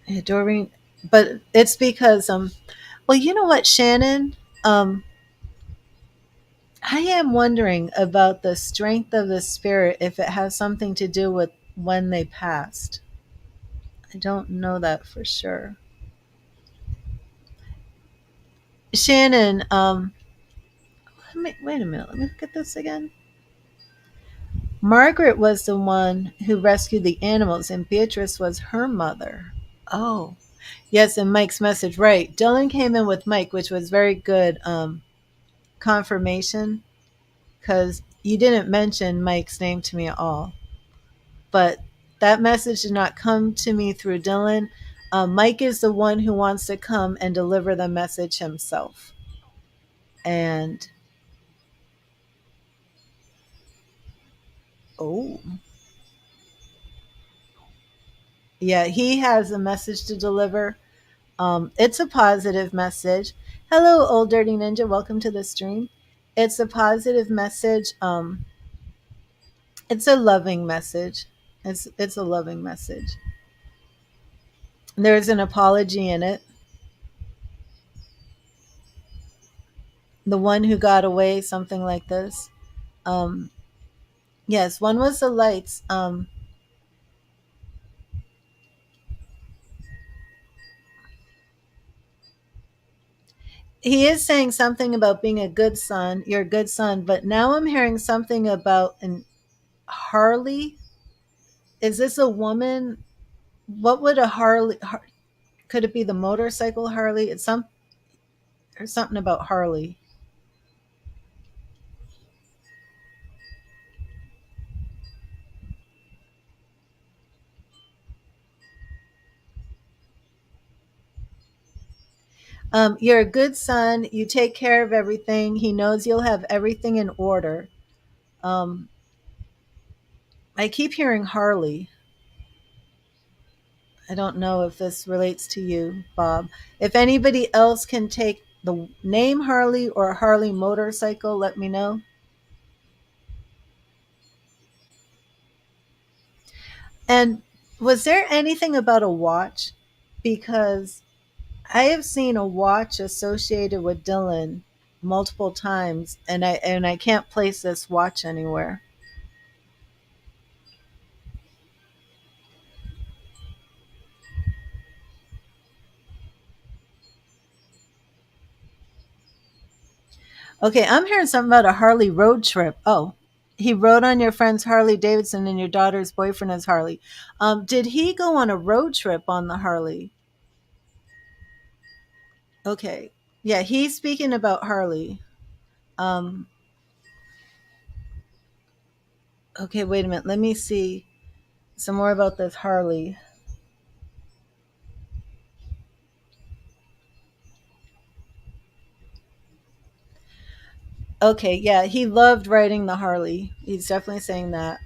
Yeah, Doreen, but it's because well, you know what, Shannon? Um I am wondering about the strength of the spirit, if it has something to do with when they passed. I don't know that for sure. Shannon, wait a minute, let me look at this again. Margaret was the one who rescued the animals, and Beatrice was her mother. Oh, yes, and Mike's message, right. Dylan came in with Mike, which was very good confirmation, because you didn't mention Mike's name to me at all. But that message did not come to me through Dylan. Mike is the one who wants to come and deliver the message himself. And oh, yeah, he has a message to deliver. It's a positive message. Hello, old dirty ninja. Welcome to the stream. It's a positive message. It's a loving message. It's a loving message. There's an apology in it. The one who got away, something like this. Um, yes, one was the lights. He is saying something about being a good son. You're a good son, but now I'm hearing something about an Harley. Is this a woman? What would a Harley? Could it be the motorcycle Harley? It's some or something about Harley. You're a good son. You take care of everything. He knows you'll have everything in order. Um, I keep hearing Harley. I don't know if this relates to you, Bob. If anybody else can take the name Harley or Harley motorcycle, let me know. And was there anything about a watch? Because I have seen a watch associated with Dylan multiple times, and I can't place this watch anywhere. Okay, I'm hearing something about a Harley road trip. Oh, he rode on your friend's Harley Davidson, and your daughter's boyfriend is Harley. Did he go on a road trip on the Harley? Okay, yeah, he's speaking about Harley. Um, okay, wait a minute. Let me see some more about this Harley. Okay, yeah, he loved riding the Harley. He's definitely saying that.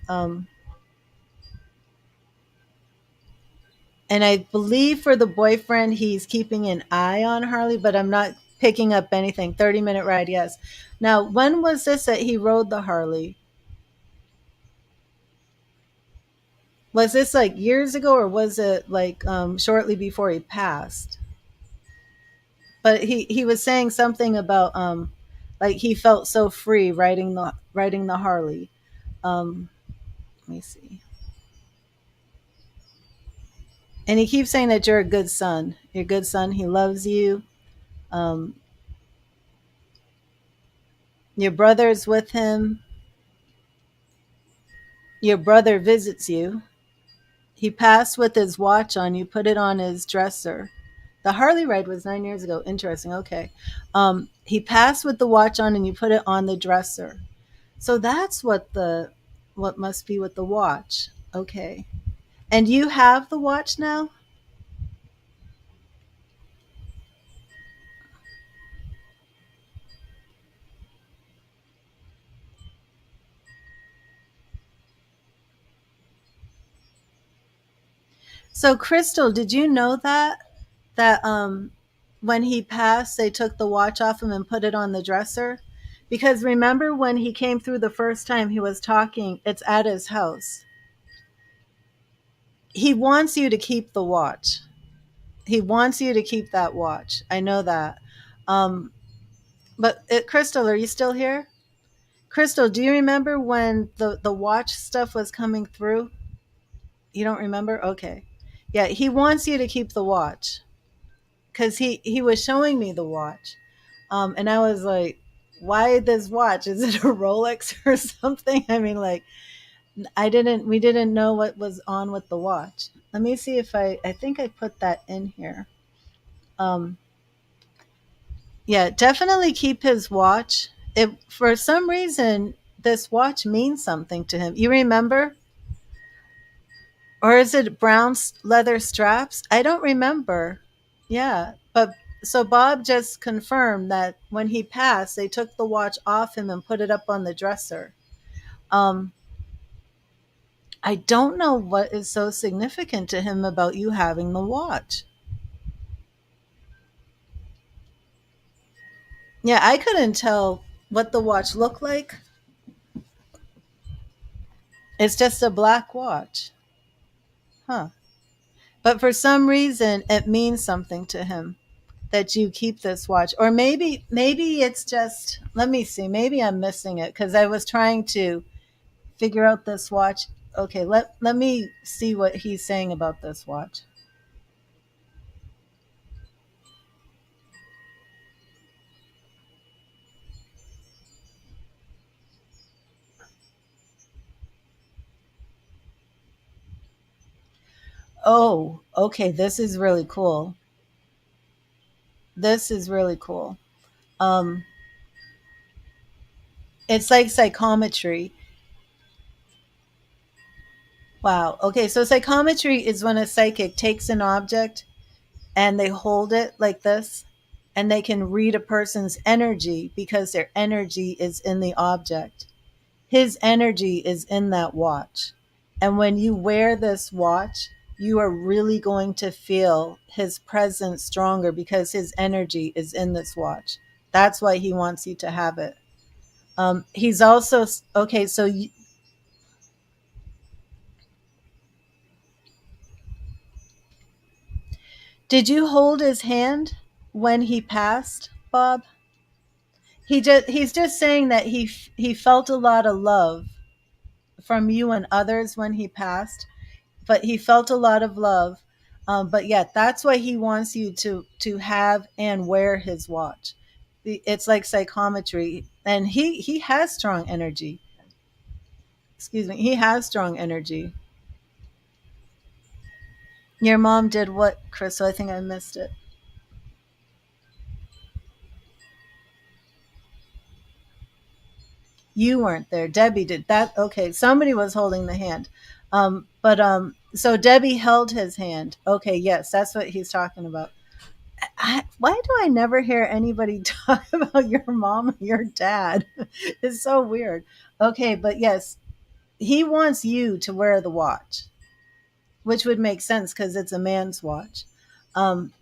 And I believe for the boyfriend, he's keeping an eye on Harley, but I'm not picking up anything. 30-minute ride, yes. Now, when was this that he rode the Harley? Was this like years ago, or was it like shortly before he passed? But he was saying something about like he felt so free riding the Harley. Let me see. And he keeps saying that you're a good son. You're a good son. He loves you. Um, your brother's with him. Your brother visits you. He passed with his watch on. You put it on his dresser. The Harley ride was 9 years ago. Interesting. Okay. He passed with the watch on, and you put it on the dresser. So that's what must be with the watch. Okay. And you have the watch now? So Crystal, did you know that when he passed, they took the watch off him and put it on the dresser? Because remember when he came through the first time, he was talking, it's at his house. He wants you to keep the watch. He wants you to keep that watch. I know that. Um, but Crystal, are you still here? Crystal, do you remember when the watch stuff was coming through? You don't remember? Okay. Yeah, he wants you to keep the watch because he was showing me the watch, and I was like, "Why this watch? Is it a Rolex or something?" I mean, like, we didn't know what was on with the watch. Let me see if I think I put that in here. Um, yeah, definitely keep his watch. If for some reason this watch means something to him, you remember? Or is it brown leather straps? I don't remember. Yeah, but so Bob just confirmed that when he passed, they took the watch off him and put it up on the dresser. Um, I don't know what is so significant to him about you having the watch. Yeah, I couldn't tell what the watch looked like. It's just a black watch. Huh. But for some reason, it means something to him that you keep this watch. Or maybe it's just, let me see, maybe I'm missing it because I was trying to figure out this watch. Okay, let me see what he's saying about this watch. Oh, okay, this is really cool. This is really cool. Um it's like psychometry. Wow. Okay, so psychometry is when a psychic takes an object and they hold it like this, and they can read a person's energy because their energy is in the object. His energy is in that watch. And when you wear this watch, you are really going to feel his presence stronger because his energy is in this watch. That's why he wants you to have it. He's also, okay, so did you hold his hand when he passed, Bob? He's just saying that he felt a lot of love from you and others when he passed, but he felt a lot of love. But yeah, that's why he wants you to have and wear his watch. It's like psychometry, and he has strong energy. Excuse me, he has strong energy. Your mom did what, Chris? So I think I missed it. You weren't there. Debbie did that. Okay, somebody was holding the hand. But so Debbie held his hand. Okay, yes, that's what he's talking about. Why do I never hear anybody talk about your mom or your dad? It's so weird. Okay, but yes, he wants you to wear the watch, which would make sense because it's a man's watch. Um,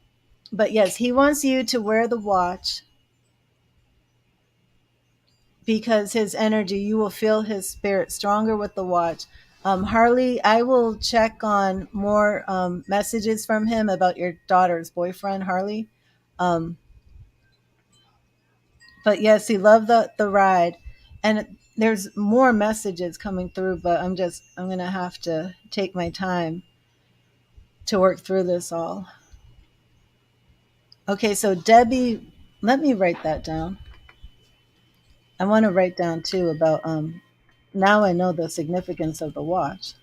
but yes, he wants you to wear the watch because his energy, you will feel his spirit stronger with the watch. Harley, I will check on more messages from him about your daughter's boyfriend, Harley. Um, But yes, he loved the ride, and there's more messages coming through. But I'm gonna have to take my time to work through this all. Okay, so Debbie, let me write that down. I want to write down too about now I know the significance of the watch.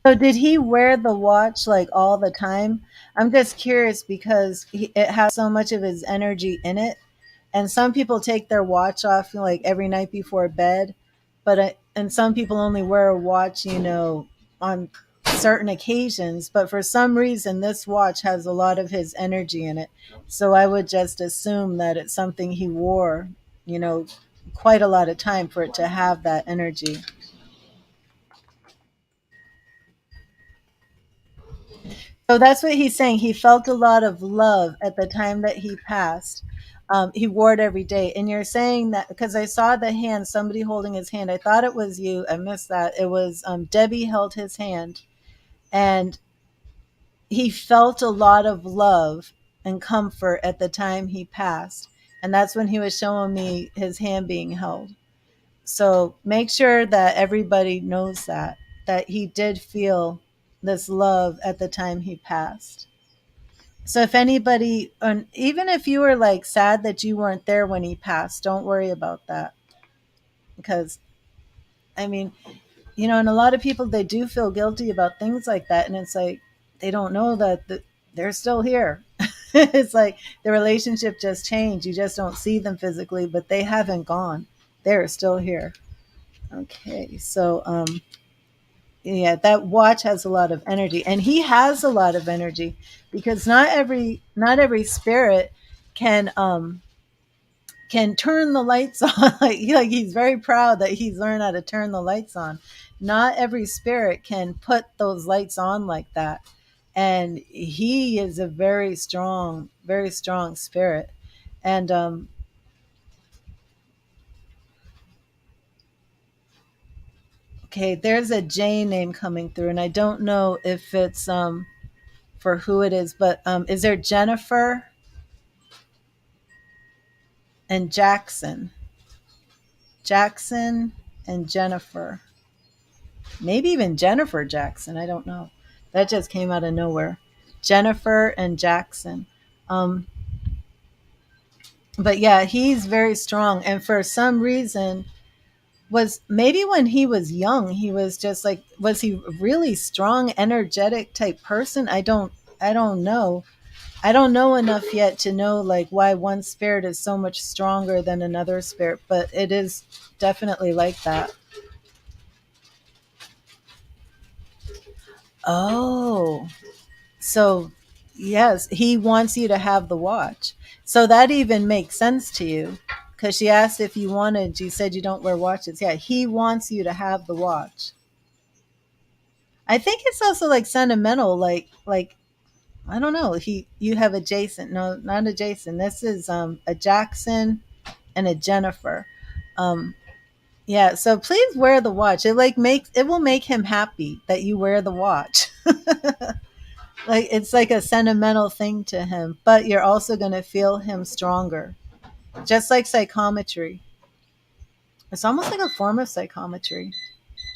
So did he wear the watch like all the time? I'm just curious because it has so much of his energy in it, and some people take their watch off like every night before bed, but and some people only wear a watch, on certain occasions. But for some reason, this watch has a lot of his energy in it, so I would just assume that it's something he wore, you know, quite a lot of time for it to have that energy. So that's what he's saying. He felt a lot of love at the time that he passed. He wore it every day. And you're saying that because I saw the hand, somebody holding his hand. I thought it was you. I missed that. It was Debbie held his hand, and he felt a lot of love and comfort at the time he passed. And that's when he was showing me his hand being held. So make sure that everybody knows that he did feel this love at the time he passed. So if anybody, and even if you were like sad that you weren't there when he passed, don't worry about that. Because, I mean, and a lot of people, they do feel guilty about things like that. And it's like, they don't know that they're still here. It's like the relationship just changed. You just don't see them physically, but they haven't gone. They're still here. Okay. So, yeah, that watch has a lot of energy, and he has a lot of energy because not every spirit can can turn the lights on. Like he's very proud that he's learned how to turn the lights on. Not every spirit can put those lights on like that, and he is a very strong spirit. And okay, there's a J name coming through, and I don't know if it's for who it is, but is there Jennifer and Jackson? Jackson and Jennifer. Maybe even Jennifer Jackson. I don't know. That just came out of nowhere. Jennifer and Jackson. Um, but yeah, he's very strong. And for some reason, was maybe when he was young, he was just like, was he really strong, energetic type person? I don't know. I don't know enough yet to know like why one spirit is so much stronger than another spirit, but it is definitely like that. Oh, so yes, he wants you to have the watch. So that even makes sense to you because she asked if you wanted, you said you don't wear watches. Yeah, he wants you to have the watch. I think it's also like sentimental, like I don't know. You have a Jason. No, not a Jason. This is a Jackson and a Jennifer. Um yeah, so please wear the watch. It will make him happy that you wear the watch. Like it's like a sentimental thing to him, but you're also going to feel him stronger. Just like psychometry. It's almost like a form of psychometry.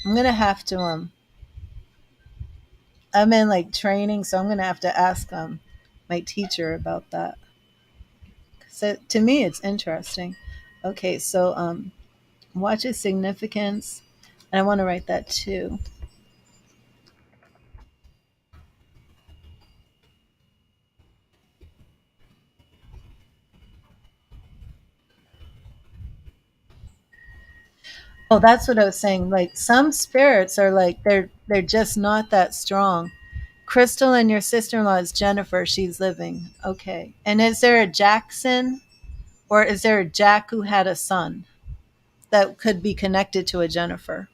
I'm going to have to I'm in like training, so I'm going to have to ask my teacher about that. So to me it's interesting. Okay, so watch its significance, and I want to write that too. Oh, that's what I was saying. Like some spirits are like they're just not that strong. Crystal and your sister-in-law is Jennifer. She's living. Okay. And is there a Jackson, or is there a Jack who had a son that could be connected to a Jennifer?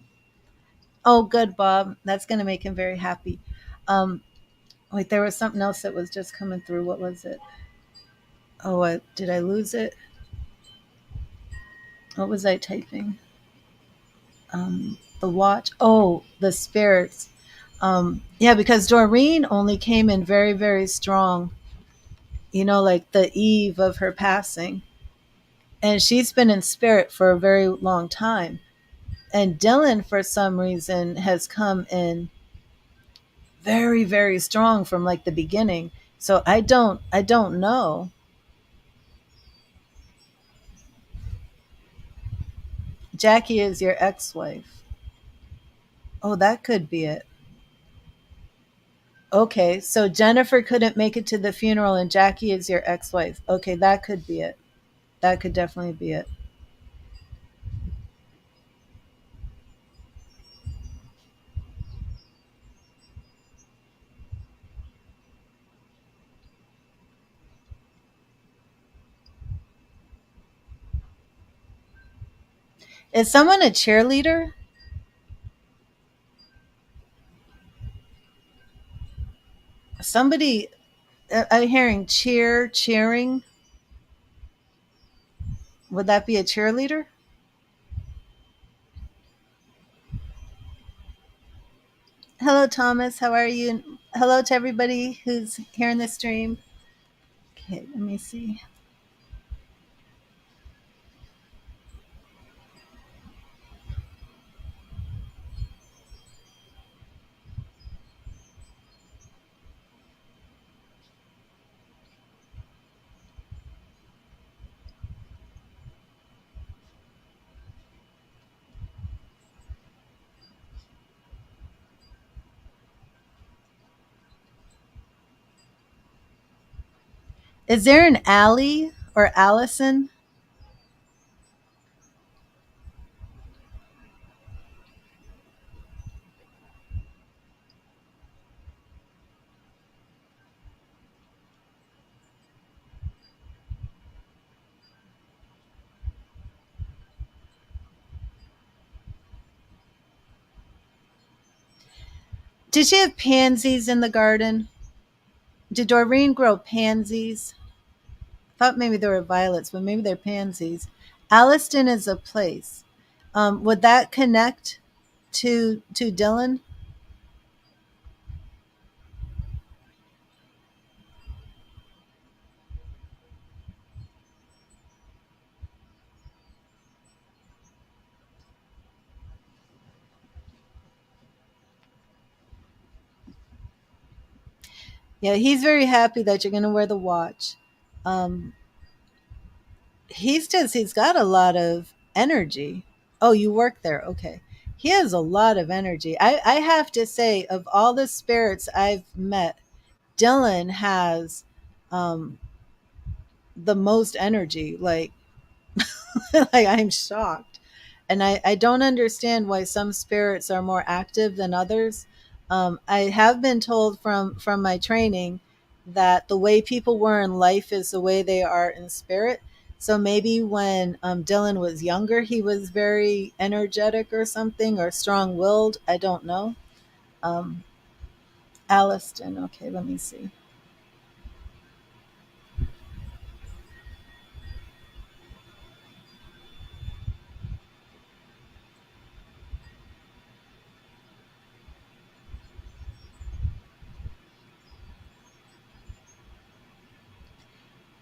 Oh, good, Bob. That's going to make him very happy. Um, Wait, there was something else that was just coming through. What was it? Oh, did I lose it? What was I typing? The watch. Oh, the spirits. Yeah, because Doreen only came in very, very strong, like the eve of her passing. And she's been in spirit for a very long time. And Dylan, for some reason, has come in very, very strong from like the beginning. So I don't know. Jackie is your ex-wife. Oh, that could be it. Okay, so Jennifer couldn't make it to the funeral and Jackie is your ex-wife. Okay, that could be it. That could definitely be it. Is someone a cheerleader? Somebody, I'm hearing cheering. Would that be a cheerleader? Hello, Thomas. How are you? Hello to everybody who's here in the stream. Okay, let me see. Is there an Allie or Allison? Did she have pansies in the garden? Did Doreen grow pansies? I thought maybe they were violets, but maybe they're pansies. Alliston is a place. Would that connect to Dylan? Yeah, he's very happy that you're going to wear the watch. Um, he's got a lot of energy. Oh, you work there. Okay. He has a lot of energy. I have to say, of all the spirits I've met, Dylan has um, the most energy. Like, like I'm shocked. And I don't understand why some spirits are more active than others. I have been told from my training that the way people were in life is the way they are in spirit. So maybe when Dylan was younger, he was very energetic or something, or strong willed. I don't know. Um, Alliston. Okay, let me see.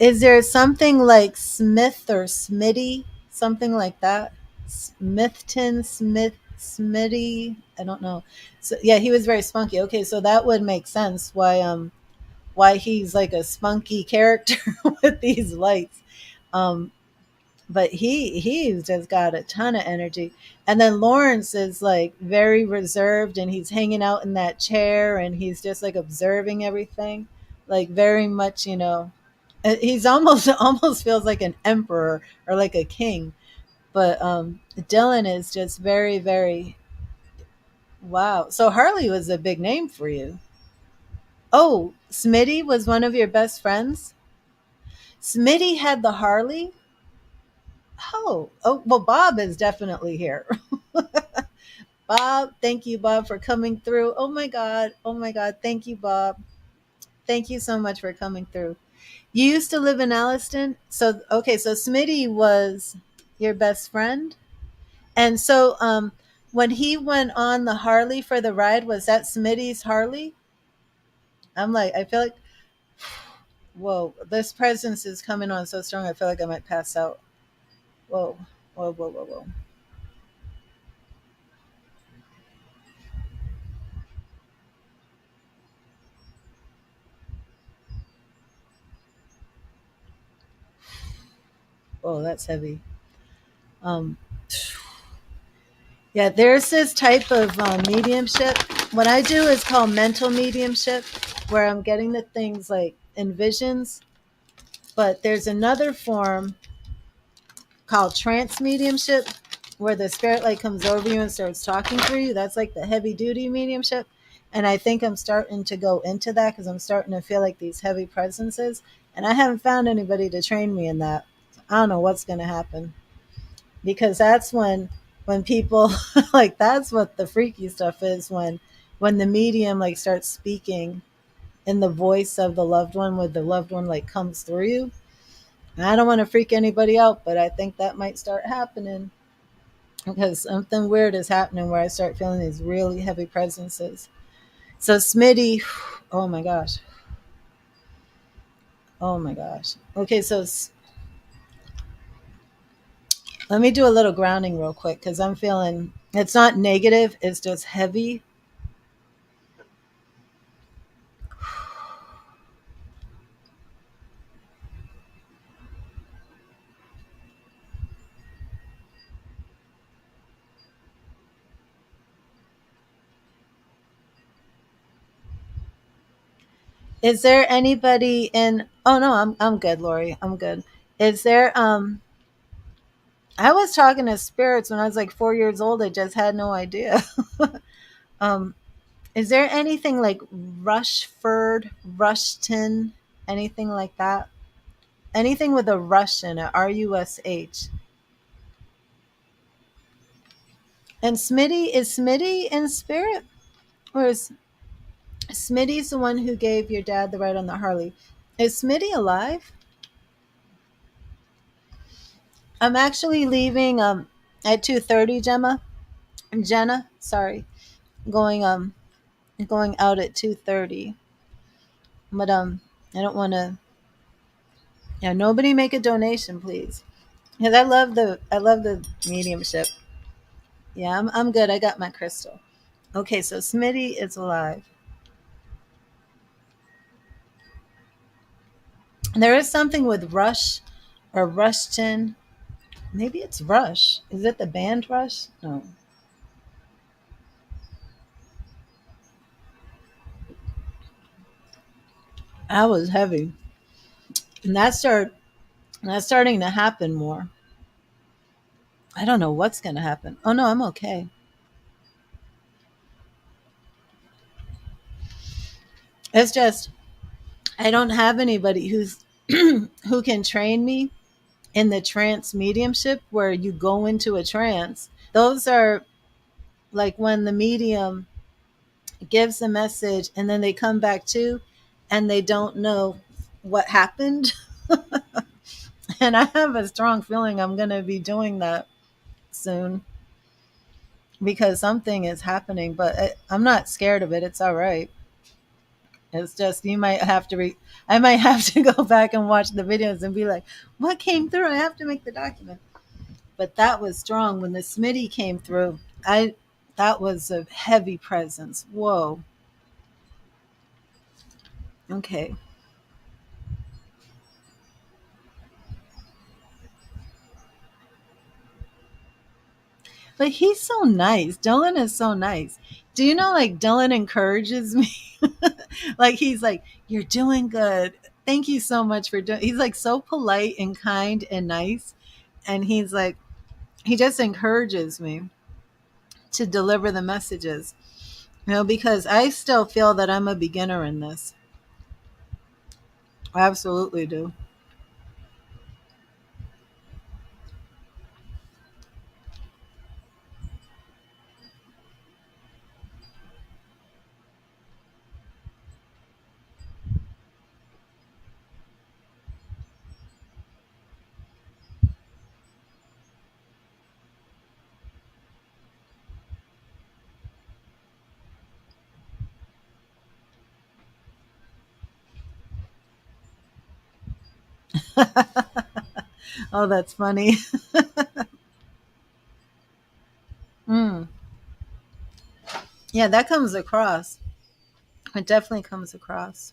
Is there something like Smith or Smitty? Something like that? Smithton, Smitty? I don't know. So yeah, he was very spunky. Okay, so that would make sense why he's like a spunky character with these lights. Um but he's just got a ton of energy. And then Lawrence is like very reserved and he's hanging out in that chair and he's just like observing everything. Like very much, he's almost almost feels like an emperor or like a king. But Dylan is just very, very wow. So Harley was a big name for you. Oh, Smitty was one of your best friends. Smitty had the Harley. Oh, well, Bob is definitely here. Bob, thank you, Bob, for coming through. Oh my God. Oh my God. Thank you, Bob. Thank you so much for coming through. You used to live in Alliston? So, okay, so Smitty was your best friend? And so, When he went on the Harley for the ride, was that Smitty's Harley? I'm like, I feel like, whoa, this presence is coming on so strong. I feel like I might pass out. Whoa, whoa, whoa, whoa, whoa. Whoa, that's heavy. Um, yeah, there's this type of mediumship. What I do is called mental mediumship, where I'm getting the things like in visions. But there's another form called trance mediumship, where the spirit like comes over you and starts talking through you. That's like the heavy duty mediumship. And I think I'm starting to go into that because I'm starting to feel like these heavy presences. And I haven't found anybody to train me in that. I don't know what's going to happen, because that's when people like, that's what the freaky stuff is, when the medium like starts speaking in the voice of the loved one, where the loved one like comes through you. And I don't want to freak anybody out, but I think that might start happening because something weird is happening where I start feeling these really heavy presences. So Smitty, oh my gosh, oh my gosh. Okay, so let me do a little grounding real quick because I'm feeling it's not negative, it's just heavy. Is there anybody in? Oh no, I'm good, Lori. I'm good. Is there? I was talking to spirits when I was like 4 years old. I just had no idea. um, is there anything like Rushford, Rushton, anything like that? Anything with a rush in it? Rush. And Smitty, is Smitty in spirit, or is Smitty's the one who gave your dad the ride on the Harley? Is Smitty alive? I'm actually leaving at 2:30, Jenna, sorry. Going going out at 2:30. But I don't want to, yeah, nobody make a donation, please. Cuz I love the mediumship. Yeah, I'm good. I got my crystal. Okay, so Smitty is alive. There is something with Rush or Rushton. Maybe it's Rush. Is it the band Rush? No. That was heavy. And that's starting to happen more. I don't know what's going to happen. Oh no, I'm okay. It's just I don't have anybody who's who can train me in the trance mediumship where you go into a trance. Those are like when the medium gives a message and then they come back to and they don't know what happened. And I have a strong feeling I'm going to be doing that soon because something is happening, but I'm not scared of it. It's all right. It's just you might have to I might have to go back and watch the videos and be like, what came through? I have to make the document. But that was strong when the Smitty came through. I That was a heavy presence. Whoa. Okay. But he's so nice. Dylan is so nice. Do you know, like, Dylan encourages me? Like, he's like, you're doing good. Thank you so much for doing. He's like so polite and kind and nice. And he's like, he just encourages me to deliver the messages, because I still feel that I'm a beginner in this. I absolutely do. Oh, that's funny. Mm. Yeah, that comes across. It definitely comes across.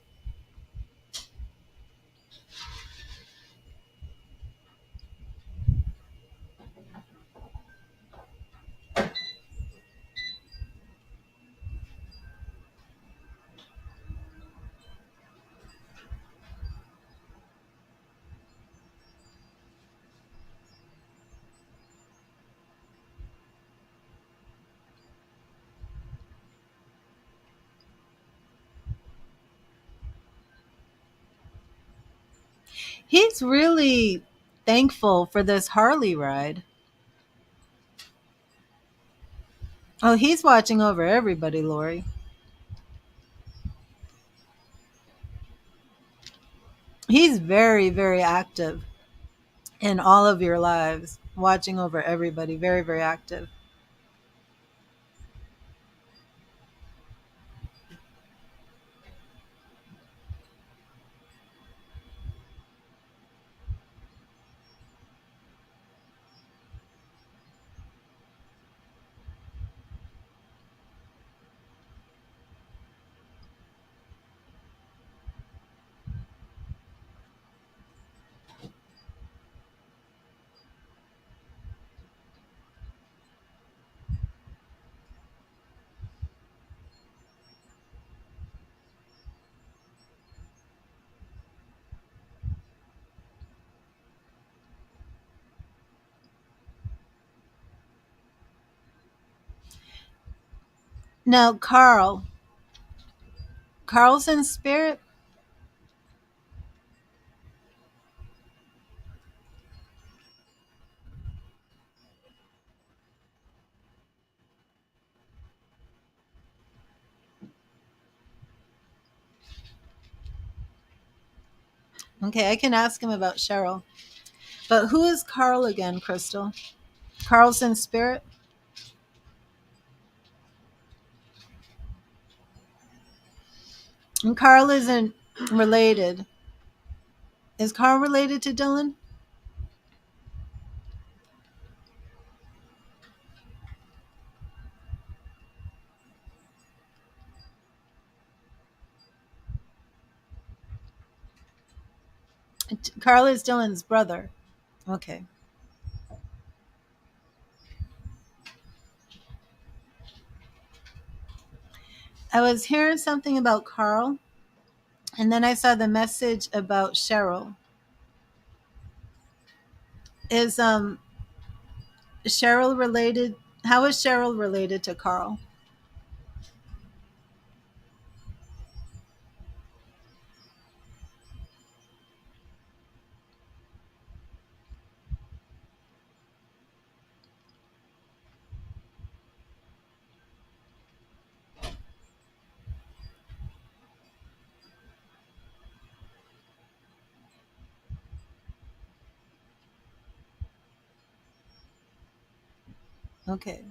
He's really thankful for this Harley ride. Oh, he's watching over everybody, Lori. He's very, very active in all of your lives, watching over everybody. Very, very active. Now, Carl's in spirit. Okay, I can ask him about Cheryl. But who is Carl again, Crystal? Carl's in spirit? And Carl isn't related. Is Carl related to Dylan? Carl is Dylan's brother. Okay. I was hearing something about Carl, and then I saw the message about Cheryl. Is Cheryl related? How is Cheryl related to Carl? Okay.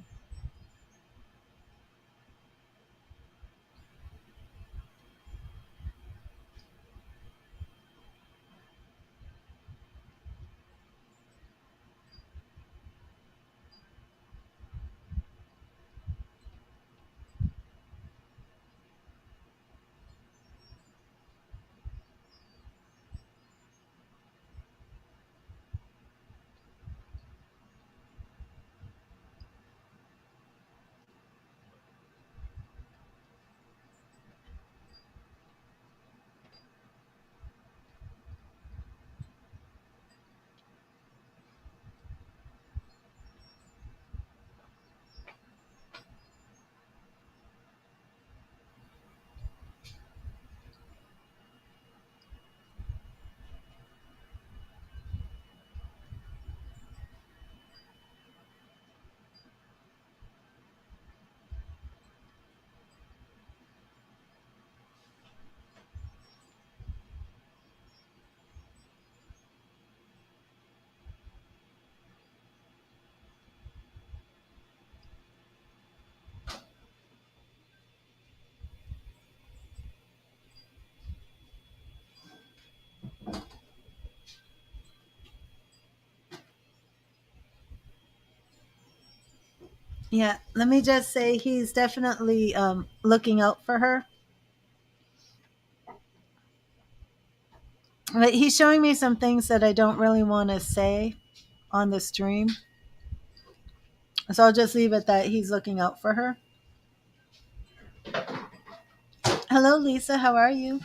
Yeah, let me just say he's definitely looking out for her. But he's showing me some things that I don't really want to say on the stream. So I'll just leave it that he's looking out for her. Hello, Lisa. How are you?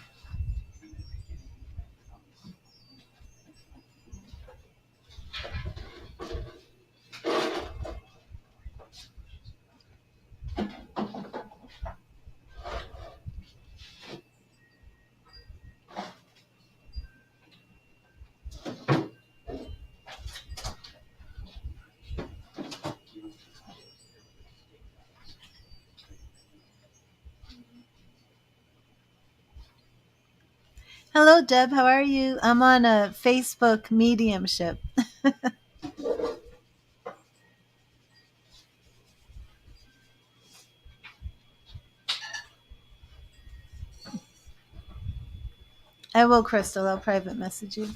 Hello, Deb. How are you? I'm on a Facebook mediumship. I will, Crystal. I'll private message you.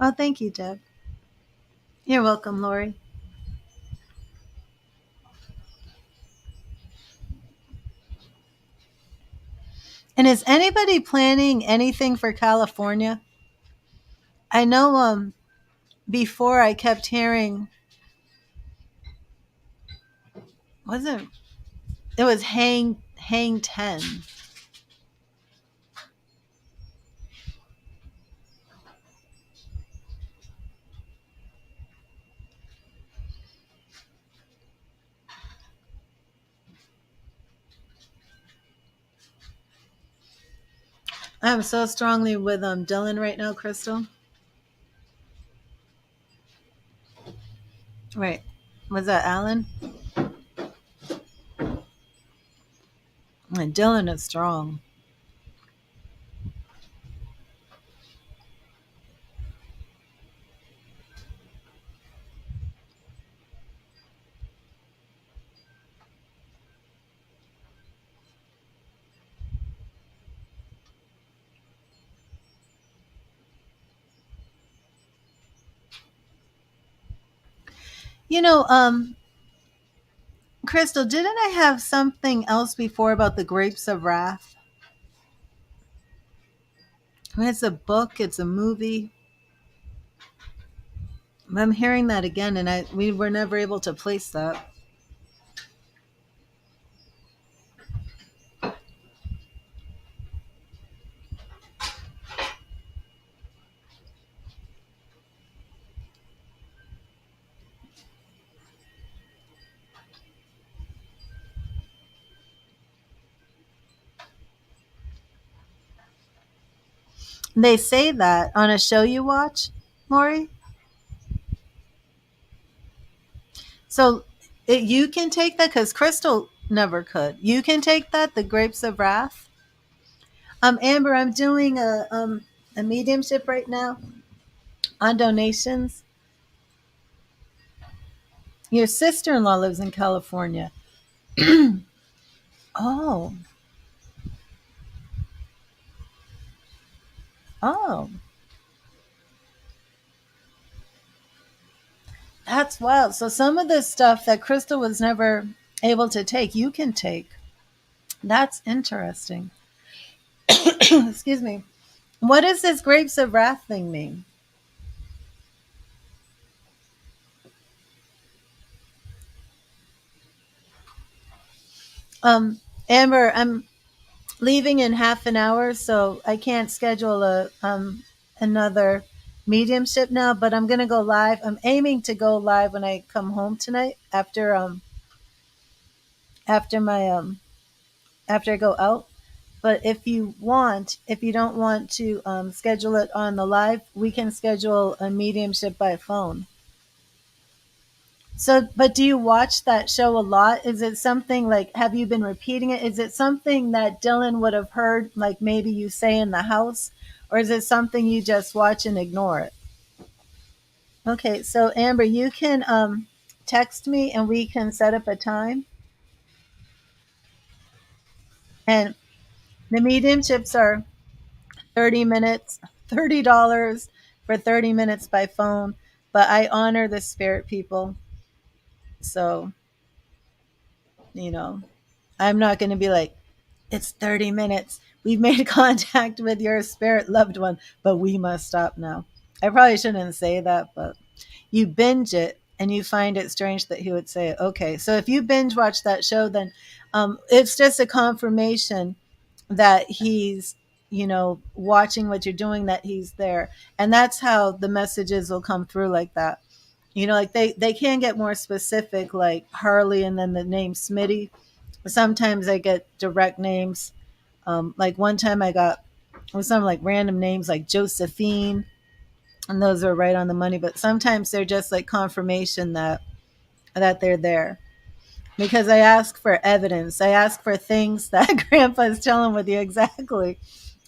Oh, thank you, Deb. You're welcome, Lori. And is anybody planning anything for California? I know before I kept hearing, wasn't it was hang 10. I'm so strongly with Dylan right now, Crystal. Right. Was that Alan? And Dylan is strong. You know, Crystal, didn't I have something else before about the grapes of wrath? I mean, it's a book, it's a movie. I'm hearing that again, and we were never able to place that. They say that on a show you watch, Lori. So you can take that because Crystal never could. You can take that, the grapes of wrath. Amber, I'm doing a mediumship right now on donations. Your sister-in-law lives in California. Oh, oh, that's wild. So some of the stuff that Crystal was never able to take, you can take. That's interesting. Excuse me. What does this grapes of wrath thing mean? Um, Amber, I'm leaving in half an hour, so I can't schedule a another mediumship now. But I'm gonna go live. I'm aiming to go live when I come home tonight after my after I go out. But if you don't want to schedule it on the live, we can schedule a mediumship by phone. So, but do you watch that show a lot? Is it something like, have you been repeating it? Is it something that Dylan would have heard, like maybe you say in the house? Or is it something you just watch and ignore it? Okay, so Amber, you can text me and we can set up a time. And the mediumships are 30 minutes, $30 for 30 minutes by phone. But I honor the spirit people. So, you know, I'm not going to be like, it's 30 minutes. We've made contact with your spirit loved one, but we must stop now. I probably shouldn't say that, but you binge it and you find it strange that he would say it. Okay, so if you binge watch that show, then it's just a confirmation that he's, watching what you're doing, that he's there. And that's how the messages will come through like that. Like they can get more specific, like Harley and then the name Smitty. Sometimes I get direct names. Like one time I got some like random names like Josephine, and those are right on the money. But sometimes they're just like confirmation that they're there, because I ask for evidence. I ask for things that Grandpa's telling with you exactly.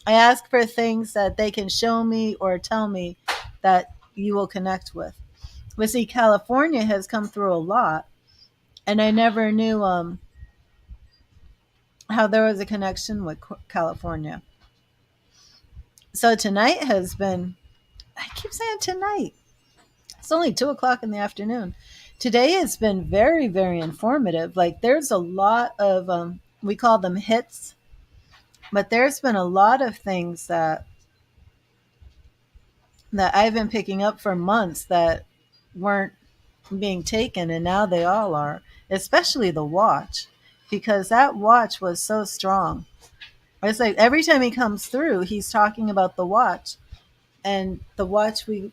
I ask for things that they can show me or tell me that you will connect with. But see, California has come through a lot, and I never knew how there was a connection with California. So tonight has been, I keep saying tonight. It's only 2 o'clock in the afternoon. Today has been very, very informative. Like there's a lot of, we call them hits, but there's been a lot of things that I've been picking up for months that weren't being taken, and now they all are, especially the watch, because that watch was so strong. It's like every time he comes through, he's talking about the watch, and the watch we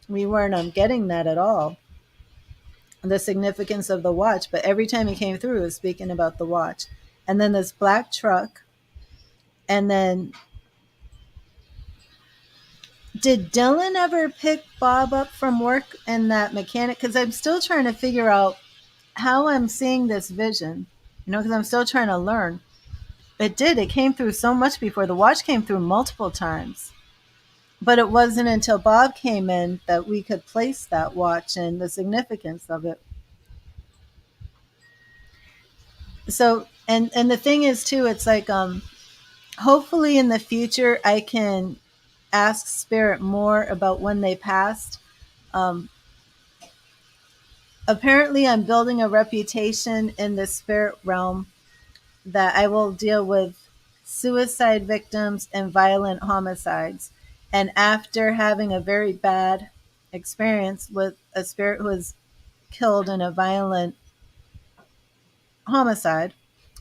weren't getting that at all, the significance of the watch. But every time he came through, he was speaking about the watch, and then this black truck, and then did Dylan ever pick Bob up from work and that mechanic? Because I'm still trying to figure out how I'm seeing this vision, because I'm still trying to learn. It did. It came through so much before. The watch came through multiple times. But it wasn't until Bob came in that we could place that watch and the significance of it. So, and the thing is too, it's like hopefully in the future I can ask spirit more about when they passed. Um, Apparently I'm building a reputation in the spirit realm that I will deal with suicide victims and violent homicides. And after having a very bad experience with a spirit who was killed in a violent homicide,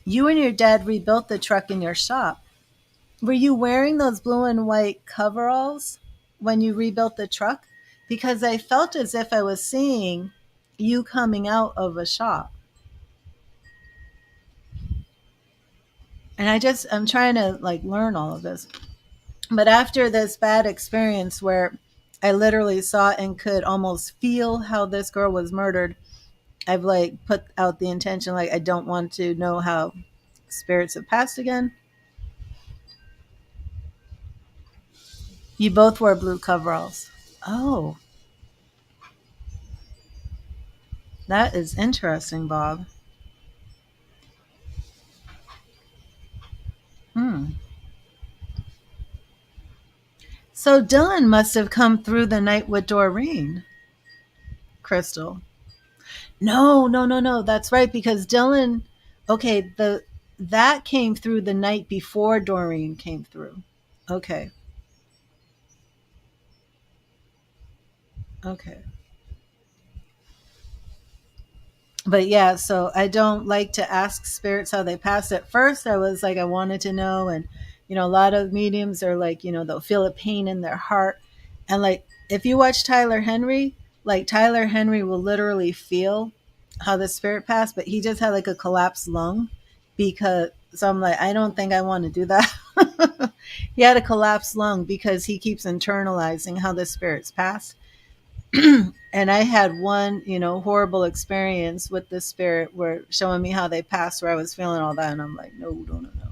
you and your dad rebuilt the truck in your shop. Were you wearing those blue and white coveralls when you rebuilt the truck? Because I felt as if I was seeing you coming out of a shop. And I'm trying to like learn all of this. But after this bad experience where I literally saw and could almost feel how this girl was murdered, I've like put out the intention, like I don't want to know how spirits have passed again. You both wore blue coveralls. Oh, that is interesting, Bob. Hmm. So Dylan must have come through the night with Doreen, Crystal. No, no, no, no. That's right, because Dylan, okay, the that came through the night before Doreen came through. Okay. Okay. But yeah, so I don't like to ask spirits how they passed. At first, I was like, I wanted to know. And, a lot of mediums are like, they'll feel a pain in their heart. And like, if you watch Tyler Henry, like Tyler Henry will literally feel how the spirit passed, but he just had like a collapsed lung because, so I'm like, I don't think I want to do that. He had a collapsed lung because he keeps internalizing how the spirits pass. And I had one, horrible experience with the spirit where showing me how they passed, where I was feeling all that, and I'm like, no, no, no, no.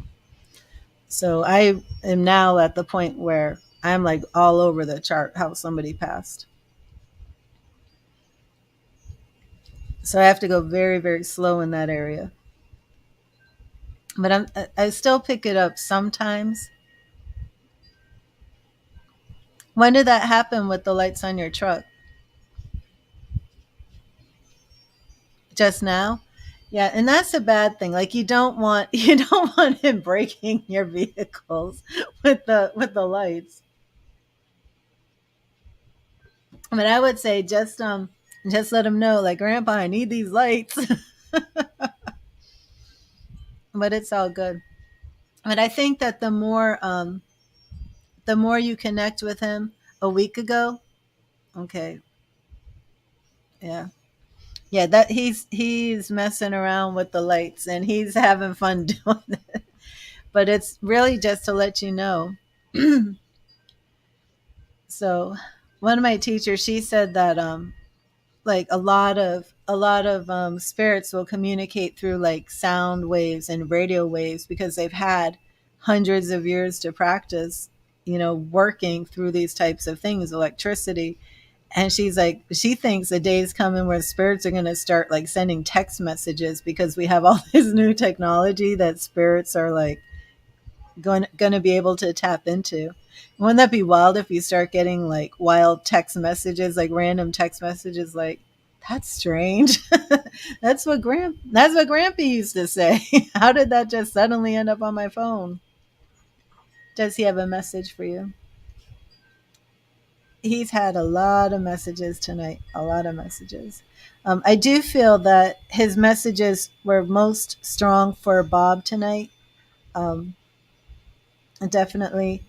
So I am now at the point where I'm like all over the chart how somebody passed. So I have to go very, very slow in that area. But I still pick it up sometimes. When did that happen with the lights on your truck? Just now? Yeah, and that's a bad thing. Like, you don't want you don't want him breaking your vehicles with the lights. I mean, I would say just let him know, like, Grandpa, I need these lights. But it's all good. But I think that the more you connect with him a week ago, okay, yeah. Yeah, that he's messing around with the lights and he's having fun doing it. But it's really just to let you know. So one of my teachers, she said that like a lot of spirits will communicate through like sound waves and radio waves because they've had hundreds of years to practice, working through these types of things, electricity. And she's like, she thinks the day is coming where spirits are going to start like sending text messages because we have all this new technology that spirits are like going to be able to tap into. Wouldn't that be wild if you start getting like wild text messages, like random text messages, like that's strange. That's what Grampy used to say. How did that just suddenly end up on my phone? Does he have a message for you? He's had a lot of messages tonight, a lot of messages. I do feel that his messages were most strong for Bob tonight. Um, Definitely.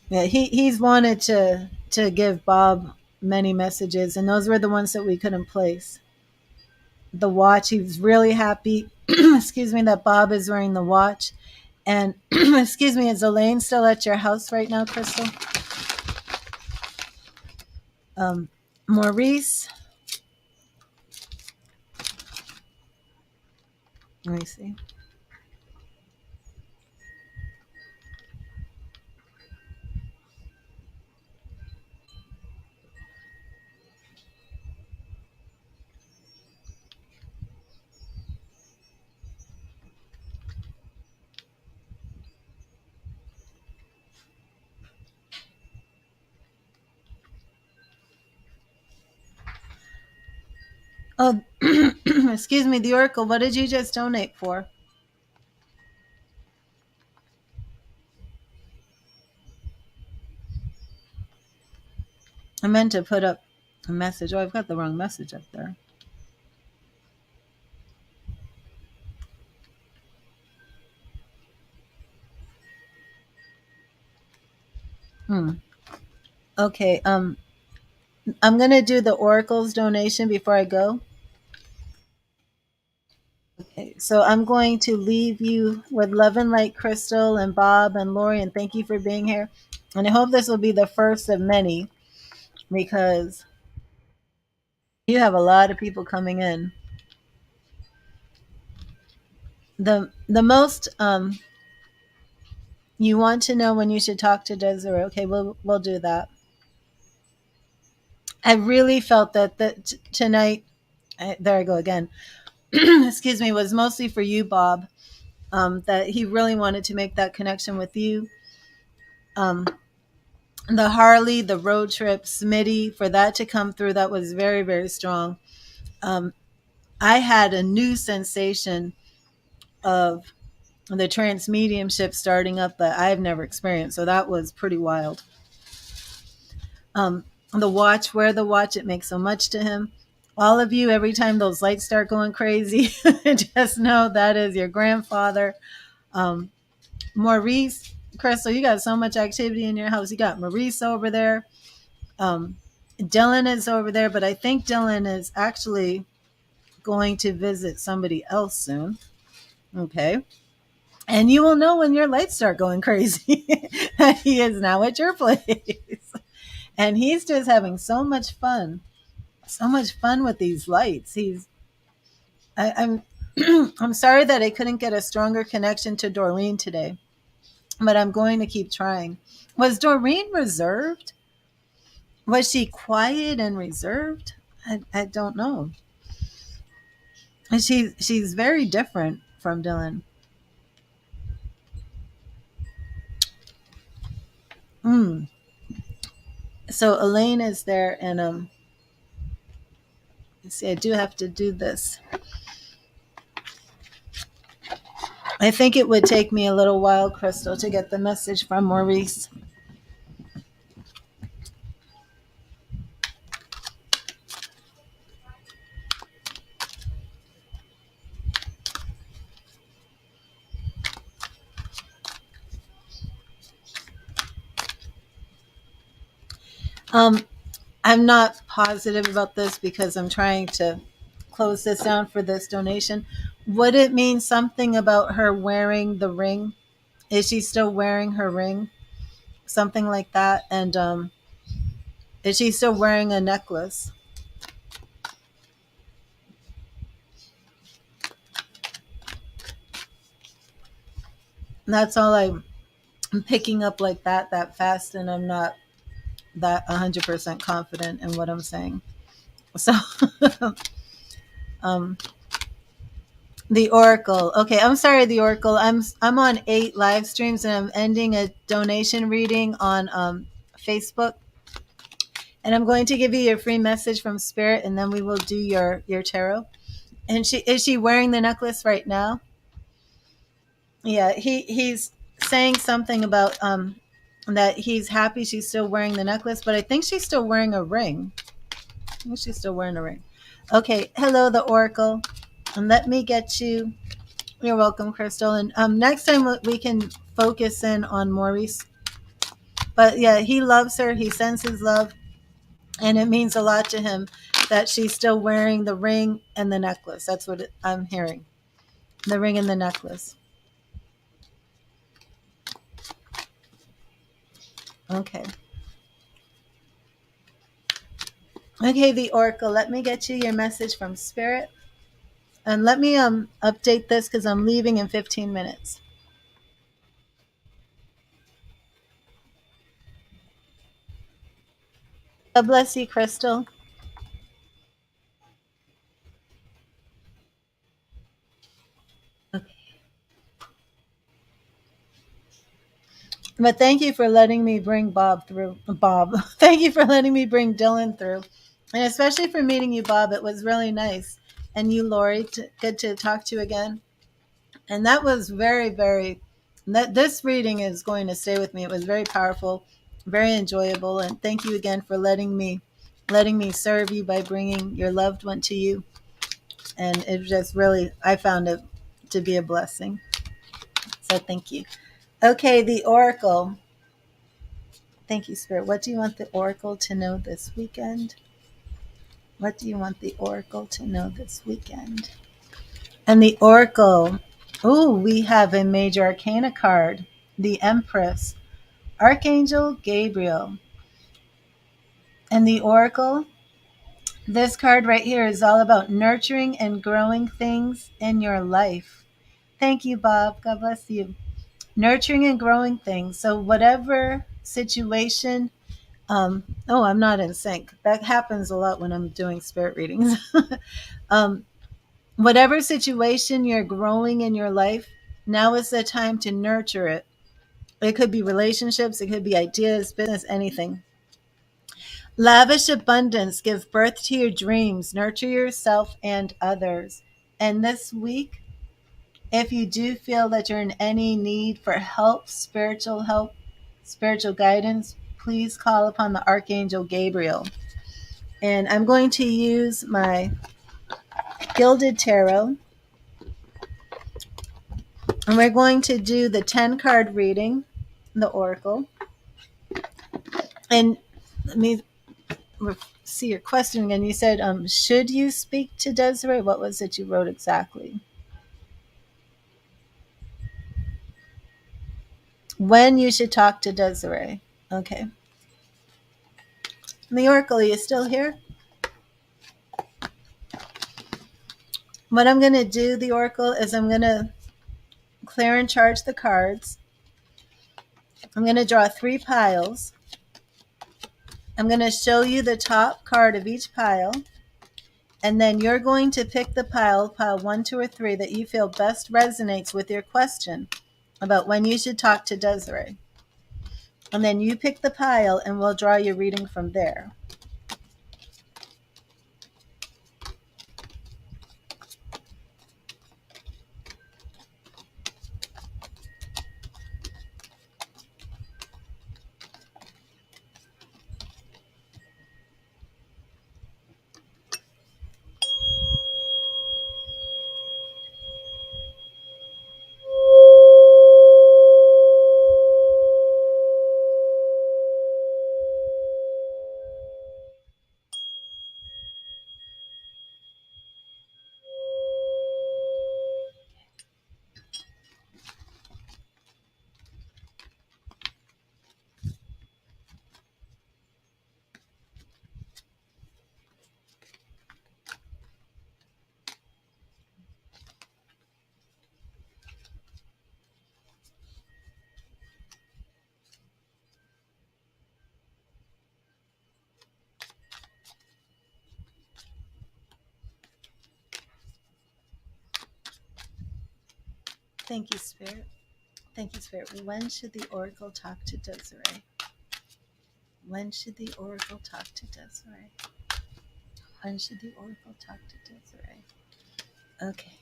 Yeah, he's wanted to give Bob many messages, and those were the ones that we couldn't place. The watch, he was really happy. Excuse me, that Bob is wearing the watch. And excuse me, is Elaine still at your house right now, Crystal? Um, Maurice, let me see. Oh, excuse me, the Oracle. What did you just donate for? I meant to put up a message. Oh, I've got the wrong message up there. Hmm. Okay. I'm gonna do the Oracle's donation before I go. Okay, so I'm going to leave you with love and light, Crystal and Bob and Lori, and thank you for being here. And I hope this will be the first of many because you have a lot of people coming in. The most you want to know when you should talk to Desiree. Okay, we'll do that. I really felt that tonight. There I go again. Excuse me, was mostly for you, Bob. That he really wanted to make that connection with you. Um, the Harley, the road trip, Smitty, for that to come through, that was very, very strong. Um, I had a new sensation of the trance mediumship starting up that I've never experienced. So that was pretty wild. The watch, wear the watch, it makes so much to him. All of you, every time those lights start going crazy, just know that is your grandfather. Um, Maurice, Crystal, you got so much activity in your house. You got Maurice over there. Um, Dylan is over there, but I think Dylan is actually going to visit somebody else soon. Okay. And you will know when your lights start going crazy that he is now at your place. And he's just having so much fun with these lights. I'm I'm sorry that I couldn't get a stronger connection to Doreen today, but I'm going to keep trying. Was Doreen reserved? Was she quiet and reserved? I don't know. And she's very different from Dylan. Mm. So Elaine is there, and see, I do have to do this. I think it would take me a little while, Crystal, to get the message from Maurice. Um, I'm not positive about this because I'm trying to close this down for this donation. Would it mean something about her wearing the ring? Is she still wearing her ring? Something like that. And is she still wearing a necklace? And that's all I'm picking up like that fast, and I'm not that 100% confident in what I'm saying. So, um, the Oracle. Okay, I'm sorry, the Oracle. I'm on 8 live streams, and I'm ending a donation reading on Facebook. And I'm going to give you your free message from Spirit, and then we will do your tarot. And she is she wearing the necklace right now? Yeah, he's saying something about that he's happy she's still wearing the necklace, but I think she's still wearing a ring. I think she's still wearing a ring. Okay, hello, the Oracle, and let me get you. You're welcome, Crystal. And next time we can focus in on Maurice. But yeah, he loves her. He sends his love, and it means a lot to him that she's still wearing the ring and the necklace. That's what I'm hearing. The ring and the necklace. Okay. Okay, the Oracle. Let me get you your message from Spirit. And let me update this because I'm leaving in 15 minutes. God bless you, Crystal. Okay. But thank you for letting me bring Bob through. Bob. Thank you for letting me bring Dylan through. And especially for meeting you, Bob. It was really nice. And you, Lori, good to talk to you again. And that was very, very, this reading is going to stay with me. It was very powerful, very enjoyable. And thank you again for letting me serve you by bringing your loved one to you. And it just really, I found it to be a blessing. So thank you. Okay, the Oracle. Thank you, Spirit. What do you want the Oracle to know this weekend? What do you want the Oracle to know this weekend? And the Oracle. Oh, we have a major arcana card, the Empress, Archangel Gabriel. And the Oracle, this card right here is all about nurturing and growing things in your life. Thank you, Bob. God bless you. Nurturing and growing things. So, whatever situation, oh, I'm not in sync. That happens a lot when I'm doing spirit readings. um, whatever situation you're growing in your life, now is the time to nurture it. It could be relationships, it could be ideas, business, anything. Lavish abundance, give birth to your dreams, nurture yourself and others. And this week, if you do feel that you're in any need for help, spiritual guidance, please call upon the Archangel Gabriel. And I'm going to use my Gilded Tarot. And we're going to do the 10 card reading, the Oracle. And let me see your question again. You said, should you speak to Desiree? What was it you wrote exactly? When you should talk to Desiree. Okay. The Oracle, are you still here? What I'm going to do, the Oracle, is I'm going to clear and charge the cards. I'm going to draw 3 piles. I'm going to show you the top card of each pile. And then you're going to pick the pile 1, 2, or 3, that you feel best resonates with your question about when you should talk to Desiree. And then you pick the pile and we'll draw your reading from there. Thank you, Spirit. Thank you, Spirit. When should the Oracle talk to Desiree? When should the Oracle talk to Desiree? When should the Oracle talk to Desiree? Okay.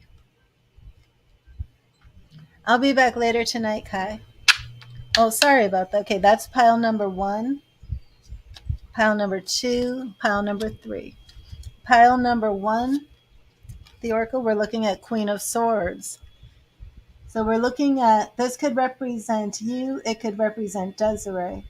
I'll be back later tonight, Kai. Oh, sorry about that. Okay, that's pile number 1, pile number 2, pile number 3. Pile number 1, the Oracle, we're looking at Queen of Swords. So we're looking at, this could represent you, it could represent Desiree,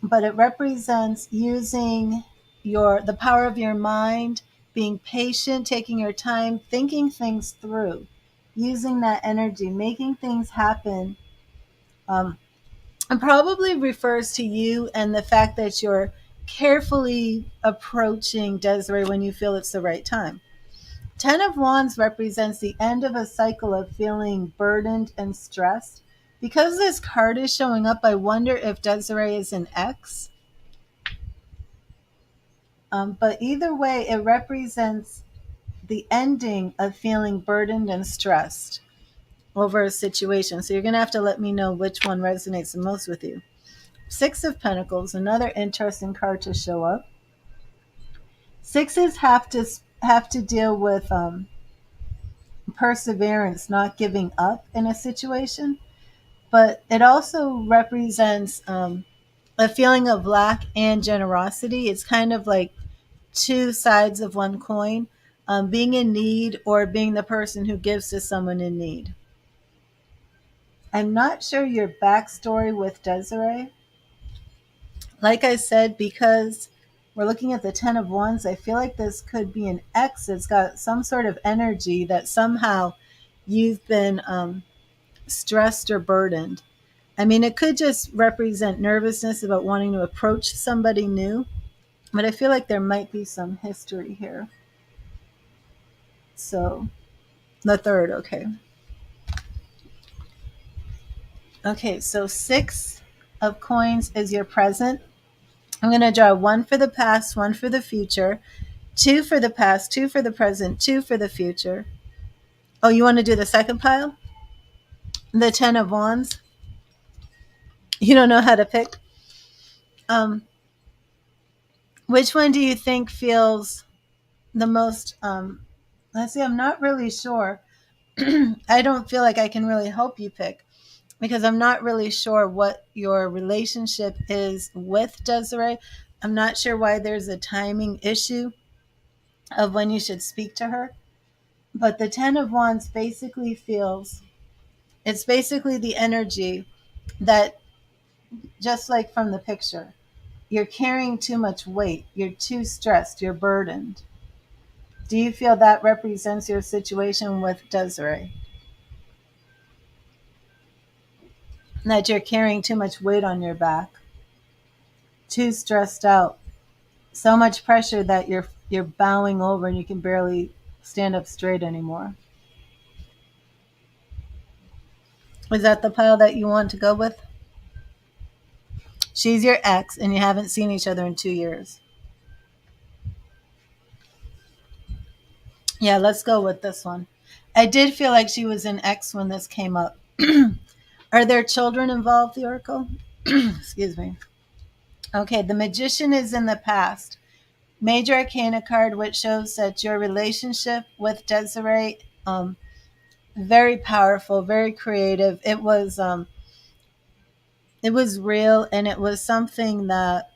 but it represents using the power of your mind, being patient, taking your time, thinking things through, using that energy, making things happen. And probably refers to you and the fact that you're carefully approaching Desiree when you feel it's the right time. 10 of Wands represents the end of a cycle of feeling burdened and stressed. Because this card is showing up, I wonder if Desiree is an ex. But either way, it represents the ending of feeling burdened and stressed over a situation. So you're going to have to let me know which one resonates the most with you. 6 of Pentacles, another interesting card to show up. Sixes have to deal with perseverance, not giving up in a situation, but it also represents a feeling of lack and generosity. It's kind of like two sides of one coin, being in need or being the person who gives to someone in need. I'm not sure your backstory with Desiree. Like I said, because we're looking at the 10 of Wands, I feel like this could be an ex that's got some sort of energy that somehow you've been stressed or burdened. I mean, it could just represent nervousness about wanting to approach somebody new, but I feel like there might be some history here. So, the third, okay. Okay, so 6 of coins is your present. I'm going to draw 1 for the past, 1 for the future, 2 for the past, 2 for the present, 2 for the future. Oh, you want to do the second pile? The 10 of Wands? You don't know how to pick? Which one do you think feels the most let's see, I'm not really sure. I don't feel like I can really help you pick because I'm not really sure what your relationship is with Desiree. I'm not sure why there's a timing issue of when you should speak to her. But the 10 of Wands basically feels, it's basically the energy that, just like from the picture, you're carrying too much weight, you're too stressed, you're burdened. Do you feel that represents your situation with Desiree? That you're carrying too much weight on your back, too stressed out, so much pressure that you're bowing over and you can barely stand up straight anymore. Is that the pile that you want to go with? She's your ex and you haven't seen each other in 2 years. Yeah, let's go with this one. I did feel like she was an ex when this came up. Are there children involved, the Oracle? Excuse me. Okay, the Magician is in the past. Major Arcana card, which shows that your relationship with Desiree, very powerful, very creative. It was real, and it was something that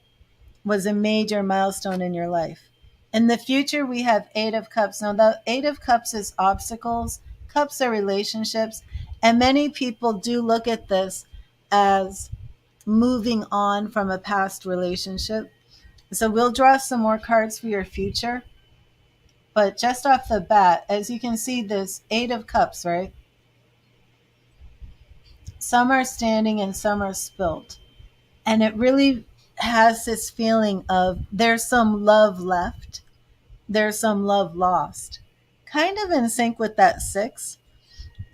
was a major milestone in your life. In the future, we have Eight of Cups. Now, the Eight of Cups is obstacles, cups are relationships, and many people do look at this as moving on from a past relationship. So, we'll draw some more cards for your future. But just off the bat, as you can see, this Eight of Cups, right? Some are standing and some are spilt. And it really has this feeling of there's some love left, there's some love lost. Kind of in sync with that six,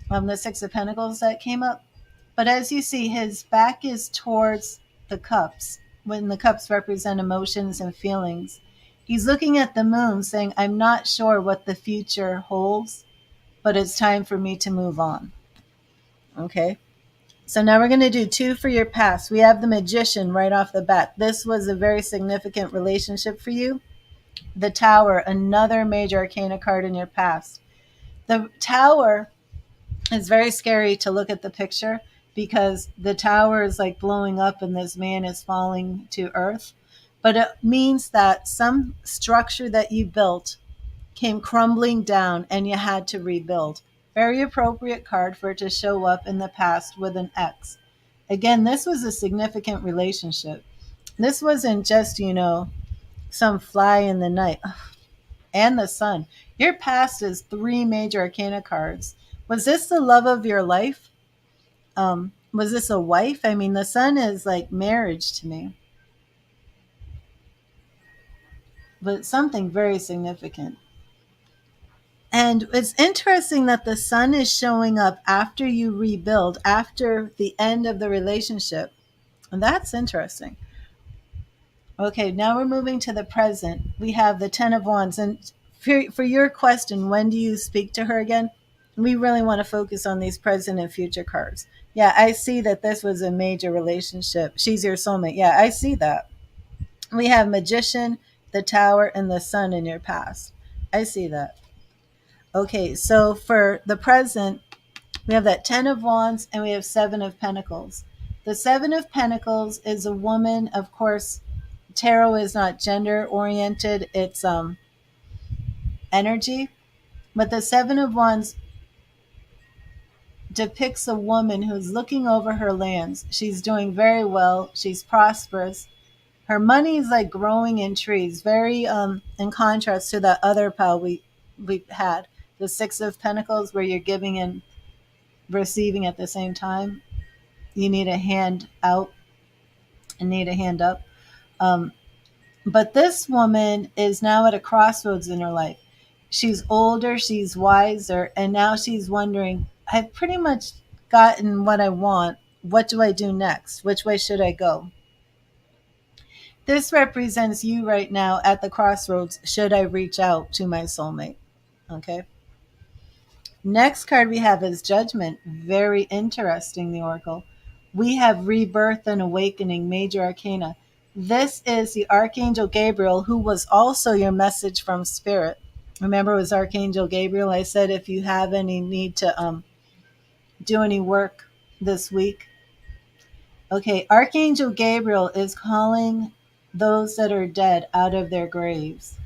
the Six of Pentacles that came up. But as you see, his back is towards the cups, when the cups represent emotions and feelings. He's looking at the moon saying, I'm not sure what the future holds, but it's time for me to move on. Okay. So now we're going to do two for your past. We have the Magician right off the bat. This was a very significant relationship for you. The Tower, another major arcana card in your past. The Tower is very scary to look at the picture because the tower is like blowing up and this man is falling to earth. But it means that some structure that you built came crumbling down and you had to rebuild. Very appropriate card for it to show up in the past with an X. Again, this was a significant relationship. This wasn't just, some fly in the night. And the Sun. Your past is three major arcana cards. Was this the love of your life? Was this a wife? I mean, the Sun is like marriage to me, but something very significant. And it's interesting that the Sun is showing up after you rebuild, after the end of the relationship. And that's interesting. Okay, now we're moving to the present. We have the Ten of Wands. And for your question, when do you speak to her again? We really want to focus on these present and future cards. Yeah, I see that this was a major relationship. She's your soulmate. Yeah, I see that. We have Magician, the Tower, and the Sun in your past. I see that. Okay, so for the present, we have that Ten of Wands and we have Seven of Pentacles. The Seven of Pentacles is a woman. Of course, tarot is not gender oriented, it's energy. But the Seven of Wands depicts a woman who's looking over her lands. She's doing very well, she's prosperous. Her money is like growing in trees, very in contrast to that other pile we had, the Six of Pentacles, where you're giving and receiving at the same time. You need a hand out and need a hand up. Um, But this woman is now at a crossroads in her life. She's older, she's wiser, and now she's wondering, I've pretty much gotten what I want. What do I do next? Which way should I go? This represents you right now at the crossroads. Should I reach out to my soulmate? Okay. Next card we have is Judgment. Very interesting, the Oracle. We have Rebirth and Awakening, Major Arcana. This is the Archangel Gabriel, who was also your message from Spirit. Remember, it was Archangel Gabriel. I said if you have any need to do any work this week. Okay, Archangel Gabriel is calling those that are dead out of their graves.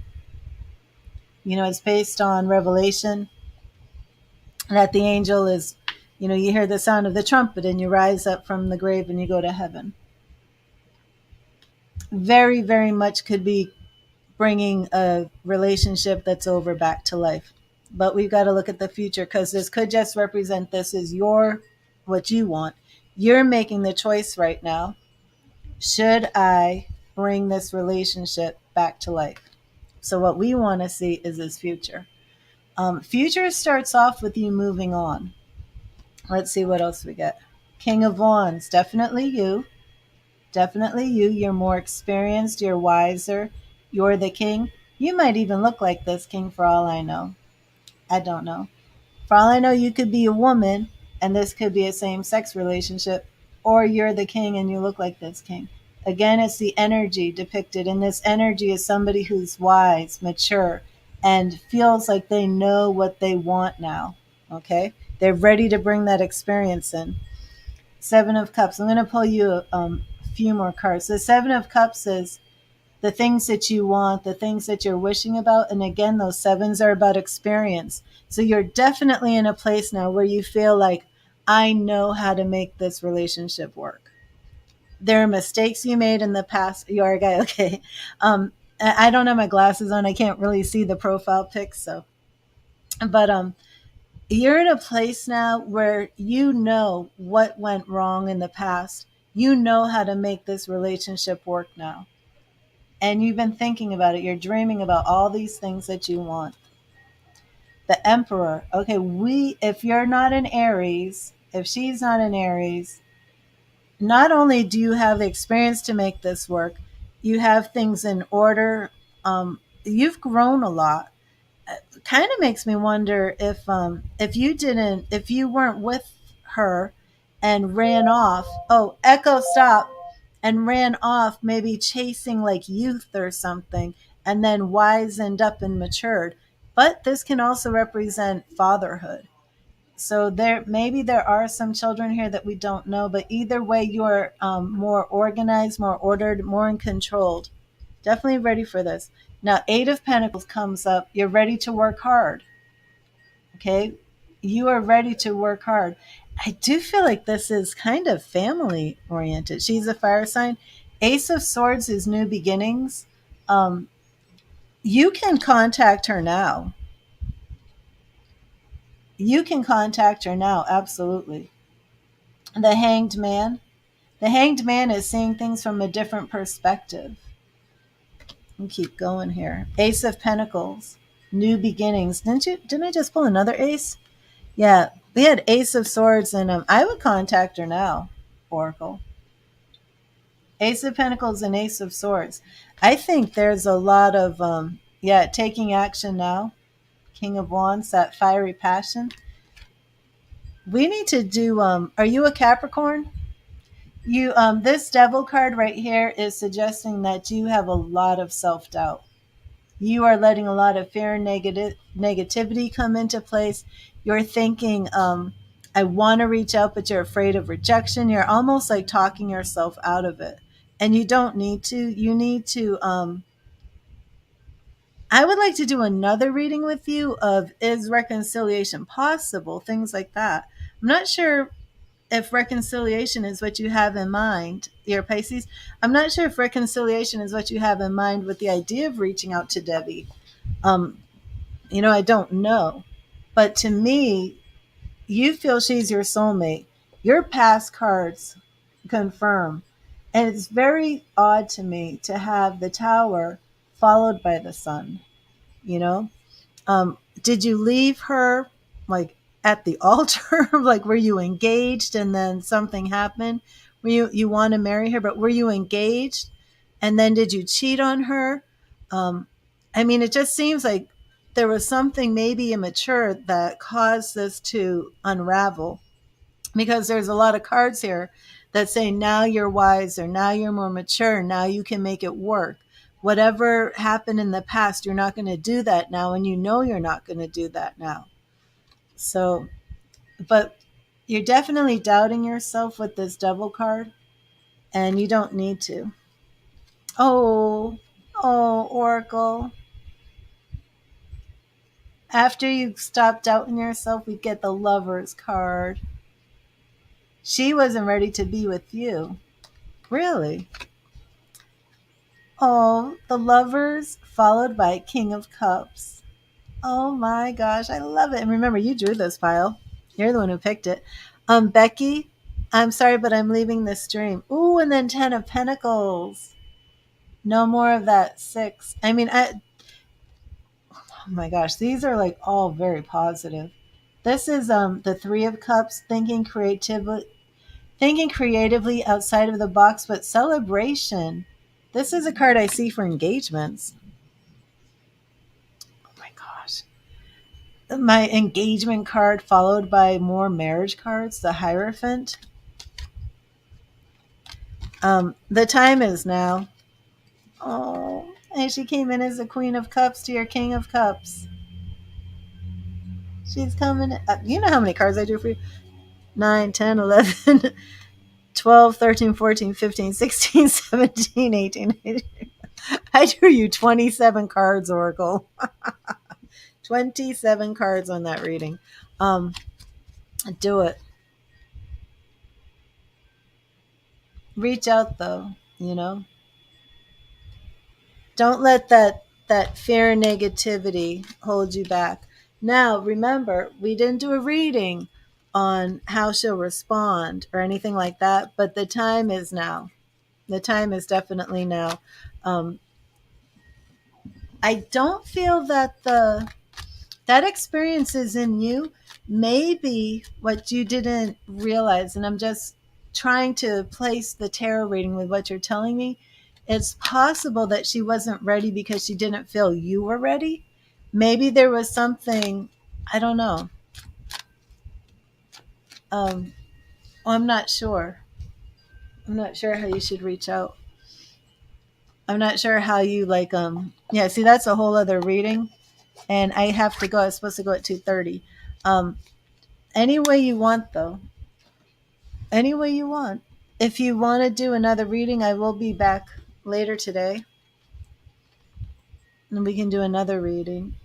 It's based on Revelation that the angel is, you hear the sound of the trumpet and you rise up from the grave and you go to heaven. Very, very much could be bringing a relationship that's over back to life. But we've got to look at the future, because this could just represent this is what you want. You're making the choice right now. Should I bring this relationship back to life? So what we want to see is this future. Future starts off with you moving on. Let's see what else we get. King of Wands, definitely you. Definitely you. You're more experienced. You're wiser. You're the king. You might even look like this king for all I know. I don't know. For all I know, you could be a woman and this could be a same sex relationship, or you're the king and you look like this king. Again, it's the energy depicted, and this energy is somebody who's wise, mature, and feels like they know what they want now. Okay? They're ready to bring that experience in. Seven of Cups. I'm going to pull you a few more cards. The Seven of Cups is the things that you want, the things that you're wishing about. And again, those sevens are about experience. So you're definitely in a place now where you feel like, I know how to make this relationship work. There are mistakes you made in the past. You are a guy, okay. I don't have my glasses on. I can't really see the profile pic. So, but you're in a place now where you know what went wrong in the past. You know how to make this relationship work now, and you've been thinking about it. You're dreaming about all these things that you want. The Emperor. Okay, if you're not an Aries, if she's not an Aries, not only do you have the experience to make this work, you have things in order. You've grown a lot. Kind of makes me wonder if you weren't with her and ran off. Oh, echo stop, and ran off, maybe chasing like youth or something, and then wizened up and matured. But this can also represent fatherhood. So there are some children here that we don't know, but either way, you're more organized, more ordered, more in control. Definitely ready for this. Now, Eight of Pentacles comes up. You're ready to work hard. Okay. You are ready to work hard. I do feel like this is kind of family oriented. She's a fire sign. Ace of Swords is new beginnings. Um, you can contact her now. You can contact her now. Absolutely. The Hanged Man. The Hanged Man is seeing things from a different perspective. And keep going here. Ace of Pentacles. New beginnings. Didn't I just pull another ace? Yeah, we had Ace of Swords, and I would contact her now, Oracle. Ace of Pentacles and Ace of Swords. I think there's a lot of taking action now. King of Wands, that fiery passion. We need to do. Are you a Capricorn? You this Devil card right here is suggesting that you have a lot of self doubt. You are letting a lot of fear and negativity come into place. You're thinking, I want to reach out, but you're afraid of rejection. You're almost like talking yourself out of it. And you don't need to. You need to. I would like to do another reading with you of, is reconciliation possible? Things like that. I'm not sure if reconciliation is what you have in mind, your Pisces. I'm not sure if reconciliation is what you have in mind with the idea of reaching out to Debbie. Um, I don't know. But to me, you feel she's your soulmate. Your past cards confirm. And it's very odd to me to have the Tower followed by the Sun, you know? Did you leave her like at the altar? Like, were you engaged and then something happened? Were you want to marry her, but were you engaged? And then did you cheat on her? I mean, it just seems like there was something maybe immature that caused this to unravel, because there's a lot of cards here that say now you're wiser, now you're more mature, now you can make it work. Whatever happened in the past, you're not going to do that now, and you know you're not going to do that now. So, but you're definitely doubting yourself with this Devil card, and you don't need to. Oh, oh, Oracle. After you stop doubting yourself, we get the Lover's card. She wasn't ready to be with you. Really? Oh, the Lovers followed by King of Cups. Oh my gosh, I love it. And remember, you drew this pile. You're the one who picked it. Becky, I'm sorry, but I'm leaving this stream. Ooh, and then 10 of Pentacles. No more of that 6. I mean, oh my gosh, these are like all very positive. This is the 3 of Cups, thinking creatively outside of the box, but celebration. This is a card I see for engagements. Oh my gosh. my engagement card followed by more marriage cards, the Hierophant. The time is now. Oh, and she came in as the Queen of Cups to your King of Cups. She's coming. You know how many cards I do for you? 9, 10, 11, 12, 13, 14, 15, 16, 17, 18, 19. I drew you 27 cards, Oracle. 27 cards on that reading. Um, do it. Reach out though, you know. Don't let that fear and negativity hold you back. Now, remember, we didn't do a reading on how she'll respond or anything like that, but the time is now. The time is definitely now. Um, I don't feel that that experience is in you. Maybe what you didn't realize, and I'm just trying to place the tarot reading with what you're telling me. It's possible that she wasn't ready because she didn't feel you were ready. Maybe there was something, I don't know. Um, I'm not sure. I'm not sure how you should reach out. I'm not sure how you like. Yeah, see, that's a whole other reading, and I have to go. I was supposed to go at 2:30. Um, any way you want, though. Any way you want. If you want to do another reading, I will be back later today, and we can do another reading.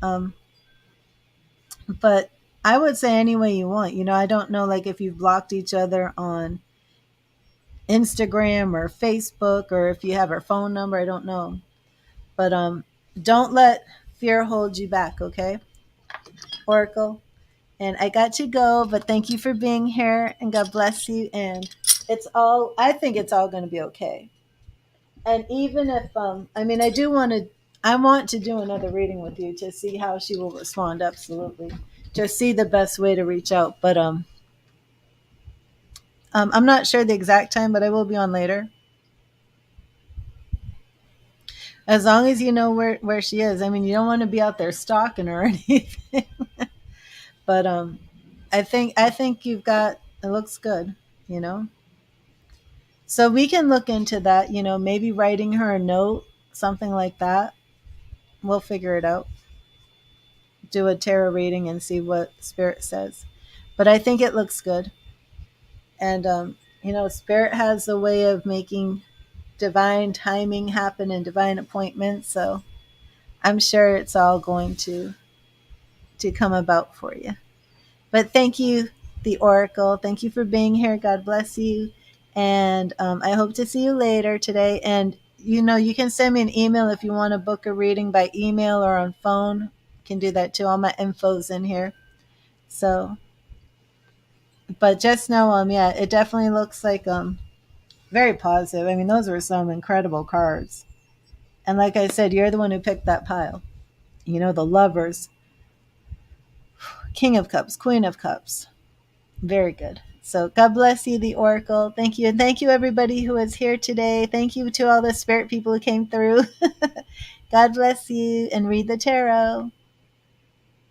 But I would say any way you want. You know, I don't know, like if you've blocked each other on Instagram or Facebook, or if you have her phone number. I don't know, but don't let fear hold you back. Okay, Oracle. And I got to go, but thank you for being here, and God bless you. And it's all. I think it's all going to be okay. And even if I mean, I want to do another reading with you to see how she will respond. Absolutely, just see the best way to reach out. But I'm not sure the exact time, but I will be on later. As long as you know where she is. I mean, you don't want to be out there stalking her or anything. But I think you've got, it looks good, you know. So we can look into that, you know, maybe writing her a note, something like that. We'll figure it out. Do a tarot reading and see what spirit says. But I think it looks good. And you know, spirit has a way of making divine timing happen and divine appointments. So I'm sure it's all going to come about for you. But thank you, the Oracle. Thank you for being here. God bless you. And I hope to see you later today. And you know, you can send me an email if you want to book a reading by email or on phone. You can do that too. All my info's in here. So, but just know, yeah, it definitely looks like very positive. I mean, those were some incredible cards. And like I said, you're the one who picked that pile. You know, the lovers, King of Cups, Queen of Cups. Very good. So God bless you, the Oracle. Thank you. And thank you, everybody who is here today. Thank you to all the spirit people who came through. God bless you and read the tarot.